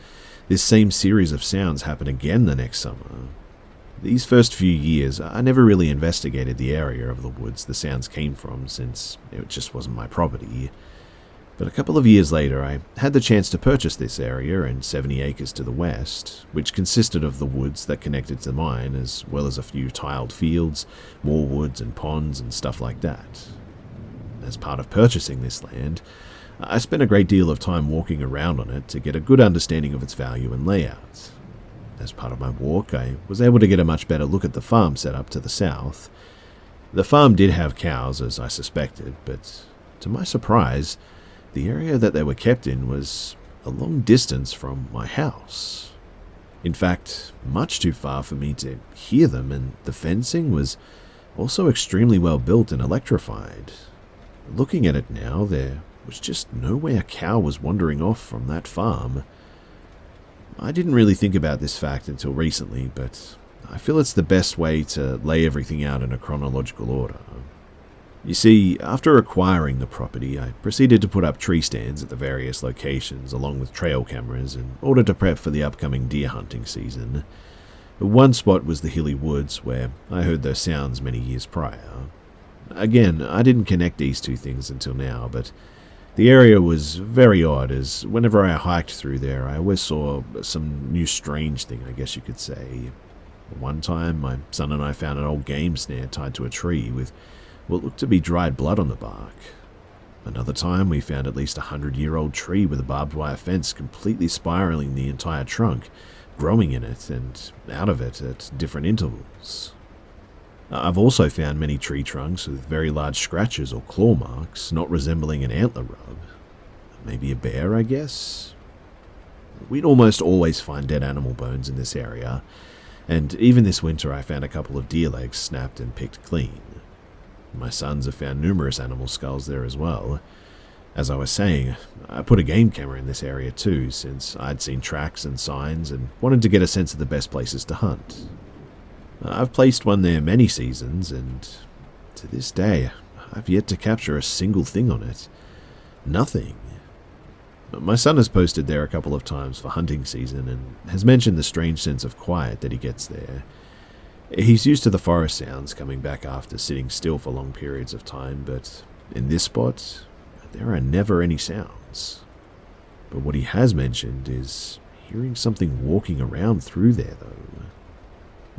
this same series of sounds happened again the next summer. These first few years, I never really investigated the area of the woods the sounds came from, since it just wasn't my property. But a couple of years later, I had the chance to purchase this area and 70 acres to the west, which consisted of the woods that connected to mine, as well as a few tiled fields, more woods and ponds and stuff like that. As part of purchasing this land, I spent a great deal of time walking around on it to get a good understanding of its value and layout. As part of my walk, I was able to get a much better look at the farm set up to the south. The farm did have cows, as I suspected, but to my surprise, the area that they were kept in was a long distance from my house. In fact, much too far for me to hear them, and the fencing was also extremely well built and electrified. Looking at it now, there was just no way a cow was wandering off from that farm. I didn't really think about this fact until recently, but I feel it's the best way to lay everything out in a chronological order. You see, after acquiring the property, I proceeded to put up tree stands at the various locations along with trail cameras in order to prep for the upcoming deer hunting season. One spot was the hilly woods where I heard those sounds many years prior. Again, I didn't connect these two things until now, but the area was very odd, as whenever I hiked through there, I always saw some new strange thing, I guess you could say. One time, my son and I found an old game snare tied to a tree with what looked to be dried blood on the bark. Another time, we found at least a 100-year-old tree with a barbed wire fence completely spiraling the entire trunk, growing in it and out of it at different intervals. I've also found many tree trunks with very large scratches or claw marks, not resembling an antler rub. Maybe a bear, I guess? We'd almost always find dead animal bones in this area, and even this winter I found a couple of deer legs snapped and picked clean. My sons have found numerous animal skulls there as well. As I was saying, I put a game camera in this area too, since I'd seen tracks and signs and wanted to get a sense of the best places to hunt. I've placed one there many seasons, and to this day, I've yet to capture a single thing on it. Nothing. My son has posted there a couple of times for hunting season and has mentioned the strange sense of quiet that he gets there. He's used to the forest sounds coming back after sitting still for long periods of time, but in this spot, there are never any sounds. But what he has mentioned is hearing something walking around through there, though.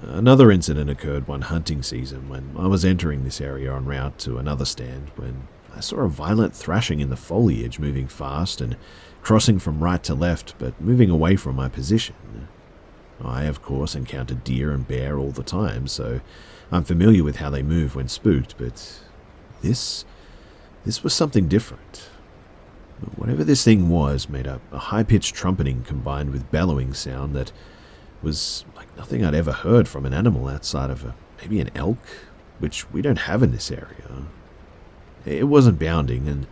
Another incident occurred one hunting season when I was entering this area en route to another stand when I I saw a violent thrashing in the foliage, moving fast and crossing from right to left, but moving away from my position. I, of course, encountered deer and bear all the time, so I'm familiar with how they move when spooked, but this was something different. Whatever this thing was made a high-pitched trumpeting combined with bellowing sound that was like nothing I'd ever heard from an animal outside of maybe an elk, which we don't have in this area. It wasn't bounding, and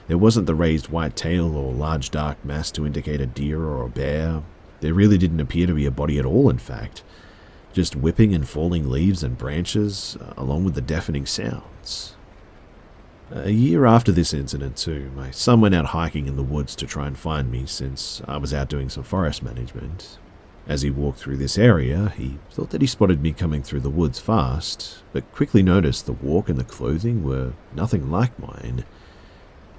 there wasn't the raised white tail or large dark mass to indicate a deer or a bear. There really didn't appear to be a body at all, in fact. Just whipping and falling leaves and branches, along with the deafening sounds. A year after this incident, too, my son went out hiking in the woods to try and find me since I was out doing some forest management. As he walked through this area, he thought that he spotted me coming through the woods fast, but quickly noticed the walk and the clothing were nothing like mine.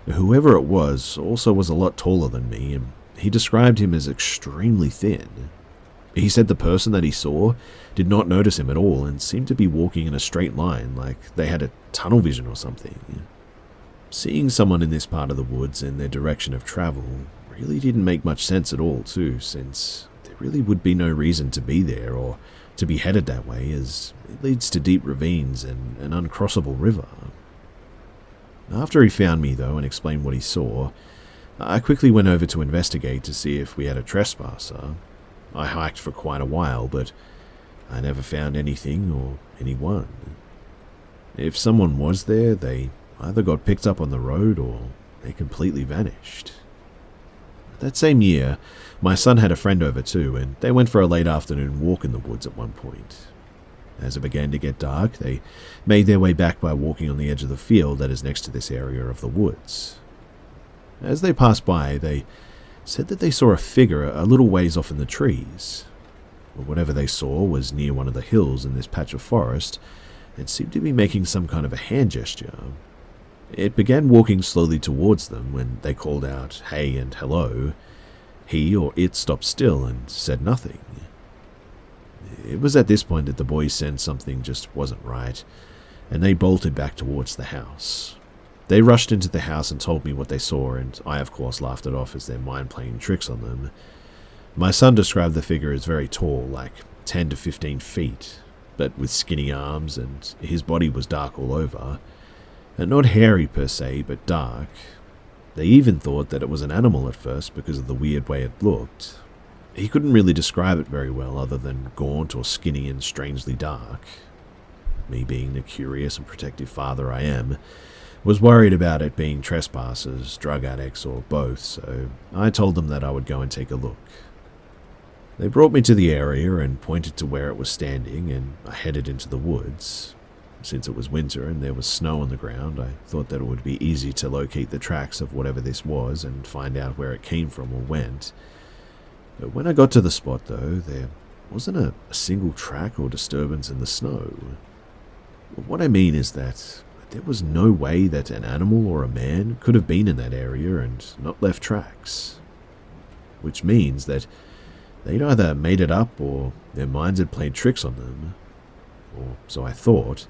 Whoever it was also was a lot taller than me, and he described him as extremely thin. He said the person that he saw did not notice him at all and seemed to be walking in a straight line like they had a tunnel vision or something. Seeing someone in this part of the woods and their direction of travel really didn't make much sense at all too, since there really would be no reason to be there or to be headed that way, as it leads to deep ravines and an uncrossable river. After he found me though and explained what he saw, I quickly went over to investigate to see if we had a trespasser. I hiked for quite a while, but I never found anything or anyone. If someone was there, they either got picked up on the road or they completely vanished. That same year, my son had a friend over too, and they went for a late afternoon walk in the woods at one point. As it began to get dark, they made their way back by walking on the edge of the field that is next to this area of the woods. As they passed by, they said that they saw a figure a little ways off in the trees. Whatever they saw was near one of the hills in this patch of forest and seemed to be making some kind of a hand gesture. It began walking slowly towards them when they called out, "Hey" and "Hello." He or it stopped still and said nothing. It was at this point that the boys sensed something just wasn't right, and they bolted back towards the house. They rushed into the house and told me what they saw, and I of course laughed it off as their mind playing tricks on them. My son described the figure as very tall, like 10 to 15 feet, but with skinny arms, and his body was dark all over. And not hairy per se, but dark. They even thought that it was an animal at first because of the weird way it looked. He couldn't really describe it very well other than gaunt or skinny and strangely dark. Me being the curious and protective father I am, was worried about it being trespassers, drug addicts, or both, so I told them that I would go and take a look. They brought me to the area and pointed to where it was standing, and I headed into the woods. Since it was winter and there was snow on the ground, I thought that it would be easy to locate the tracks of whatever this was and find out where it came from or went. But when I got to the spot, though, there wasn't a single track or disturbance in the snow. What I mean is that there was no way that an animal or a man could have been in that area and not left tracks. Which means that they'd either made it up or their minds had played tricks on them. Or so I thought.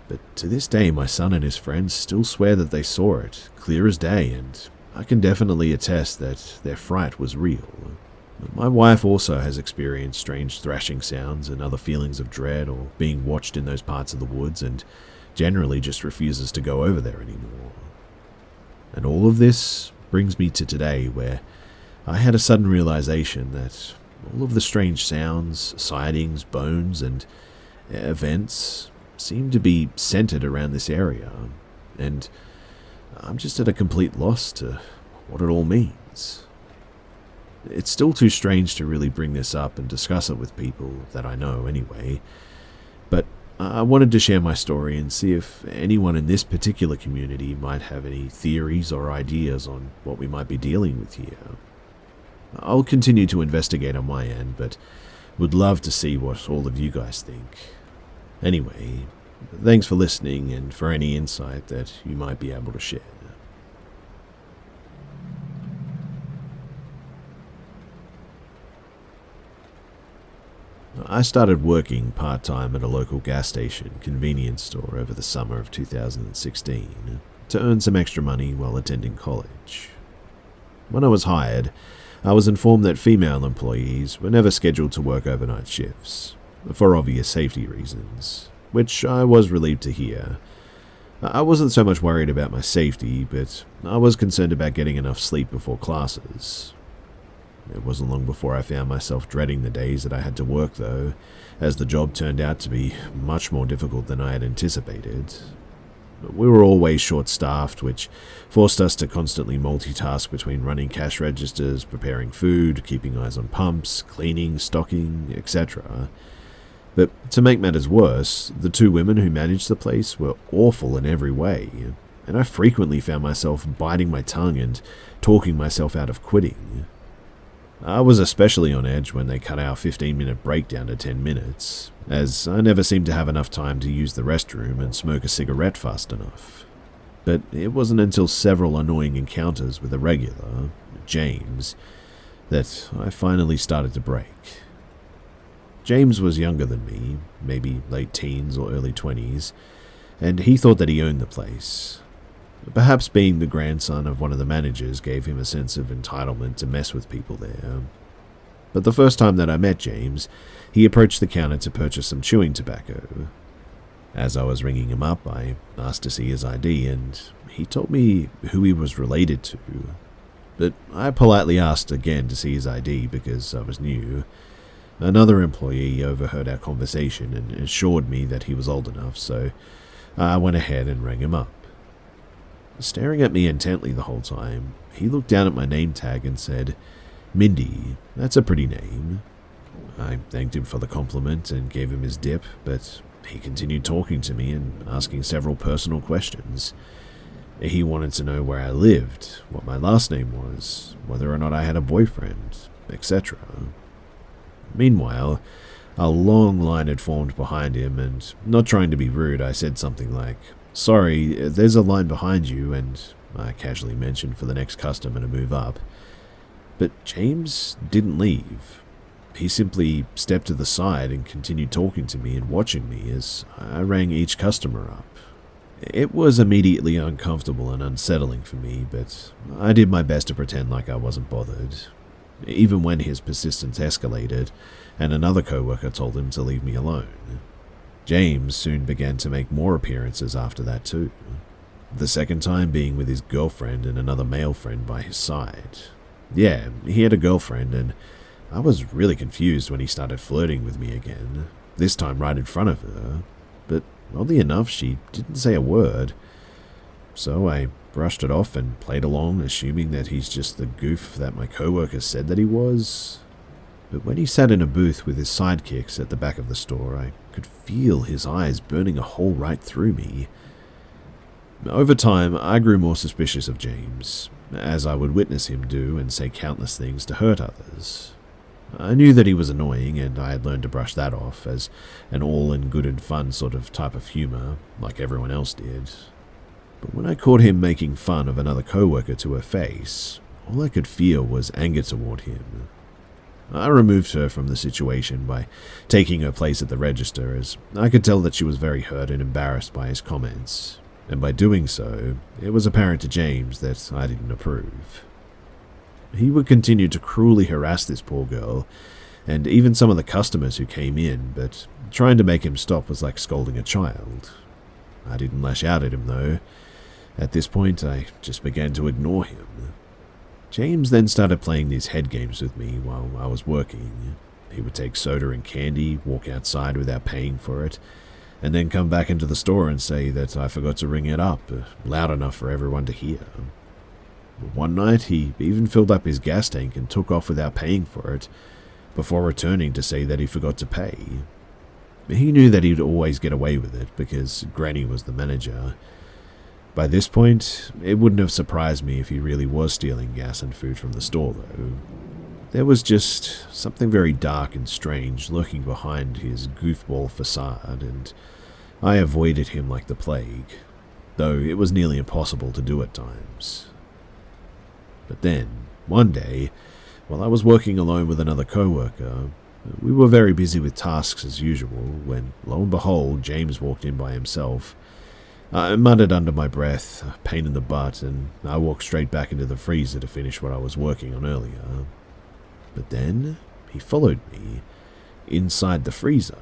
But to this day, my son and his friends still swear that they saw it, clear as day, and I can definitely attest that their fright was real. My wife also has experienced strange thrashing sounds and other feelings of dread or being watched in those parts of the woods, and generally just refuses to go over there anymore. And all of this brings me to today, where I had a sudden realization that all of the strange sounds, sightings, bones, and events seem to be centered around this area, and I'm just at a complete loss to what it all means. It's still too strange to really bring this up and discuss it with people that I know anyway, but I wanted to share my story and see if anyone in this particular community might have any theories or ideas on what we might be dealing with here. I'll continue to investigate on my end, but would love to see what all of you guys think. Anyway, thanks for listening and for any insight that you might be able to share. I started working part-time at a local gas station convenience store over the summer of 2016. to earn some extra money while attending college. When I was hired, I was informed that female employees were never scheduled to work overnight shifts, for obvious safety reasons, which I was relieved to hear. I wasn't so much worried about my safety, but I was concerned about getting enough sleep before classes. It wasn't long before I found myself dreading the days that I had to work, though, as the job turned out to be much more difficult than I had anticipated. We were always short-staffed, which forced us to constantly multitask between running cash registers, preparing food, keeping eyes on pumps, cleaning, stocking, etc. But to make matters worse, the two women who managed the place were awful in every way, and I frequently found myself biting my tongue and talking myself out of quitting. I was especially on edge when they cut our 15-minute break down to 10 minutes, as I never seemed to have enough time to use the restroom and smoke a cigarette fast enough. But it wasn't until several annoying encounters with a regular, James, that I finally started to break. James was younger than me, maybe late teens or early 20s, and he thought that he owned the place. Perhaps being the grandson of one of the managers gave him a sense of entitlement to mess with people there. But the first time that I met James, he approached the counter to purchase some chewing tobacco. As I was ringing him up, I asked to see his ID, and he told me who he was related to. But I politely asked again to see his ID because I was new. Another employee overheard our conversation and assured me that he was old enough, so I went ahead and rang him up. Staring at me intently the whole time, he looked down at my name tag and said, "Mindy, that's a pretty name." I thanked him for the compliment and gave him his dip, but he continued talking to me and asking several personal questions. He wanted to know where I lived, what my last name was, whether or not I had a boyfriend, etc. Meanwhile, a long line had formed behind him, and not trying to be rude, I said something like, "Sorry, there's a line behind you," and I casually mentioned for the next customer to move up. But James didn't leave. He simply stepped to the side and continued talking to me and watching me as I rang each customer up. It was immediately uncomfortable and unsettling for me, but I did my best to pretend like I wasn't bothered, even when his persistence escalated and another coworker told him to leave me alone. James soon began to make more appearances after that too, the second time being with his girlfriend and another male friend by his side. Yeah, he had a girlfriend, and I was really confused when he started flirting with me again, this time right in front of her, but oddly enough she didn't say a word. So I brushed it off and played along, assuming that he's just the goof that my coworker said that he was. But when he sat in a booth with his sidekicks at the back of the store, I could feel his eyes burning a hole right through me. Over time, I grew more suspicious of James, as I would witness him do and say countless things to hurt others. I knew that he was annoying, and I had learned to brush that off as an all-in-good and fun sort of type of humor, like everyone else did. But when I caught him making fun of another coworker to her face, all I could feel was anger toward him. I removed her from the situation by taking her place at the register, as I could tell that she was very hurt and embarrassed by his comments, and by doing so, it was apparent to James that I didn't approve. He would continue to cruelly harass this poor girl, and even some of the customers who came in, but trying to make him stop was like scolding a child. I didn't lash out at him though. At this point, I just began to ignore him. James then started playing these head games with me while I was working. He would take soda and candy, walk outside without paying for it, and then come back into the store and say that I forgot to ring it up loud enough for everyone to hear. One night, he even filled up his gas tank and took off without paying for it, before returning to say that he forgot to pay. He knew that he'd always get away with it because Granny was the manager. By this point, it wouldn't have surprised me if he really was stealing gas and food from the store, though. There was just something very dark and strange lurking behind his goofball facade, and I avoided him like the plague, though it was nearly impossible to do at times. But then, one day, while I was working alone with another coworker, we were very busy with tasks as usual, when, lo and behold, James walked in by himself. I muttered under my breath, a pain in the butt, and I walked straight back into the freezer to finish what I was working on earlier. But then he followed me inside the freezer.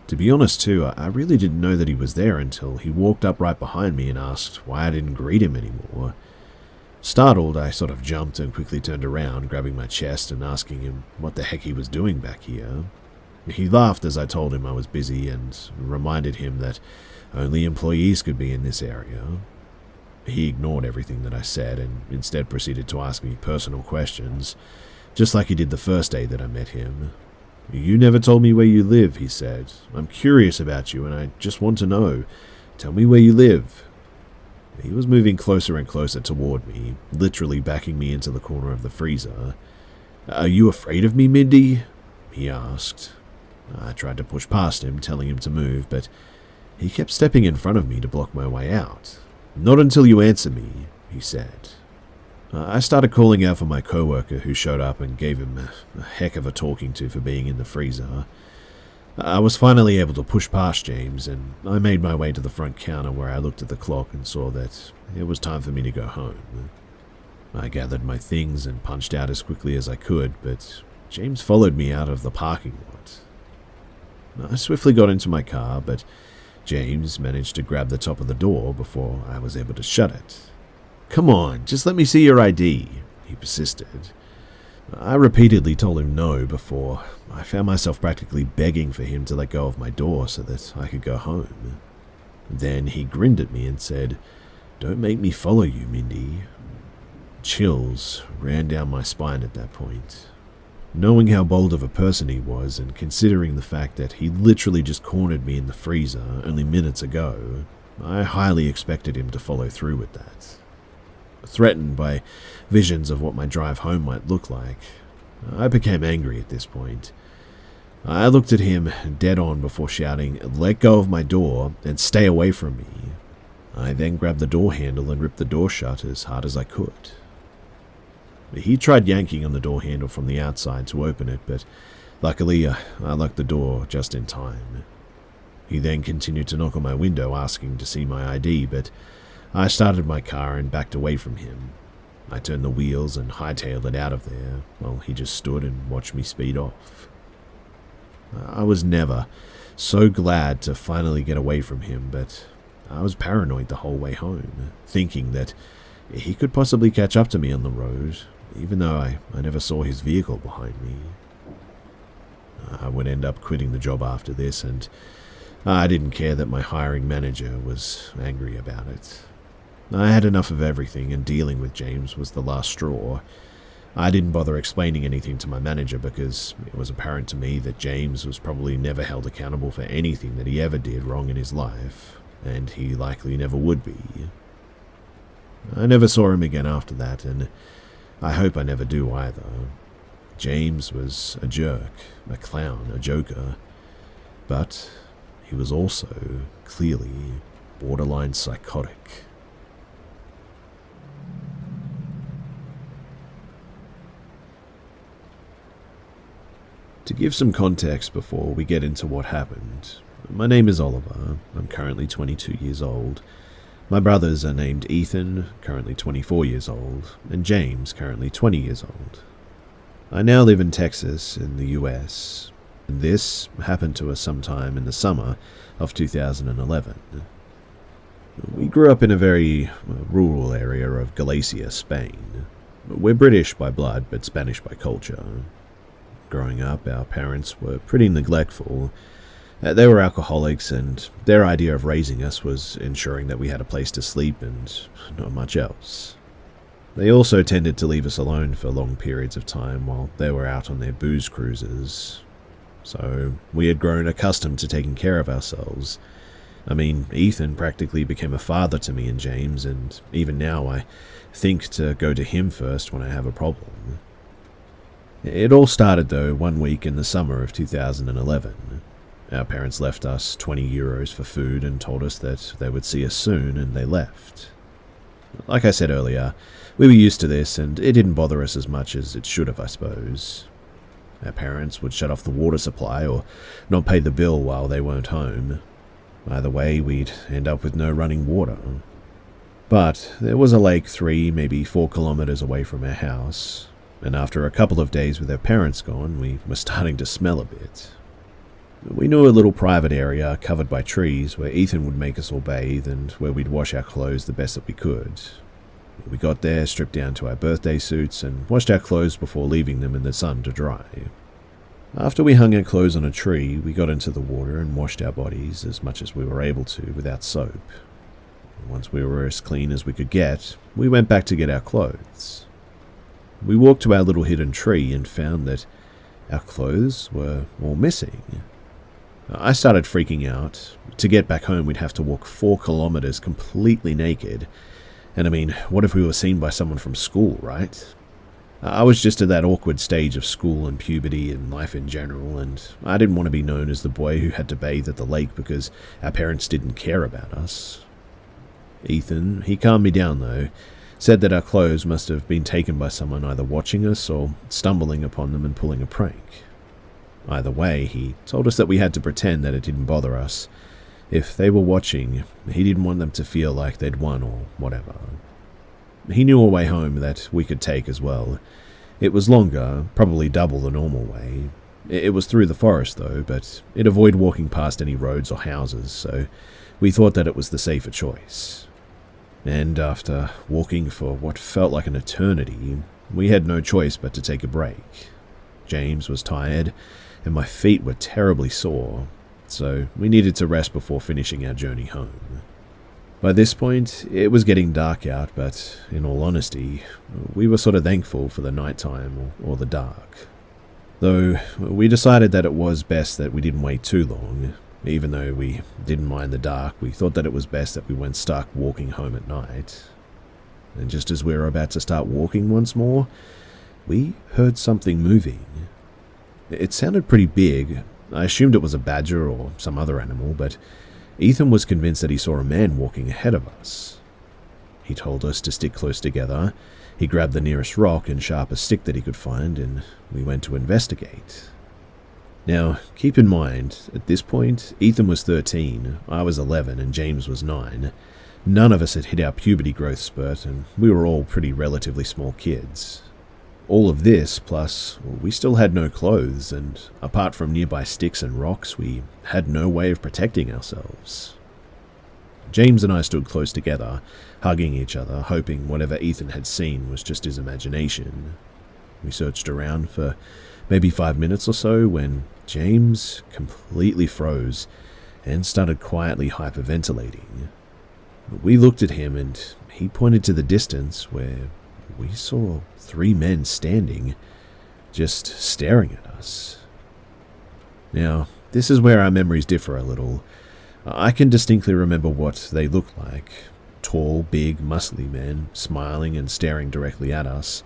To be honest too, I really didn't know that he was there until he walked up right behind me and asked why I didn't greet him anymore. Startled, I sort of jumped and quickly turned around, grabbing my chest and asking him what the heck he was doing back here. He laughed as I told him I was busy and reminded him that only employees could be in this area. He ignored everything that I said and instead proceeded to ask me personal questions, just like he did the first day that I met him. "You never told me where you live," he said. "I'm curious about you and I just want to know. Tell me where you live." He was moving closer and closer toward me, literally backing me into the corner of the freezer. "Are you afraid of me, Mindy?" he asked. I tried to push past him, telling him to move, but he kept stepping in front of me to block my way out. "Not until you answer me," he said. I started calling out for my coworker who showed up and gave him a heck of a talking to for being in the freezer. I was finally able to push past James, and I made my way to the front counter where I looked at the clock and saw that it was time for me to go home. I gathered my things and punched out as quickly as I could, but James followed me out of the parking lot. I swiftly got into my car, but James managed to grab the top of the door before I was able to shut it. "Come on, just let me see your ID," he persisted. I repeatedly told him no before I found myself practically begging for him to let go of my door so that I could go home. Then he grinned at me and said, "Don't make me follow you, Mindy." Chills ran down my spine at that point. Knowing how bold of a person he was and considering the fact that he literally just cornered me in the freezer only minutes ago, I highly expected him to follow through with that. Threatened by visions of what my drive home might look like, I became angry at this point. I looked at him dead on before shouting, "Let go of my door and stay away from me." I then grabbed the door handle and ripped the door shut as hard as I could. He tried yanking on the door handle from the outside to open it, but luckily I locked the door just in time. He then continued to knock on my window asking to see my ID, but I started my car and backed away from him. I turned the wheels and hightailed it out of there, while he just stood and watched me speed off. I was never so glad to finally get away from him, but I was paranoid the whole way home, thinking that he could possibly catch up to me on the road, even though I never saw his vehicle behind me. I would end up quitting the job after this, and I didn't care that my hiring manager was angry about it. I had enough of everything, and dealing with James was the last straw. I didn't bother explaining anything to my manager because it was apparent to me that James was probably never held accountable for anything that he ever did wrong in his life, and he likely never would be. I never saw him again after that, and I hope I never do either. James was a jerk, a clown, a joker, but he was also clearly borderline psychotic. To give some context before we get into what happened, my name is Oliver. I'm currently 22 years old. My brothers are named Ethan, currently 24 years old, and James, currently 20 years old. I now live in Texas, in the US, and this happened to us sometime in the summer of 2011. We grew up in a very rural area of Galicia, Spain. We're British by blood, but Spanish by culture. Growing up, our parents were pretty neglectful. They were alcoholics, and their idea of raising us was ensuring that we had a place to sleep and not much else. They also tended to leave us alone for long periods of time while they were out on their booze cruises. So we had grown accustomed to taking care of ourselves. I mean, Ethan practically became a father to me and James, and even now I think to go to him first when I have a problem. It all started, though, one week in the summer of 2011. Our parents left us €20 for food and told us that they would see us soon, and they left. Like I said earlier, we were used to this, and it didn't bother us as much as it should have, I suppose. Our parents would shut off the water supply or not pay the bill while they weren't home. Either way, we'd end up with no running water. But there was a lake 3, maybe 4 kilometers away from our house, and after a couple of days with our parents gone, we were starting to smell a bit. We knew a little private area covered by trees where Ethan would make us all bathe and where we'd wash our clothes the best that we could. We got there, stripped down to our birthday suits, and washed our clothes before leaving them in the sun to dry. After we hung our clothes on a tree, we got into the water and washed our bodies as much as we were able to without soap. Once we were as clean as we could get, we went back to get our clothes. We walked to our little hidden tree and found that our clothes were all missing. I started freaking out. To get back home, we'd have to walk 4 kilometers completely naked. And I mean, what if we were seen by someone from school, right? I was just at that awkward stage of school and puberty and life in general, and I didn't want to be known as the boy who had to bathe at the lake because our parents didn't care about us. Ethan, he calmed me down though, said that our clothes must have been taken by someone either watching us or stumbling upon them and pulling a prank. Either way, he told us that we had to pretend that it didn't bother us. If they were watching, he didn't want them to feel like they'd won or whatever. He knew a way home that we could take as well. It was longer, probably double the normal way. It was through the forest though, but it avoided walking past any roads or houses, so we thought that it was the safer choice. And after walking for what felt like an eternity, we had no choice but to take a break. James was tired, and my feet were terribly sore, so we needed to rest before finishing our journey home. By this point, it was getting dark out, but in all honesty, we were sort of thankful for the nighttime or the dark. Though we decided that it was best that we didn't wait too long. Even though we didn't mind the dark, we thought that it was best that we weren't stuck walking home at night. And just as we were about to start walking once more, we heard something moving. It sounded pretty big. I assumed it was a badger or some other animal, but Ethan was convinced that he saw a man walking ahead of us. He told us to stick close together. He grabbed the nearest rock and sharpest stick that he could find, and we went to investigate. Now, keep in mind, at this point, Ethan was 13, I was 11, and James was 9. None of us had hit our puberty growth spurt, and we were all pretty relatively small kids. All of this, plus we still had no clothes, and apart from nearby sticks and rocks, we had no way of protecting ourselves. James and I stood close together, hugging each other, hoping whatever Ethan had seen was just his imagination. We searched around for maybe 5 minutes or so when James completely froze and started quietly hyperventilating. We looked at him and he pointed to the distance where we saw 3 men standing, just staring at us. Now, this is where our memories differ a little. I can distinctly remember what they looked like. Tall, big, muscly men, smiling and staring directly at us.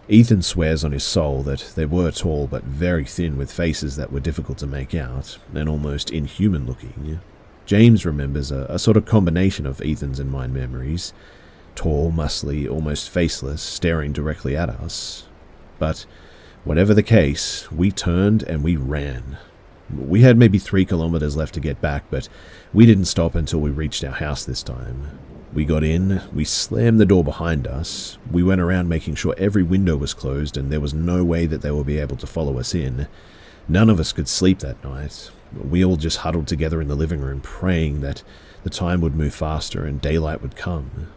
Ethan swears on his soul that they were tall but very thin with faces that were difficult to make out, and almost inhuman looking. James remembers a sort of combination of Ethan's and mine memories. Tall, muscly, almost faceless, staring directly at us. But whatever the case, we turned and we ran. We had maybe 3 kilometers left to get back, but we didn't stop until we reached our house this time. We got in, we slammed the door behind us, we went around making sure every window was closed and there was no way that they would be able to follow us in. None of us could sleep that night. We all just huddled together in the living room praying that the time would move faster and daylight would come.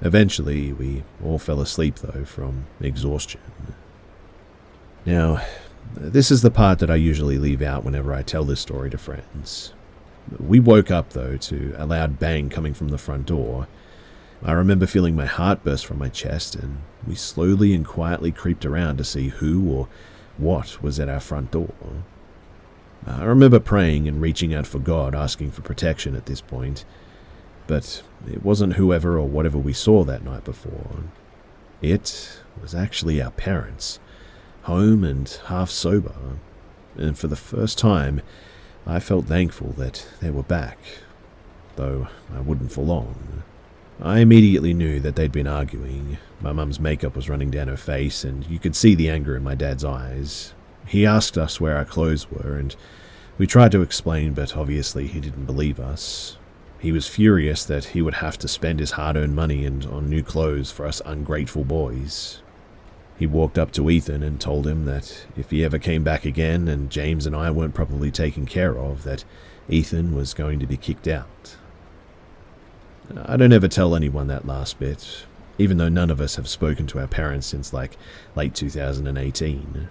Eventually, we all fell asleep though from exhaustion. Now, this is the part that I usually leave out whenever I tell this story to friends. We woke up, though, to a loud bang coming from the front door. I remember feeling my heart burst from my chest, and we slowly and quietly creeped around to see who or what was at our front door. I remember praying and reaching out for God, asking for protection at this point, but it wasn't whoever or whatever we saw that night before. It was actually our parents, home and half sober, and for the first time, I felt thankful that they were back, though I wouldn't for long. I immediately knew that they'd been arguing. My mum's makeup was running down her face, and you could see the anger in my dad's eyes. He asked us where our clothes were, and We tried to explain, but obviously he didn't believe us. He was furious that he would have to spend his hard-earned money on new clothes for us ungrateful boys. He walked up to Ethan and told him that if he ever came back again and James and I weren't properly taken care of, that Ethan was going to be kicked out. I don't ever tell anyone that last bit, even though none of us have spoken to our parents since late 2018.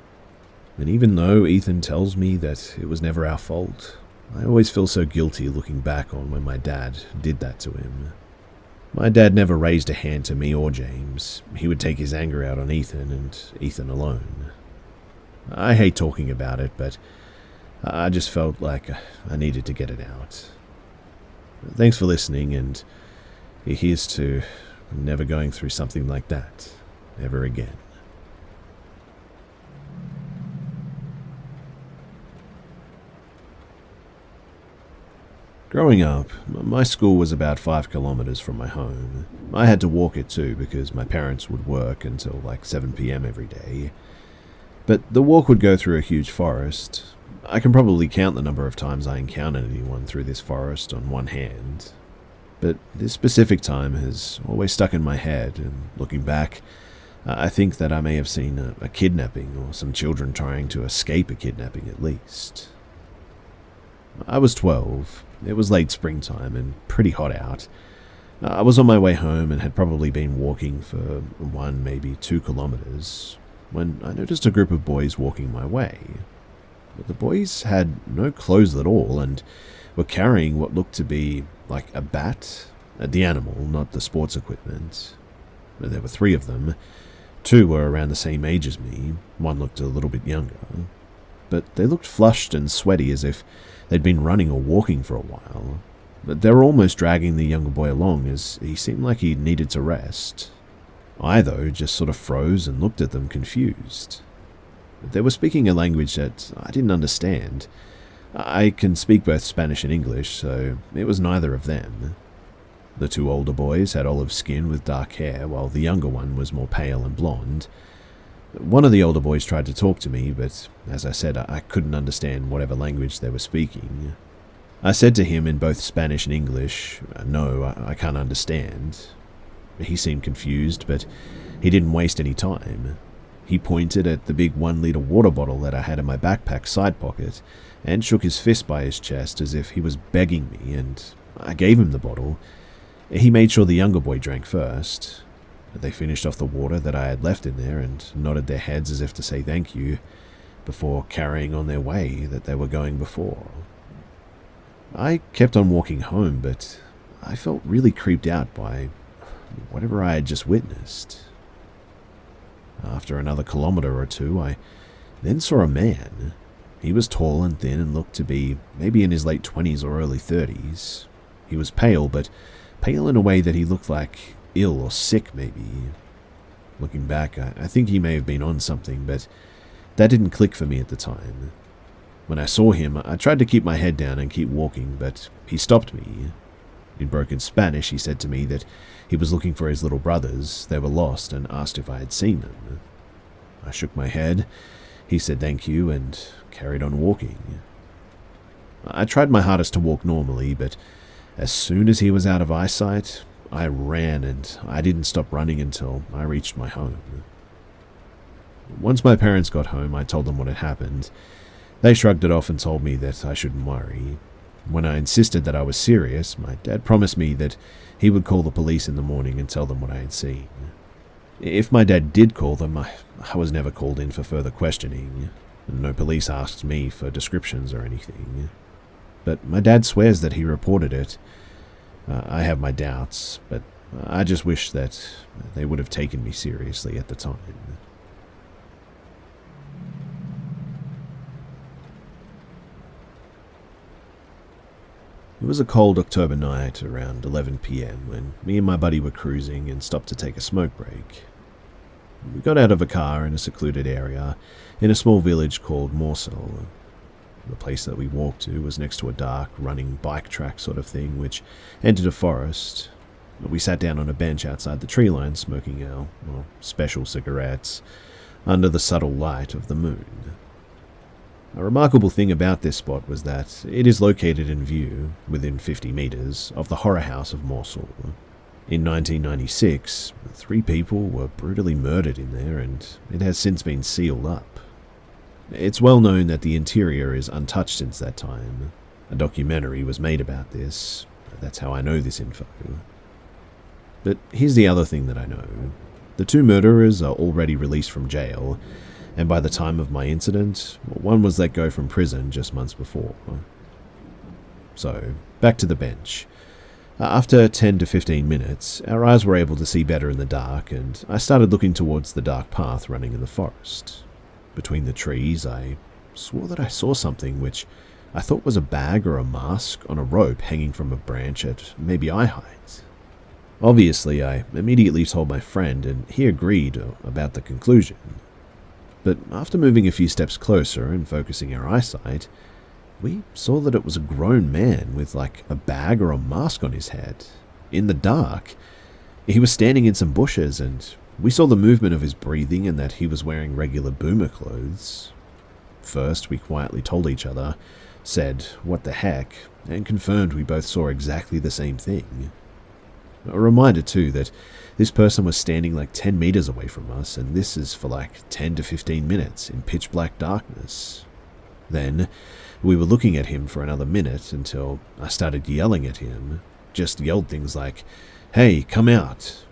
And even though Ethan tells me that it was never our fault, I always feel so guilty looking back on when my dad did that to him. My dad never raised a hand to me or James. He would take his anger out on Ethan and Ethan alone. I hate talking about it, but I just felt like I needed to get it out. Thanks for listening, and here's to never going through something like that ever again. Growing up, my school was about 5 kilometers from my home. I had to walk it too because my parents would work until 7 p.m. every day. But the walk would go through a huge forest. I can probably count the number of times I encountered anyone through this forest on one hand. But this specific time has always stuck in my head, and looking back, I think that I may have seen a kidnapping or some children trying to escape a kidnapping at least. I was 12. It was late springtime and pretty hot out. I was on my way home and had probably been walking for 1, maybe 2 kilometers when I noticed a group of boys walking my way. But the boys had no clothes at all and were carrying what looked to be like a bat, the animal, not the sports equipment. There were 3 of them. 2 were around the same age as me. 1 looked a little bit younger. But they looked flushed and sweaty as if they'd been running or walking for a while. But they were almost dragging the younger boy along as he seemed like he needed to rest. I, though, just sort of froze and looked at them confused. They were speaking a language that I didn't understand. I can speak both Spanish and English, so it was neither of them. The 2 older boys had olive skin with dark hair, while the younger one was more pale and blonde. One of the older boys tried to talk to me, but as I said, I couldn't understand whatever language they were speaking. I said to him in both Spanish and English, "No, I can't understand." He seemed confused, but he didn't waste any time. He pointed at the big 1-liter water bottle that I had in my backpack side pocket and shook his fist by his chest as if he was begging me, and I gave him the bottle. He made sure the younger boy drank first. They finished off the water that I had left in there and nodded their heads as if to say thank you before carrying on their way that they were going before. I kept on walking home, but I felt really creeped out by whatever I had just witnessed. After another kilometer or 2, I then saw a man. He was tall and thin and looked to be maybe in his late 20s or early 30s. He was pale, but pale in a way that he looked like ill or sick, maybe. Looking back, I think he may have been on something, but that didn't click for me at the time. When I saw him, I tried to keep my head down and keep walking, but he stopped me. In broken Spanish, he said to me that he was looking for his little brothers. They were lost and asked if I had seen them. I shook my head. He said thank you and carried on walking. I tried my hardest to walk normally, but as soon as he was out of eyesight, I ran, and I didn't stop running until I reached my home. Once my parents got home, I told them what had happened. They shrugged it off and told me that I shouldn't worry. When I insisted that I was serious, my dad promised me that he would call the police in the morning and tell them what I had seen. If my dad did call them, I was never called in for further questioning. No police asked me for descriptions or anything. But my dad swears that he reported it. I have my doubts, but I just wish that they would have taken me seriously at the time. It was a cold October night around 11 p.m. when me and my buddy were cruising and stopped to take a smoke break. We got out of a car in a secluded area in a small village called Morsel. The place that we walked to was next to a dark, running bike track sort of thing which entered a forest. We sat down on a bench outside the tree line smoking our special cigarettes under the subtle light of the moon. A remarkable thing about this spot was that it is located in view, within 50 meters, of the horror house of Mosul. In 1996, 3 people were brutally murdered in there, and it has since been sealed up. It's well known that the interior is untouched since that time. A documentary was made about this. That's how I know this info. But here's the other thing that I know. The 2 murderers are already released from jail, and by the time of my incident, one was let go from prison just months before. So, back to the bench. After 10 to 15 minutes, our eyes were able to see better in the dark, and I started looking towards the dark path running in the forest. Between the trees, I swore that I saw something which I thought was a bag or a mask on a rope hanging from a branch at maybe eye height. Obviously, I immediately told my friend, and he agreed about the conclusion. But after moving a few steps closer and focusing our eyesight, we saw that it was a grown man with like a bag or a mask on his head. In the dark, he was standing in some bushes, and we saw the movement of his breathing and that he was wearing regular boomer clothes. First, we quietly told each other, said, "What the heck?" and confirmed we both saw exactly the same thing. A reminder too that this person was standing like 10 meters away from us, and this is for like 10 to 15 minutes in pitch black darkness. Then, we were looking at him for another minute until I started yelling at him. Just yelled things like, "Hey, come out."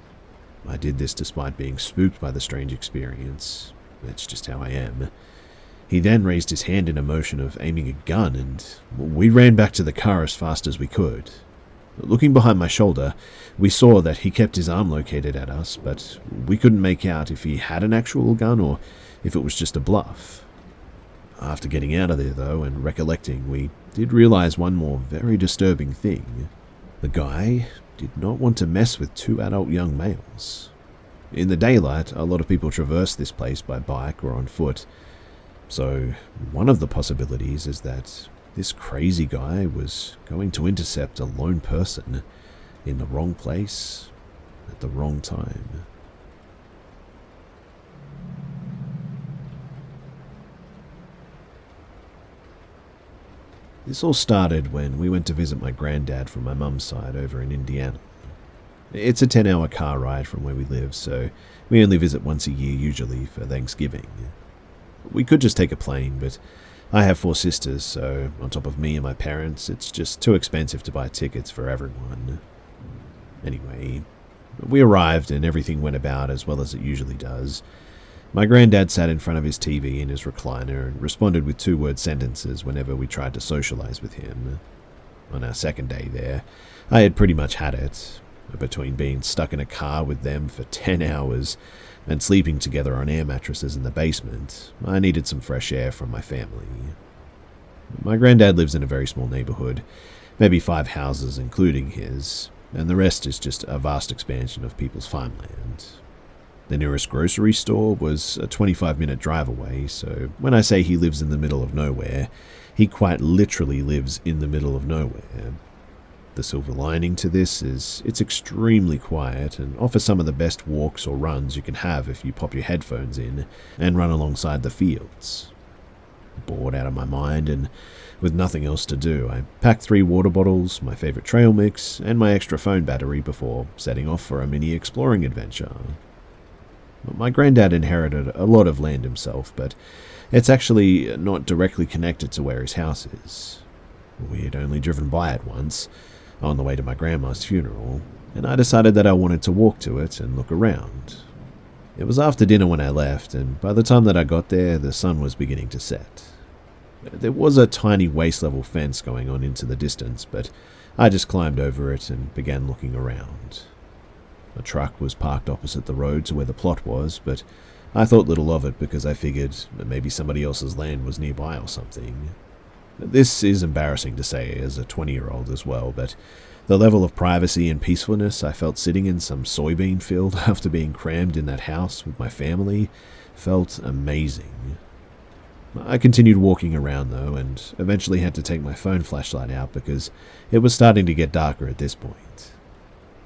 I did this despite being spooked by the strange experience. That's just how I am. He then raised his hand in a motion of aiming a gun, and we ran back to the car as fast as we could. Looking behind my shoulder, we saw that he kept his arm located at us, but we couldn't make out if he had an actual gun or if it was just a bluff. After getting out of there, though, and recollecting, we did realize one more very disturbing thing. The guy did not want to mess with 2 adult young males. In the daylight, a lot of people traverse this place by bike or on foot, so one of the possibilities is that this crazy guy was going to intercept a lone person in the wrong place at the wrong time. This all started when we went to visit my granddad from my mum's side over in Indiana. It's a 10-hour car ride from where we live, so we only visit once a year, usually for Thanksgiving. We could just take a plane, but I have 4 sisters, so on top of me and my parents, it's just too expensive to buy tickets for everyone. Anyway, we arrived and everything went about as well as it usually does. My granddad sat in front of his TV in his recliner and responded with 2-word sentences whenever we tried to socialize with him. On our second day there, I had pretty much had it. Between being stuck in a car with them for 10 hours and sleeping together on air mattresses in the basement, I needed some fresh air from my family. My granddad lives in a very small neighborhood, maybe 5 houses including his, and the rest is just a vast expansion of people's farmland. The nearest grocery store was a 25-minute drive away, so when I say he lives in the middle of nowhere, he quite literally lives in the middle of nowhere. The silver lining to this is it's extremely quiet and offers some of the best walks or runs you can have if you pop your headphones in and run alongside the fields. Bored out of my mind and with nothing else to do, I packed 3 water bottles, my favorite trail mix, and my extra phone battery before setting off for a mini exploring adventure. My granddad inherited a lot of land himself, but it's actually not directly connected to where his house is. We had only driven by it once, on the way to my grandma's funeral, and I decided that I wanted to walk to it and look around. It was after dinner when I left, and by the time that I got there, the sun was beginning to set. There was a tiny waist-level fence going on into the distance, but I just climbed over it and began looking around. A truck was parked opposite the road to where the plot was, but I thought little of it because I figured that maybe somebody else's land was nearby or something. This is embarrassing to say as a 20-year-old as well, but the level of privacy and peacefulness I felt sitting in some soybean field after being crammed in that house with my family felt amazing. I continued walking around though, and eventually had to take my phone flashlight out because it was starting to get darker at this point.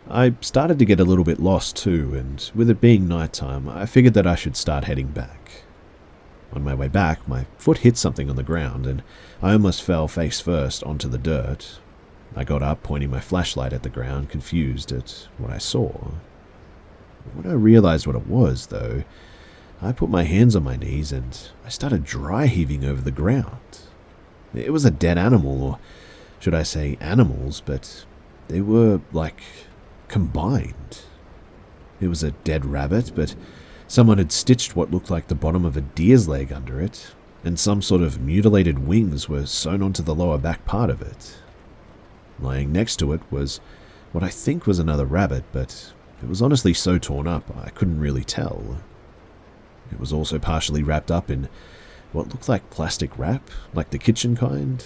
I started to get a little bit lost too, and with it being nighttime, I figured that I should start heading back. On my way back, my foot hit something on the ground, and I almost fell face first onto the dirt. I got up, pointing my flashlight at the ground, confused at what I saw. When I realized what it was, though, I put my hands on my knees and I started dry heaving over the ground. It was a dead animal, or should I say animals, but they were, combined. It was a dead rabbit, but someone had stitched what looked like the bottom of a deer's leg under it, and some sort of mutilated wings were sewn onto the lower back part of it. Lying next to it was what I think was another rabbit, but it was honestly so torn up I couldn't really tell. It was also partially wrapped up in what looked like plastic wrap, like the kitchen kind.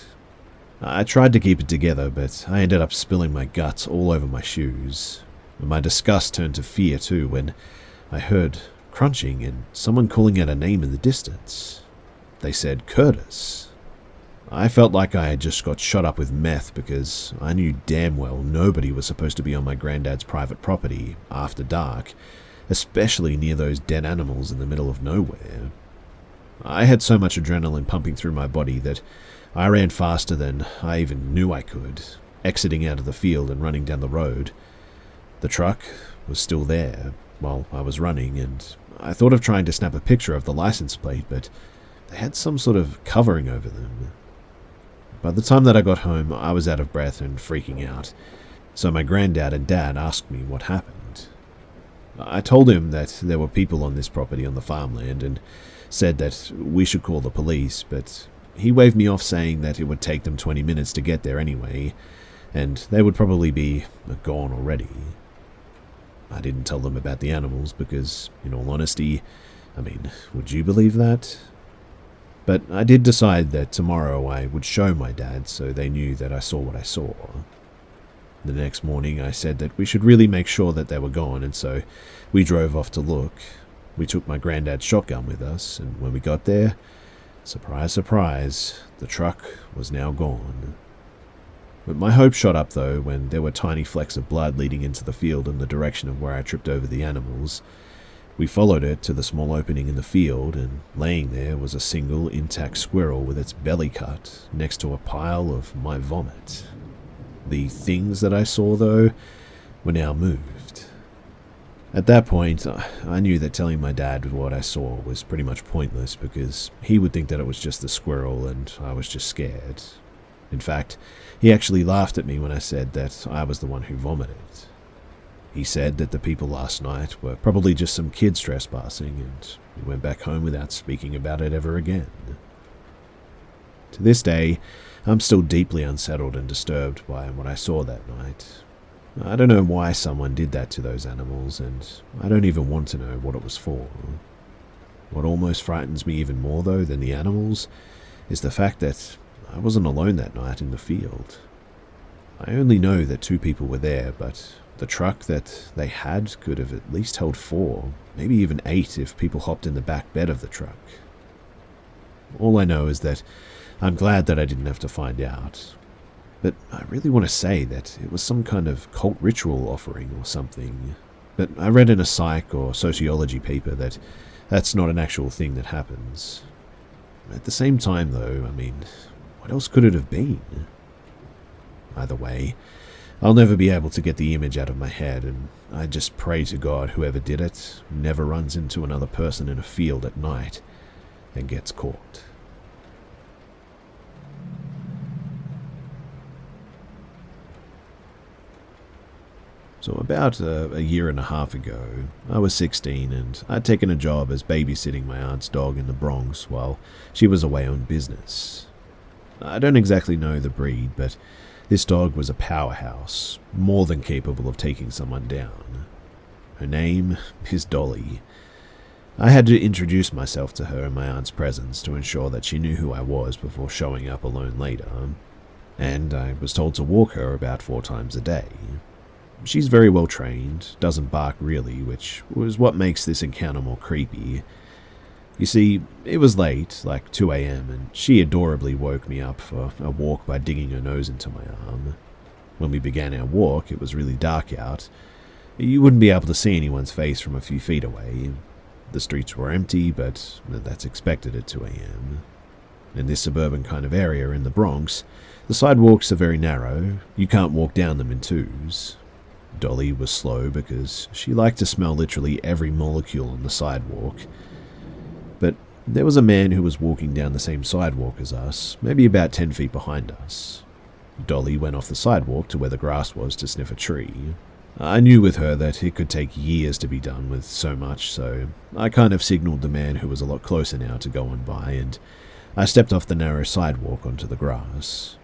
I tried to keep it together, but I ended up spilling my guts all over my shoes. My disgust turned to fear too when I heard crunching and someone calling out a name in the distance. They said Curtis. I felt like I had just got shot up with meth because I knew damn well nobody was supposed to be on my granddad's private property after dark, especially near those dead animals in the middle of nowhere. I had so much adrenaline pumping through my body that I ran faster than I even knew I could, exiting out of the field and running down the road. The truck was still there while I was running, and I thought of trying to snap a picture of the license plate, but they had some sort of covering over them. By the time that I got home, I was out of breath and freaking out, so my granddad and dad asked me what happened. I told him that there were people on this property on the farmland and said that we should call the police, but he waved me off saying that it would take them 20 minutes to get there anyway, and they would probably be gone already. I didn't tell them about the animals because, in all honesty, would you believe that? But I did decide that tomorrow I would show my dad so they knew that I saw what I saw. The next morning I said that we should really make sure that they were gone, and so we drove off to look. We took my granddad's shotgun with us, and when we got there, surprise, surprise, the truck was now gone. But my hope shot up though when there were tiny flecks of blood leading into the field in the direction of where I tripped over the animals. We followed it to the small opening in the field, and laying there was a single intact squirrel with its belly cut next to a pile of my vomit. The things that I saw, though, were now moved. At that point, I knew that telling my dad what I saw was pretty much pointless because he would think that it was just the squirrel and I was just scared. In fact, he actually laughed at me when I said that I was the one who vomited. He said that the people last night were probably just some kids trespassing, and we went back home without speaking about it ever again. To this day, I'm still deeply unsettled and disturbed by what I saw that night. I don't know why someone did that to those animals, and I don't even want to know what it was for. What almost frightens me even more, though, than the animals, is the fact that I wasn't alone that night in the field. I only know that 2 people were there, but the truck that they had could have at least held 4, maybe even 8 if people hopped in the back bed of the truck. All I know is that I'm glad that I didn't have to find out. But I really want to say that it was some kind of cult ritual offering or something. But I read in a psych or sociology paper that that's not an actual thing that happens. At the same time though, what else could it have been? Either way, I'll never be able to get the image out of my head, and I just pray to God whoever did it never runs into another person in a field at night and gets caught. So about a year and a half ago, I was 16 and I'd taken a job as babysitting my aunt's dog in the Bronx while she was away on business. I don't exactly know the breed, but this dog was a powerhouse, more than capable of taking someone down. Her name is Dolly. I had to introduce myself to her in my aunt's presence to ensure that she knew who I was before showing up alone later, and I was told to walk her about 4 times a day. She's very well trained, doesn't bark really, which was what makes this encounter more creepy. You see, it was late, like 2 a.m, and she adorably woke me up for a walk by digging her nose into my arm. When we began our walk, it was really dark out. You wouldn't be able to see anyone's face from a few feet away. The streets were empty, but that's expected at 2 a.m. In this suburban kind of area in the Bronx, the sidewalks are very narrow. You can't walk down them in twos. Dolly was slow because she liked to smell literally every molecule on the sidewalk. But there was a man who was walking down the same sidewalk as us, maybe about 10 feet behind us. Dolly went off the sidewalk to where the grass was to sniff a tree. I knew with her that it could take years to be done with so much, so I kind of signaled the man who was a lot closer now to go on by, and I stepped off the narrow sidewalk onto the grass.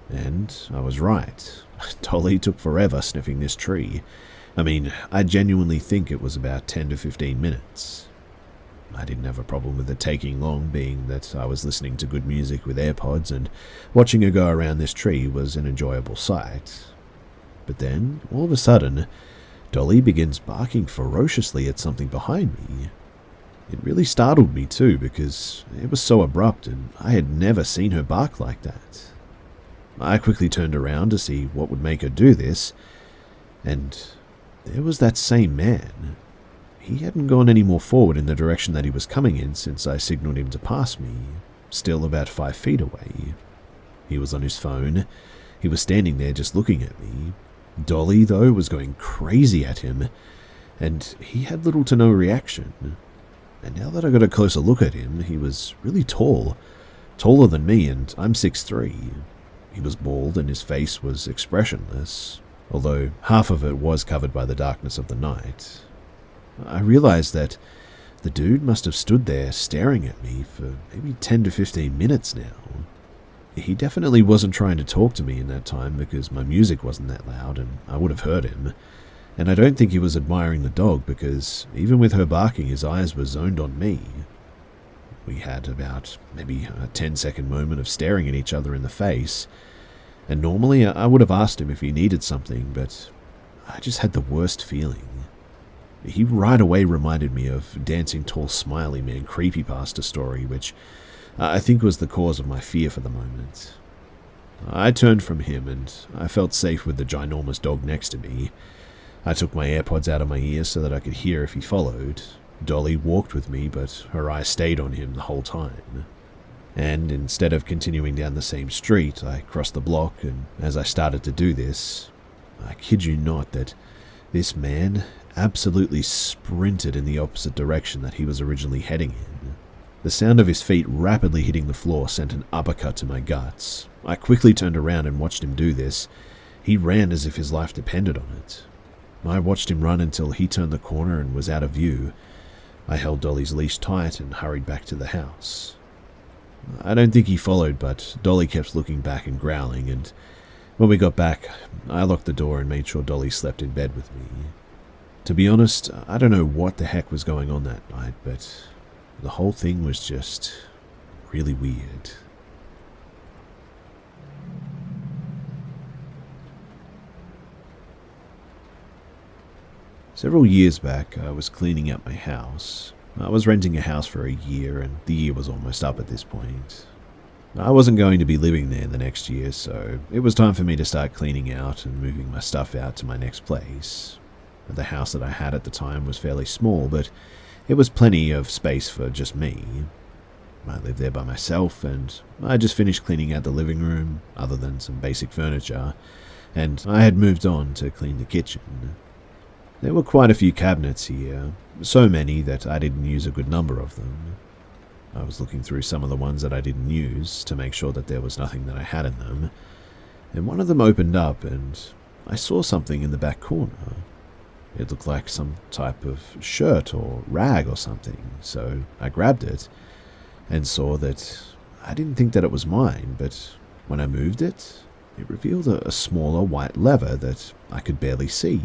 And I was right. Dolly took forever sniffing this tree. I mean, I genuinely think it was about 10 to 15 minutes. I didn't have a problem with it taking long, being that I was listening to good music with AirPods, and watching her go around this tree was an enjoyable sight. But then, all of a sudden, Dolly begins barking ferociously at something behind me. It really startled me too, because it was so abrupt and I had never seen her bark like that. I quickly turned around to see what would make her do this, and there was that same man. He hadn't gone any more forward in the direction that he was coming in since I signaled him to pass me, still about 5 feet away. He was on his phone. He was standing there just looking at me. Dolly, though, was going crazy at him, and he had little to no reaction. And now that I got a closer look at him, he was really tall, taller than me, and I'm 6'3". He was bald and his face was expressionless, although half of it was covered by the darkness of the night. I realized that the dude must have stood there staring at me for maybe 10 to 15 minutes now. He definitely wasn't trying to talk to me in that time because my music wasn't that loud and I would have heard him. And I don't think he was admiring the dog because even with her barking, his eyes were zoned on me. We had about maybe a 10-second moment of staring at each other in the face. And normally I would have asked him if he needed something, but I just had the worst feeling. He right away reminded me of Dancing Tall Smiley Man creepypasta story, which I think was the cause of my fear for the moment. I turned from him and I felt safe with the ginormous dog next to me. I took my AirPods out of my ears so that I could hear if he followed. Dolly walked with me, but her eyes stayed on him the whole time. And instead of continuing down the same street, I crossed the block, and as I started to do this, I kid you not that this man absolutely sprinted in the opposite direction that he was originally heading in. The sound of his feet rapidly hitting the floor sent an uppercut to my guts. I quickly turned around and watched him do this. He ran as if his life depended on it. I watched him run until he turned the corner and was out of view. I held Dolly's leash tight and hurried back to the house. I don't think he followed, but Dolly kept looking back and growling, and when we got back, I locked the door and made sure Dolly slept in bed with me. To be honest, I don't know what the heck was going on that night, but the whole thing was just really weird. Several years back, I was cleaning out my house. I was renting a house for a year, and the year was almost up at this point. I wasn't going to be living there the next year, so it was time for me to start cleaning out and moving my stuff out to my next place. The house that I had at the time was fairly small, but it was plenty of space for just me. I lived there by myself, and I just finished cleaning out the living room, other than some basic furniture, and I had moved on to clean the kitchen. There were quite a few cabinets here, so many that I didn't use a good number of them. I was looking through some of the ones that I didn't use to make sure that there was nothing that I had in them, and one of them opened up and I saw something in the back corner. It looked like some type of shirt or rag or something, so I grabbed it and saw that I didn't think that it was mine, but when I moved it, it revealed a smaller white lever that I could barely see.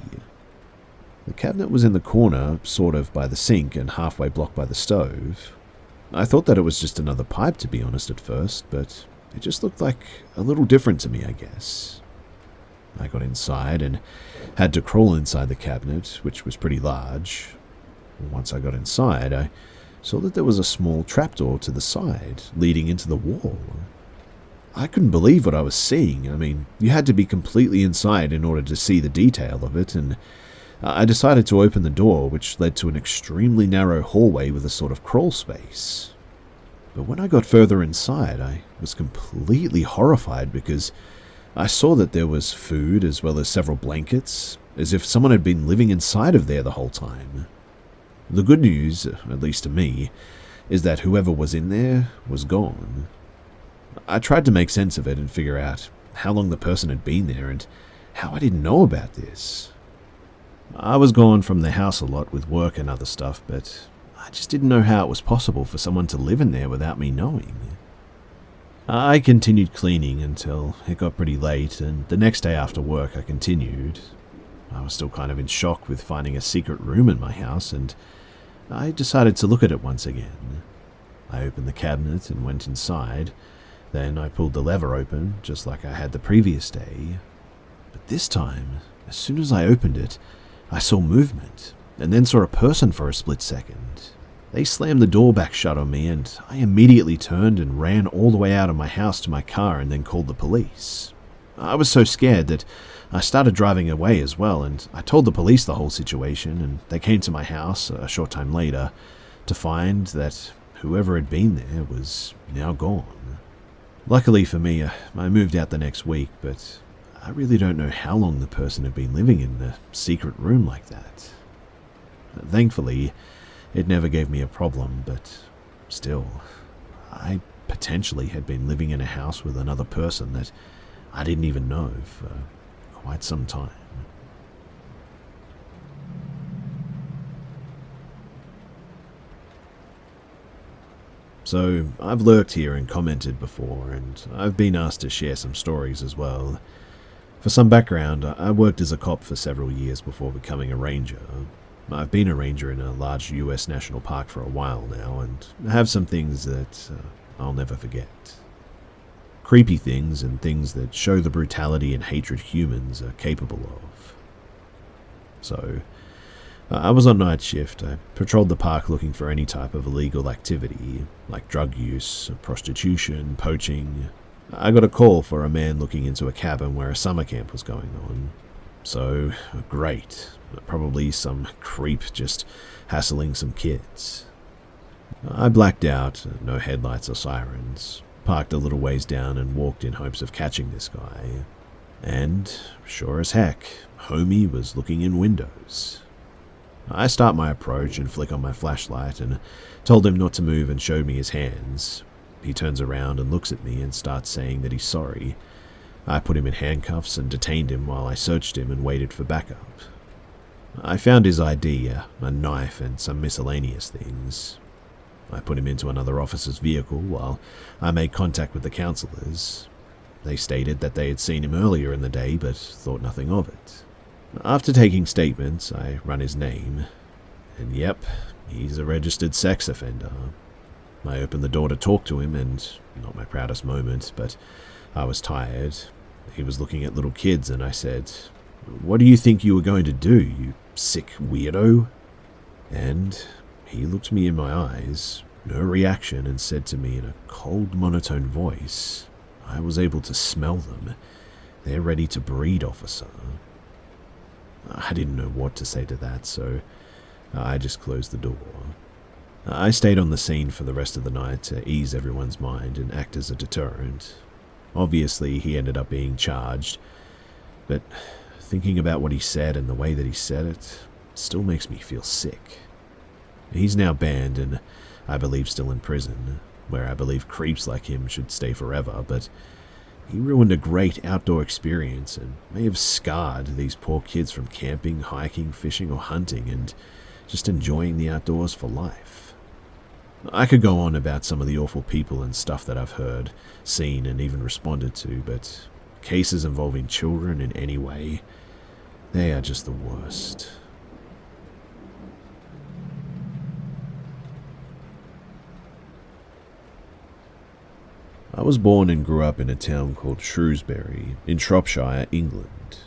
The cabinet was in the corner, sort of by the sink and halfway blocked by the stove. I thought that it was just another pipe, to be honest, at first, but it just looked like a little different to me, I guess. I got inside and had to crawl inside the cabinet, which was pretty large. Once I got inside, I saw that there was a small trapdoor to the side, leading into the wall. I couldn't believe what I was seeing. I mean, you had to be completely inside in order to see the detail of it, and I decided to open the door, which led to an extremely narrow hallway with a sort of crawl space. But when I got further inside, I was completely horrified because I saw that there was food as well as several blankets, as if someone had been living inside of there the whole time. The good news, at least to me, is that whoever was in there was gone. I tried to make sense of it and figure out how long the person had been there and how I didn't know about this. I was gone from the house a lot with work and other stuff, but I just didn't know how it was possible for someone to live in there without me knowing. I continued cleaning until it got pretty late, and the next day after work I continued. I was still kind of in shock with finding a secret room in my house, and I decided to look at it once again. I opened the cabinet and went inside. Then I pulled the lever open, just like I had the previous day. But this time, as soon as I opened it, I saw movement, and then saw a person for a split second. They slammed the door back shut on me, and I immediately turned and ran all the way out of my house to my car and then called the police. I was so scared that I started driving away as well, and I told the police the whole situation, and they came to my house a short time later to find that whoever had been there was now gone. Luckily for me, I moved out the next week, but I really don't know how long the person had been living in a secret room like that. Thankfully, it never gave me a problem, but still, I potentially had been living in a house with another person that I didn't even know for quite some time. So, I've lurked here and commented before, and I've been asked to share some stories as well. For some background, I worked as a cop for several years before becoming a ranger. I've been a ranger in a large US national park for a while now, and I have some things that I'll never forget. Creepy things and things that show the brutality and hatred humans are capable of. So, I was on night shift. I patrolled the park looking for any type of illegal activity, like drug use, prostitution, poaching. I got a call for a man looking into a cabin where a summer camp was going on. So, great. Probably some creep just hassling some kids. I blacked out, no headlights or sirens, parked a little ways down and walked in hopes of catching this guy. And, sure as heck, homie was looking in windows. I start my approach and flick on my flashlight and told him not to move and showed me his hands. He turns around and looks at me and starts saying that he's sorry. I put him in handcuffs and detained him while I searched him and waited for backup. I found his ID, a knife and some miscellaneous things. I put him into another officer's vehicle while I made contact with the counselors. They stated that they had seen him earlier in the day but thought nothing of it. After taking statements, I run his name, and yep, he's a registered sex offender. I opened the door to talk to him, and not my proudest moment, but I was tired. He was looking at little kids, and I said, "What do you think you were going to do, you sick weirdo?" And he looked me in my eyes, no reaction, and said to me in a cold, monotone voice, "I was able to smell them. They're ready to breed, officer." I didn't know what to say to that, so I just closed the door. I stayed on the scene for the rest of the night to ease everyone's mind and act as a deterrent. Obviously, he ended up being charged, but thinking about what he said and the way that he said it still makes me feel sick. He's now banned and I believe still in prison, where I believe creeps like him should stay forever, but he ruined a great outdoor experience and may have scarred these poor kids from camping, hiking, fishing, or hunting and just enjoying the outdoors for life. I could go on about some of the awful people and stuff that I've heard, seen, and even responded to, but cases involving children in any way, they are just the worst. I was born and grew up in a town called Shrewsbury in Shropshire, England.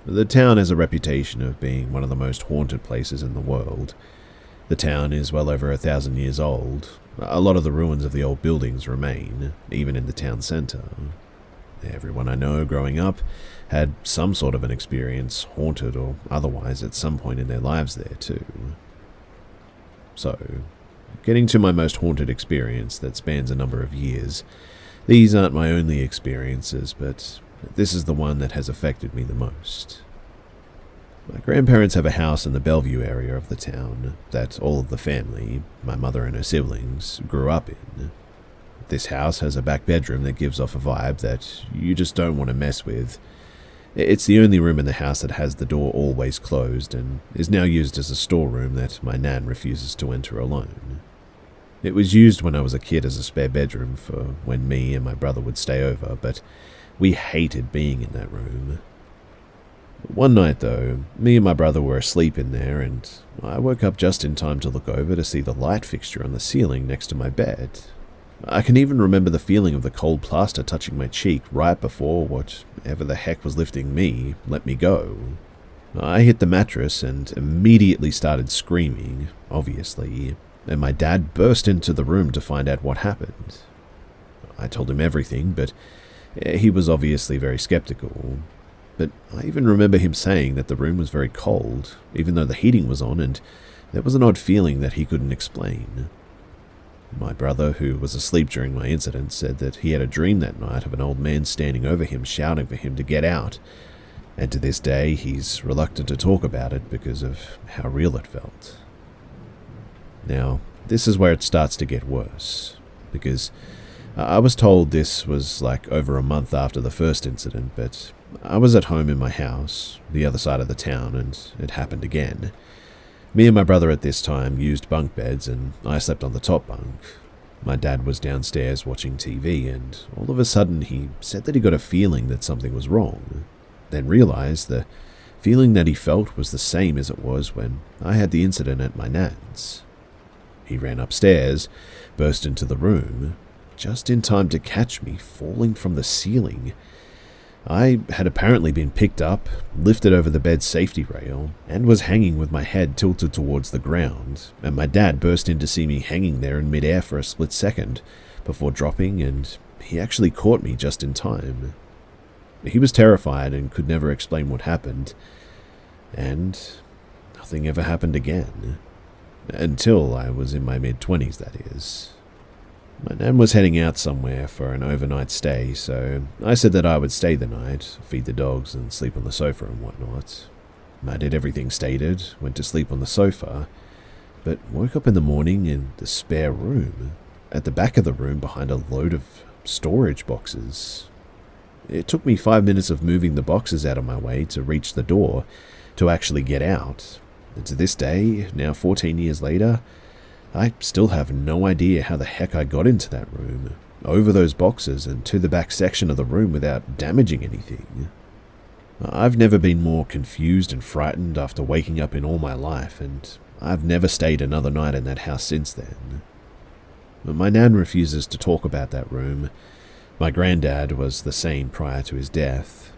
The town has a reputation of being one of the most haunted places in the world. The town is well over 1,000 years old. A lot of the ruins of the old buildings remain, even in the town centre. Everyone I know growing up had some sort of an experience, haunted or otherwise, at some point in their lives there too. So, getting to my most haunted experience that spans a number of years, these aren't my only experiences, but this is the one that has affected me the most. My grandparents have a house in the Bellevue area of the town that all of the family, my mother and her siblings, grew up in. This house has a back bedroom that gives off a vibe that you just don't want to mess with. It's the only room in the house that has the door always closed and is now used as a storeroom that my nan refuses to enter alone. It was used when I was a kid as a spare bedroom for when me and my brother would stay over, but we hated being in that room. One night, though, me and my brother were asleep in there, and I woke up just in time to look over to see the light fixture on the ceiling next to my bed. I can even remember the feeling of the cold plaster touching my cheek right before whatever the heck was lifting me let me go. I hit the mattress and immediately started screaming, obviously, and my dad burst into the room to find out what happened. I told him everything, but he was obviously very skeptical. But I even remember him saying that the room was very cold, even though the heating was on, and there was an odd feeling that he couldn't explain. My brother, who was asleep during my incident, said that he had a dream that night of an old man standing over him shouting for him to get out, and to this day he's reluctant to talk about it because of how real it felt. Now, this is where it starts to get worse, because I was told this was like over a month after the first incident, but I was at home in my house, the other side of the town, and it happened again. Me and my brother at this time used bunk beds, and I slept on the top bunk. My dad was downstairs watching TV, and all of a sudden he said that he got a feeling that something was wrong, then realized the feeling that he felt was the same as it was when I had the incident at my nan's. He ran upstairs, burst into the room, just in time to catch me falling from the ceiling. I had apparently been picked up, lifted over the bed's safety rail, and was hanging with my head tilted towards the ground, and my dad burst in to see me hanging there in midair for a split second, before dropping, and he actually caught me just in time. He was terrified and could never explain what happened, and nothing ever happened again. Until I was in my mid-20s, that is. My nan was heading out somewhere for an overnight stay, so I said that I would stay the night, feed the dogs and sleep on the sofa and whatnot. I did everything stated, went to sleep on the sofa, but woke up in the morning in the spare room, at the back of the room behind a load of storage boxes. It took me 5 minutes of moving the boxes out of my way to reach the door to actually get out, and to this day, now 14 years later, I still have no idea how the heck I got into that room, over those boxes and to the back section of the room without damaging anything. I've never been more confused and frightened after waking up in all my life, and I've never stayed another night in that house since then. My nan refuses to talk about that room. My granddad was the same prior to his death.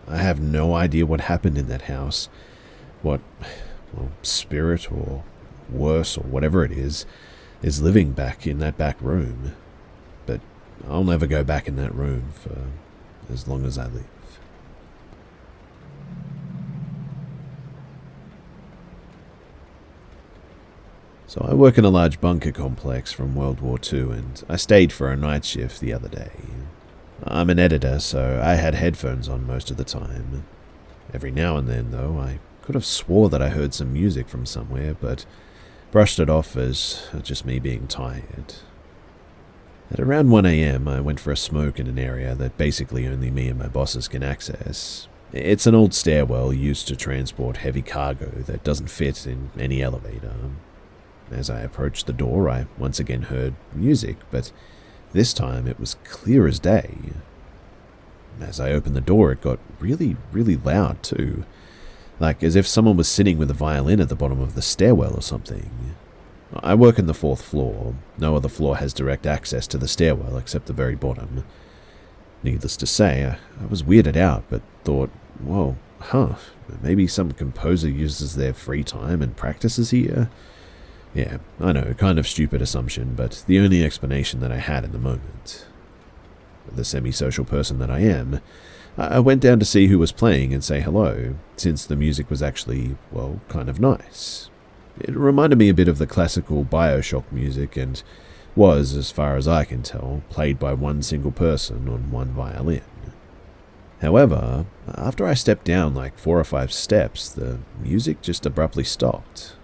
I have no idea what happened in that house, what spirit or worse or whatever it is living back in that back room. But I'll never go back in that room for as long as I live. So I work in a large bunker complex from World War II, and I stayed for a night shift the other day. I'm an editor, so I had headphones on most of the time. Every now and then, though, I could have swore that I heard some music from somewhere, but brushed it off as just me being tired. At around 1 a.m., I went for a smoke in an area that basically only me and my bosses can access. It's an old stairwell used to transport heavy cargo that doesn't fit in any elevator. As I approached the door, I once again heard music, but this time it was clear as day. As I opened the door, it got really, really loud too, like as if someone was sitting with a violin at the bottom of the stairwell or something. I work in the 4th floor. No other floor has direct access to the stairwell except the very bottom. Needless to say, I was weirded out, but thought, whoa, maybe some composer uses their free time and practices here? Yeah, I know, kind of stupid assumption, but the only explanation that I had in the moment. the semi-social person that I am, I went down to see who was playing and say hello, since the music was actually, well, kind of nice. It reminded me a bit of the classical Bioshock music and was, as far as I can tell, played by one single person on one violin. However, after I stepped down like 4 or 5 steps, the music just abruptly stopped.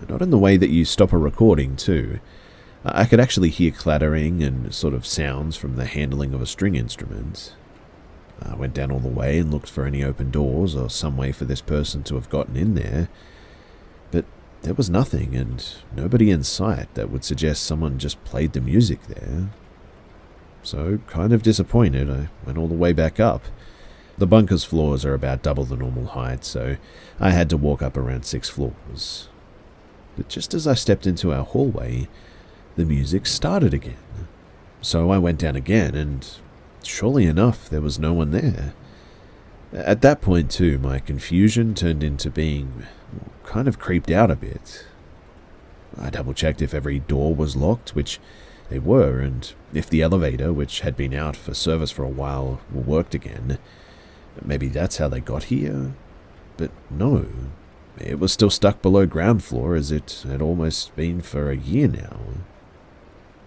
Not in the way that you stop a recording, too. I could actually hear clattering and sort of sounds from the handling of a string instrument. I went down all the way and looked for any open doors or some way for this person to have gotten in there, but there was nothing and nobody in sight that would suggest someone just played the music there. So, kind of disappointed, I went all the way back up. The bunker's floors are about double the normal height, so I had to walk up around 6 floors. But just as I stepped into our hallway, the music started again. So I went down again, and surely enough, there was no one there. At that point, too, my confusion turned into being kind of creeped out a bit. I double-checked if every door was locked, which they were, and if the elevator, which had been out for service for a while, worked again. Maybe that's how they got here? But no, it was still stuck below ground floor as it had almost been for a year now.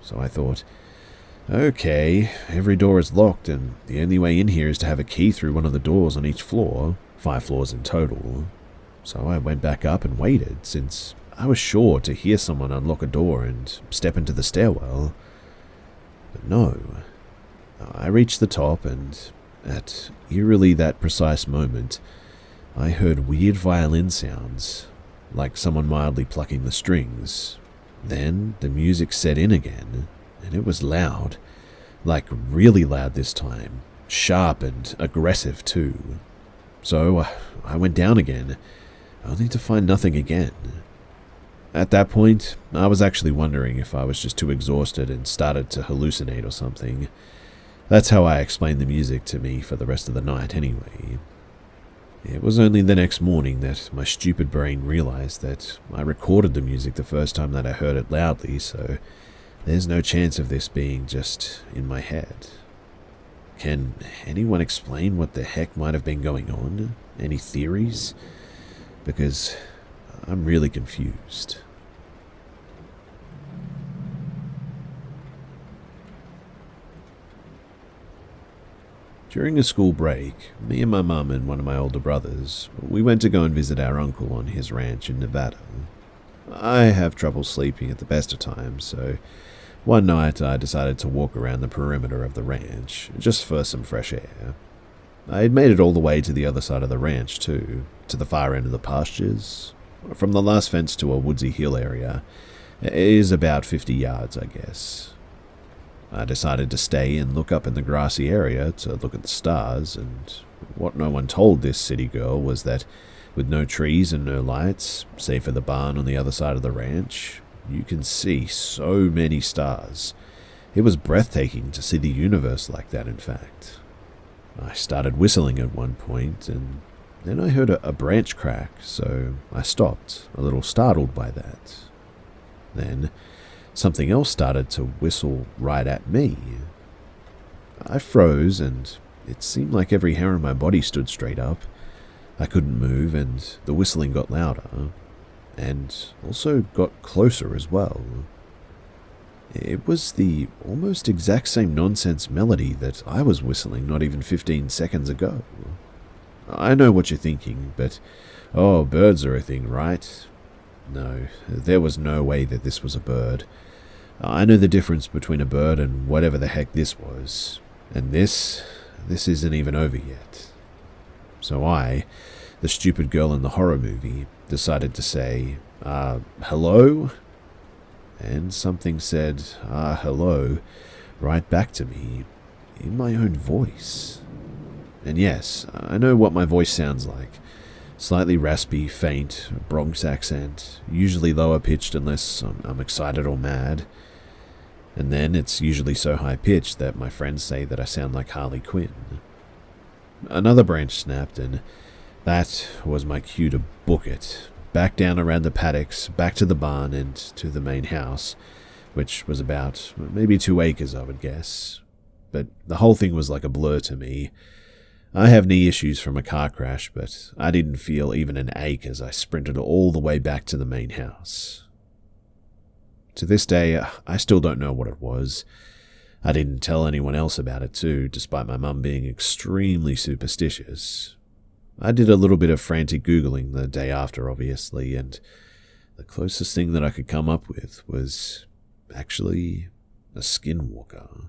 So I thought, okay, every door is locked and the only way in here is to have a key through one of the doors on each floor, 5 floors in total. So I went back up and waited, since I was sure to hear someone unlock a door and step into the stairwell. But no. I reached the top and, at eerily that precise moment, I heard weird violin sounds, like someone mildly plucking the strings. Then the music set in again, and it was loud, like really loud this time, sharp and aggressive too. So I went down again, only to find nothing again. At that point, I was actually wondering if I was just too exhausted and started to hallucinate or something. That's how I explained the music to me for the rest of the night anyway. It was only the next morning that my stupid brain realized that I recorded the music the first time that I heard it loudly, so there's no chance of this being just in my head. Can anyone explain what the heck might have been going on? Any theories? Because I'm really confused. During a school break, me and my mum and one of my older brothers, we went to go and visit our uncle on his ranch in Nevada. I have trouble sleeping at the best of times, so one night I decided to walk around the perimeter of the ranch, just for some fresh air. I had made it all the way to the other side of the ranch too, to the far end of the pastures. From the last fence to a woodsy hill area, it is about 50 yards, I guess. I decided to stay and look up in the grassy area to look at the stars, and what no one told this city girl was that with no trees and no lights, save for the barn on the other side of the ranch, you can see so many stars. It was breathtaking to see the universe like that, in fact. I started whistling at one point, and then I heard a branch crack, so I stopped, a little startled by that. Then something else started to whistle right at me. I froze, and it seemed like every hair on my body stood straight up. I couldn't move, and the whistling got louder, and also got closer as well. It was the almost exact same nonsense melody that I was whistling not even 15 seconds ago. I know what you're thinking, but, oh, birds are a thing, right? No, there was no way that this was a bird. I know the difference between a bird and whatever the heck this was. And this isn't even over yet. So I, the stupid girl in the horror movie, decided to say, hello? And something said, hello, right back to me, in my own voice. And yes, I know what my voice sounds like. Slightly raspy, faint, Bronx accent, usually lower pitched unless I'm excited or mad. And then it's usually so high-pitched that my friends say that I sound like Harley Quinn. Another branch snapped, and that was my cue to book it. Back down around the paddocks, back to the barn, and to the main house, which was about maybe 2 acres, I would guess. but the whole thing was like a blur to me. I have knee issues from a car crash, but I didn't feel even an ache as I sprinted all the way back to the main house. To this day, I still don't know what it was. I didn't tell anyone else about it too, despite my mum being extremely superstitious. I did a little bit of frantic Googling the day after, obviously, and the closest thing that I could come up with was actually a skinwalker.